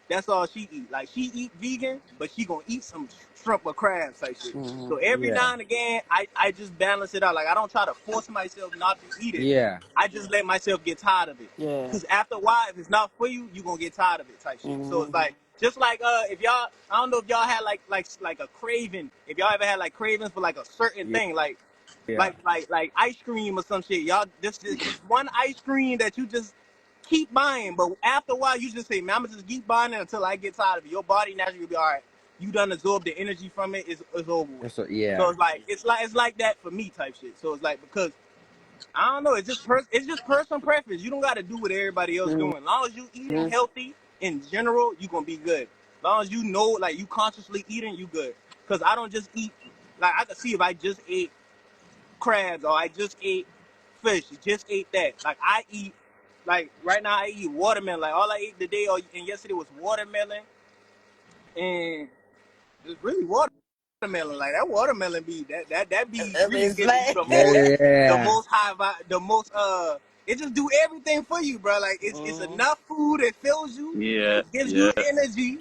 that's all she eat. Like she eat vegan, but she gonna eat some shrimp or crabs type shit. Mm-hmm. So every Yeah. now and again, I just balance it out. Like I don't try to force myself not to eat it. Yeah. I just let myself get tired of it. Yeah. Cause after a while, if it's not for you, you gonna get tired of it type shit. So Mm-hmm. it's like just like if y'all, I don't know if y'all had like a craving. If y'all ever had like cravings for like a certain Yeah. thing, like Yeah. like ice cream or some shit. Y'all just one ice cream that you just keep buying, but after a while you just say, man, I'ma just keep buying it until I get tired of it. Your body naturally will be all right. You done absorbed the energy from it. It's over with. And so So yeah. it's like that for me type shit. So it's like because I don't know. It's just personal preference. You don't got to do what everybody else doing. As long as you eating Mm-hmm. healthy in general, you gonna be good. As long as you know, like you consciously eating, you good. Cause I don't just eat. Like I can see if I just ate crabs or I just ate fish, just ate that. Like I eat. Like right now, I eat watermelon. Like all I ate today and yesterday was watermelon and it's really watermelon. Like that watermelon be that be That really means giving you like. the Yeah. most high vibe, the most it just do everything for you, bro. Like it's Mm-hmm. enough food, it fills you, Yeah, it gives you yeah. energy,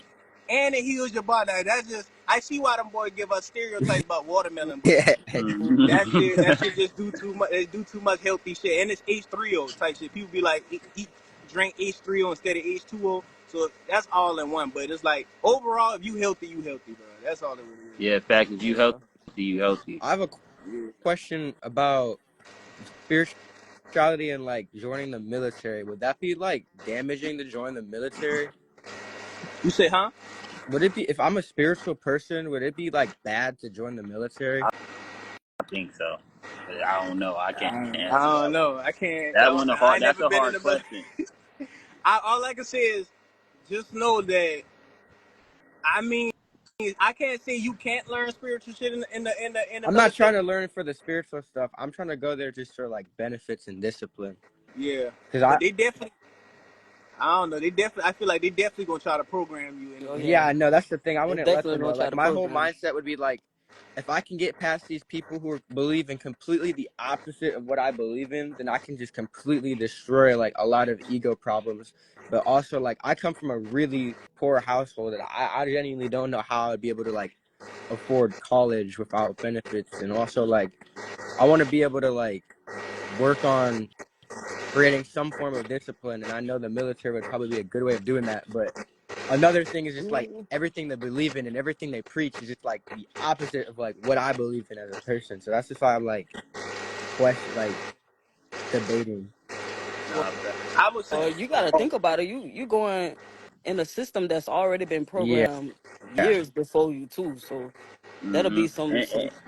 and it heals your body. Like, that's just I see why them boys give us stereotypes about watermelon, but Yeah. that shit just do too much. It do too much healthy shit, and it's H3O type shit. People be like, drink H3O instead of H2O. So that's all in one. But it's like overall, if you healthy, bro. That's all it really Yeah, fact, if you healthy, Yeah. you healthy. I have a is. question about spirituality and like joining the military. Would that be like damaging to join the military? You say, huh? Would it be if I'm a spiritual person? Would it be like bad to join the military? I think so. But I don't know. I can't I answer don't that one. know. I can't. That one I ain't that's never a been in hard the military. question. All I can say is just know that. I mean, I can't say you can't learn spiritual shit in the I'm not trying to military. learn for the spiritual stuff. I'm trying to go there just for like benefits and discipline. Yeah, Cause but they definitely. I don't know. They definitely. I feel like they definitely gonna try to program you Oh in yeah. yeah, no, that's the thing. I They wouldn't let definitely them gonna know. try Like to my whole program. mindset would be like, if I can get past these people who believe in completely the opposite of what I believe in, then I can just completely destroy like a lot of ego problems. But also like I come from a really poor household and I genuinely don't know how I'd be able to like afford college without benefits. And also like I want to be able to like work on creating some form of discipline. And I know the military would probably be a good way of doing that. But another thing is just like Mm-hmm. everything they believe in and everything they preach is just like the opposite of like what I believe in as a person. So that's just why I'm like question like debating. Nah, fact. I would say. Well, you got to think about it. You going in a system that's already been Yeah. programmed Yeah. years before you too. So that'll Mm-hmm. be some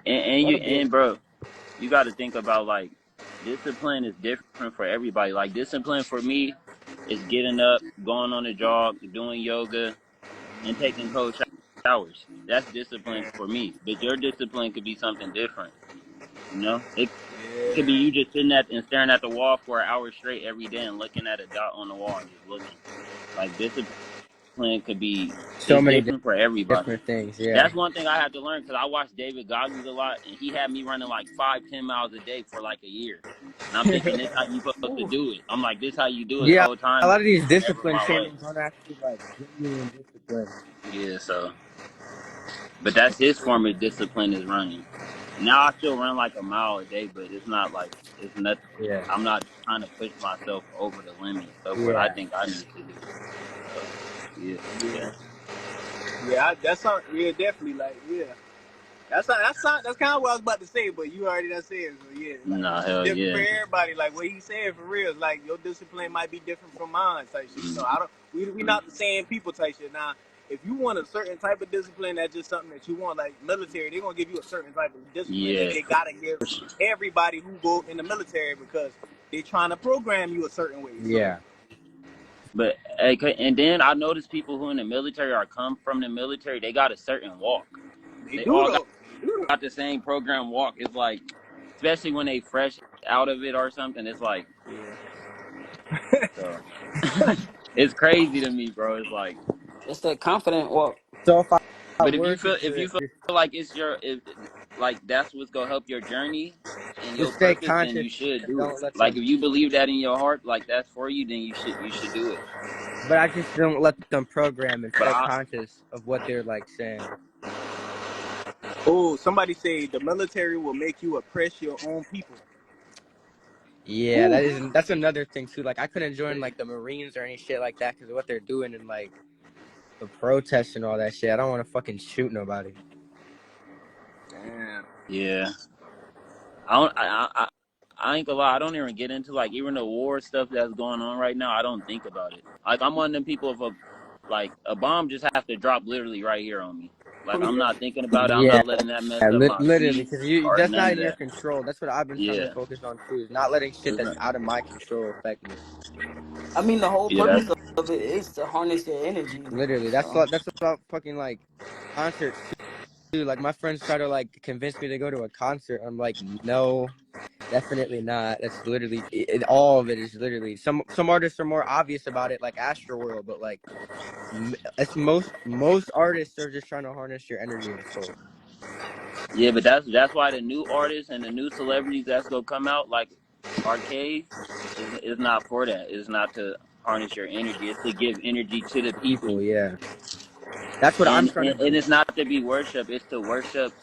And you that'll be and bro, you got to think about like discipline is different for everybody. Like discipline for me is getting up, going on a jog, doing yoga, and taking cold showers. That's discipline for me. But your discipline could be something different. You know, it could be Yeah. you just sitting at and staring at the wall for an hour straight every day and looking at a dot on the wall and just looking. Like discipline could be So it's many different for everybody. different things. Yeah. That's one thing I had to learn because I watched David Goggins a lot and he had me running like 5-10 miles a day for like a year. And I'm thinking this how you supposed to ooh, do it. I'm like this how you do it the Yeah. whole A time. lot of these It's never discipline my way. channels don't have to be like genuine discipline. Yeah, so but that's his form of discipline is running. Now I still run like a mile a day, but it's not like it's nothing. Yeah. I'm not trying to push myself over the limit of what I Yeah. think I need to do. So yeah, Yeah. yeah. Yeah. That's something. Yeah, definitely. Like, yeah. That's kind of what I was about to say, but you already done said it. So yeah, like Nah, it's hell different for yeah. everybody. Like what he said for real. Like your discipline might be different from mine type shit. You know, Mm, I don't. We not the same people type shit. Now, if you want a certain type of discipline, that's just something that you want. Like military, they're gonna give you a certain type of discipline that yeah. they gotta give everybody who go in the military because they trying to program you a certain way. So Yeah. But okay, and then I noticed people who in the military or come from the military, they got a certain walk. they They do all though. They do got the same program walk. It's like, especially when they fresh out of it or something. It's like, yeah. so it's crazy to me, bro. It's like, It's that confident walk. So if I But work is if you to feel like it's like that's what's gonna help your journey and your just stay purpose, then conscious you should and do it. don't let Like them. if you believe that in your heart, like that's for you, then you should do it. But I just don't let them program and But stay I conscious of what they're like saying. Oh, somebody say the military will make you oppress your own people. Yeah, Whew. that's another thing too. Like I couldn't join like the Marines or any shit like that because of what they're doing and like the protests and all that shit. I don't want to fucking shoot nobody. Damn. yeah, I don't I ain't gonna lie. I don't even get into like even the war stuff that's going on right now. I don't think about it. Like I'm one of them people. If a bomb just have to drop literally right here on me. Like I'm not thinking about it. I'm Yeah, not letting that mess up my literally, sleep because you or that's none not of in your that. control. That's what I've been trying to Yeah, focus on too. Is not letting shit it's that's not, out of my control affect me. I mean, the whole yeah. purpose of it is to harness your energy. Literally, So that's about fucking like concerts too. Like my friends try to like convince me to go to a concert. I'm like, no, definitely not. That's literally all of it is literally some artists are more obvious about it, like Astroworld, but like it's most artists are just trying to harness your energy and soul. Yeah, but that's why the new artists and the new celebrities that's gonna come out like Arcade is not for that. It's not to harness your energy. It's to give energy to the People, people, yeah, that's what I'm and trying to and, do. and it's not to be worship. It's to worship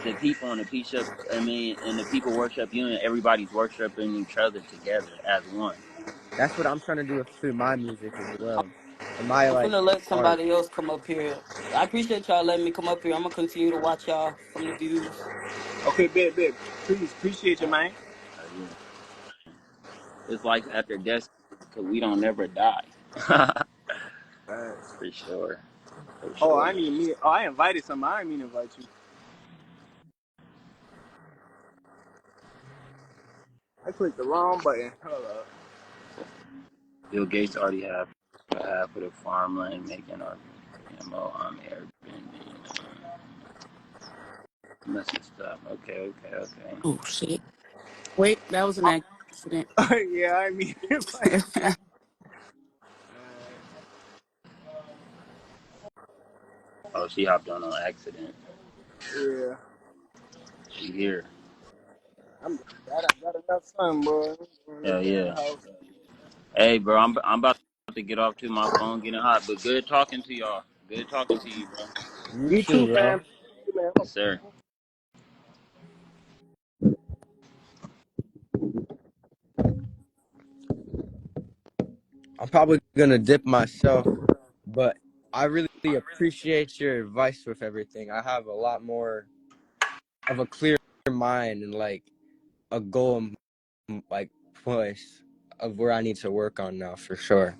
the people and the people. I mean, and the people worship you, and everybody's worshiping each other together as one. That's what I'm trying to do through my music as well, and my I'm like finna let art. somebody else come up here. I appreciate y'all letting me come up here. I'm gonna continue to watch y'all from the views. Okay, big. Please appreciate you, man. Yeah. It's life after death because we don't never die. Thanks. For sure. For Oh, sure. I mean me. Oh, I invited somebody. I didn't mean to invite you. I clicked the wrong button. Hold up. Bill Gates already have half of the farmland making our GMO on Airbnb. Messy stuff. Okay. Oh shit! Wait, that was an accident. Yeah, I didn't mean to invite. Oh, she hopped on accident. Yeah, She here. I'm glad I got enough sun, boy. I'm Hell looking in the yeah. house. Hey, bro, I'm about to get off to my phone getting hot, but good talking to y'all. Good talking to you, bro. You You too, too, bro. fam. Hey, man. Yes, sir. I'm probably gonna dip myself, but I really appreciate your advice with everything. I have a lot more of a clear mind and like a goal, like place of where I need to work on now for sure.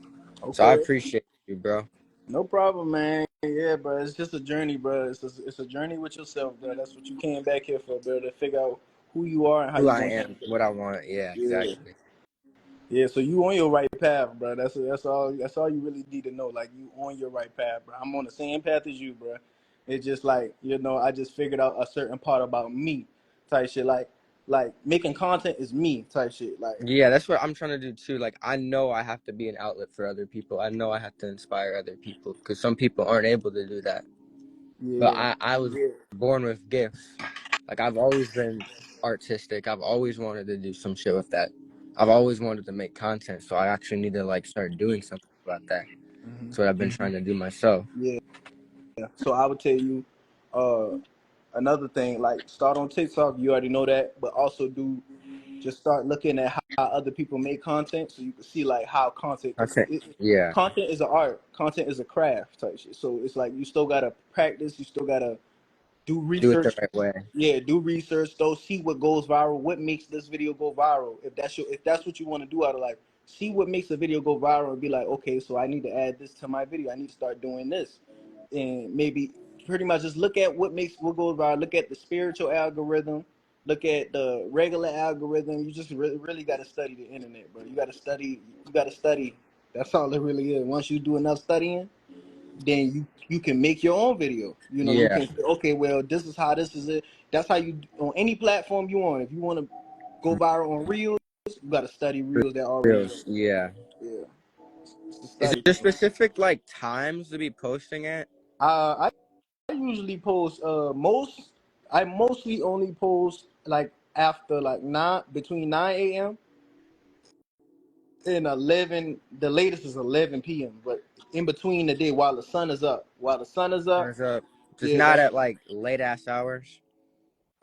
So I Okay. appreciate you, bro. No problem, man. Yeah, bro. It's just a journey, bro. It's a journey with yourself, bro. That's what you came back here for, bro. To figure out who you are and how Who you I gonna am, change it. what I want. Yeah, Yeah. exactly. Yeah, so you on your right path, bro. That's all you really need to know. Like you on your right path, bro. I'm on the same path as you, bro. It's just like, I just figured out a certain part about me type shit. Like making content is me type shit. Like, Yeah, that's what I'm trying to do too. Like I know I have to be an outlet for other people. I know I have to inspire other people because some people aren't able to do that. But yeah. I was Yeah. born with gifts. Like I've always been artistic. I've always wanted to do some shit with that. I've always wanted to make content, so I actually need to like start doing something about that. Hmm. That's what I've been trying to do myself. Yeah. So I would tell you, uh another thing, like start on TikTok, you already know that, but also just start looking at how other people make content so you can see like how content, because Content. Yeah. content is an art, content is a craft type shit. So it's like you still gotta practice, you still gotta do Do it the research. right way. Yeah, do research though, see what goes viral, what makes this video go viral. If that's what you want to do out of life, see what makes a video go viral and be like, okay, so I need to add this to my video, I need to start doing this. And maybe pretty much just look at what goes viral, look at the spiritual algorithm, look at the regular algorithm. You just really got to study the internet, bro. You got to study. That's all it really is. Once you do enough studying, then you can make your own video. You Yeah. can say, okay, well, this is how this is it. That's how you on any platform you want. If you want to go viral on Reels, you got to study Reels that already go. Reels. Yeah. Yeah, it's the Is study there thing. specific like times to be posting it? I usually post I mostly only post like after like between 9 a.m. and 11. The latest is 11 p.m. But in between the day while the sun is up. Turns up. Just Yeah, not that's at like late ass hours.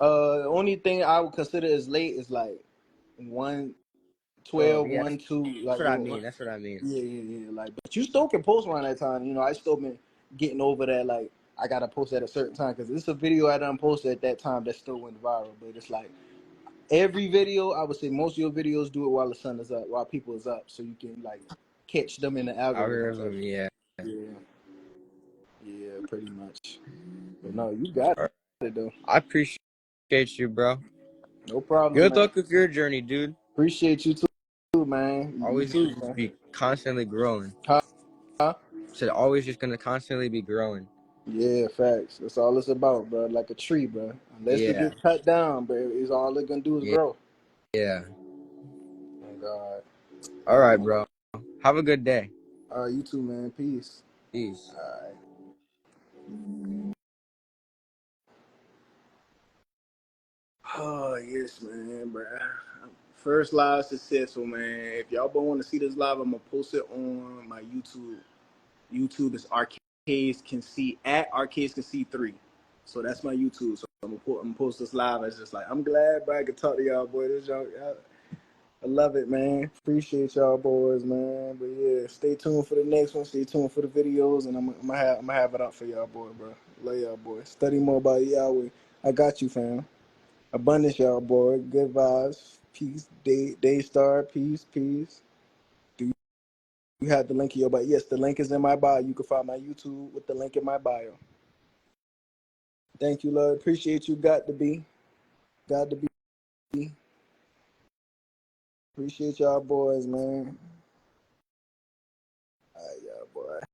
only thing I would consider as late is like 1, 12. 12, Yeah, 1, 2, that's like what I mean. That's what I mean. yeah. Like, but you still can post around that time. I still been getting over that. Like, I gotta post at a certain time because it's a video I done posted at that time that still went viral. But it's like every video, I would say most of your videos do it while the sun is up, while people is up, so you can like catch them in the algorithm type Algorithm, shit. yeah. Yeah, pretty much. But no, you got All right. it though. I appreciate you, bro. No problem, Good man. luck with your journey, dude. Appreciate you too, man. You Always too, gonna just man. be constantly growing. Huh? Said always just gonna constantly be growing. Yeah, facts. That's all it's about, bro. Like a tree, bro. Unless it Yeah. get cut down, but it's all it gonna do is Yeah. grow. Yeah. Oh God. All right, bro. Have a good day. All right, you too, man. Peace. Peace. All right. Oh yes, man, bro. First live successful, man. If y'all don't want to see this live, I'm gonna post it on my YouTube. YouTube is ArcazeCanSee at ArcazeCanSee 3. So that's my YouTube. So I'm gonna post this live. It's just like I'm glad, bro, I can talk to y'all, boy. This y'all, I love it, man. Appreciate y'all, boys, man. But yeah, stay tuned for the next one. Stay tuned for the videos, and I'm gonna have it up for y'all, boy, bro. Love y'all, boy. Study more about Yahweh. I got you, fam. Abundance, y'all, boy. Good vibes. Peace. Daystar. Peace. Peace. Do you have the link in your bio? Yes, the link is in my bio. You can find my YouTube with the link in my bio. Thank you, Lord. Appreciate you. Got to be. Got to be. Appreciate y'all, boys, man.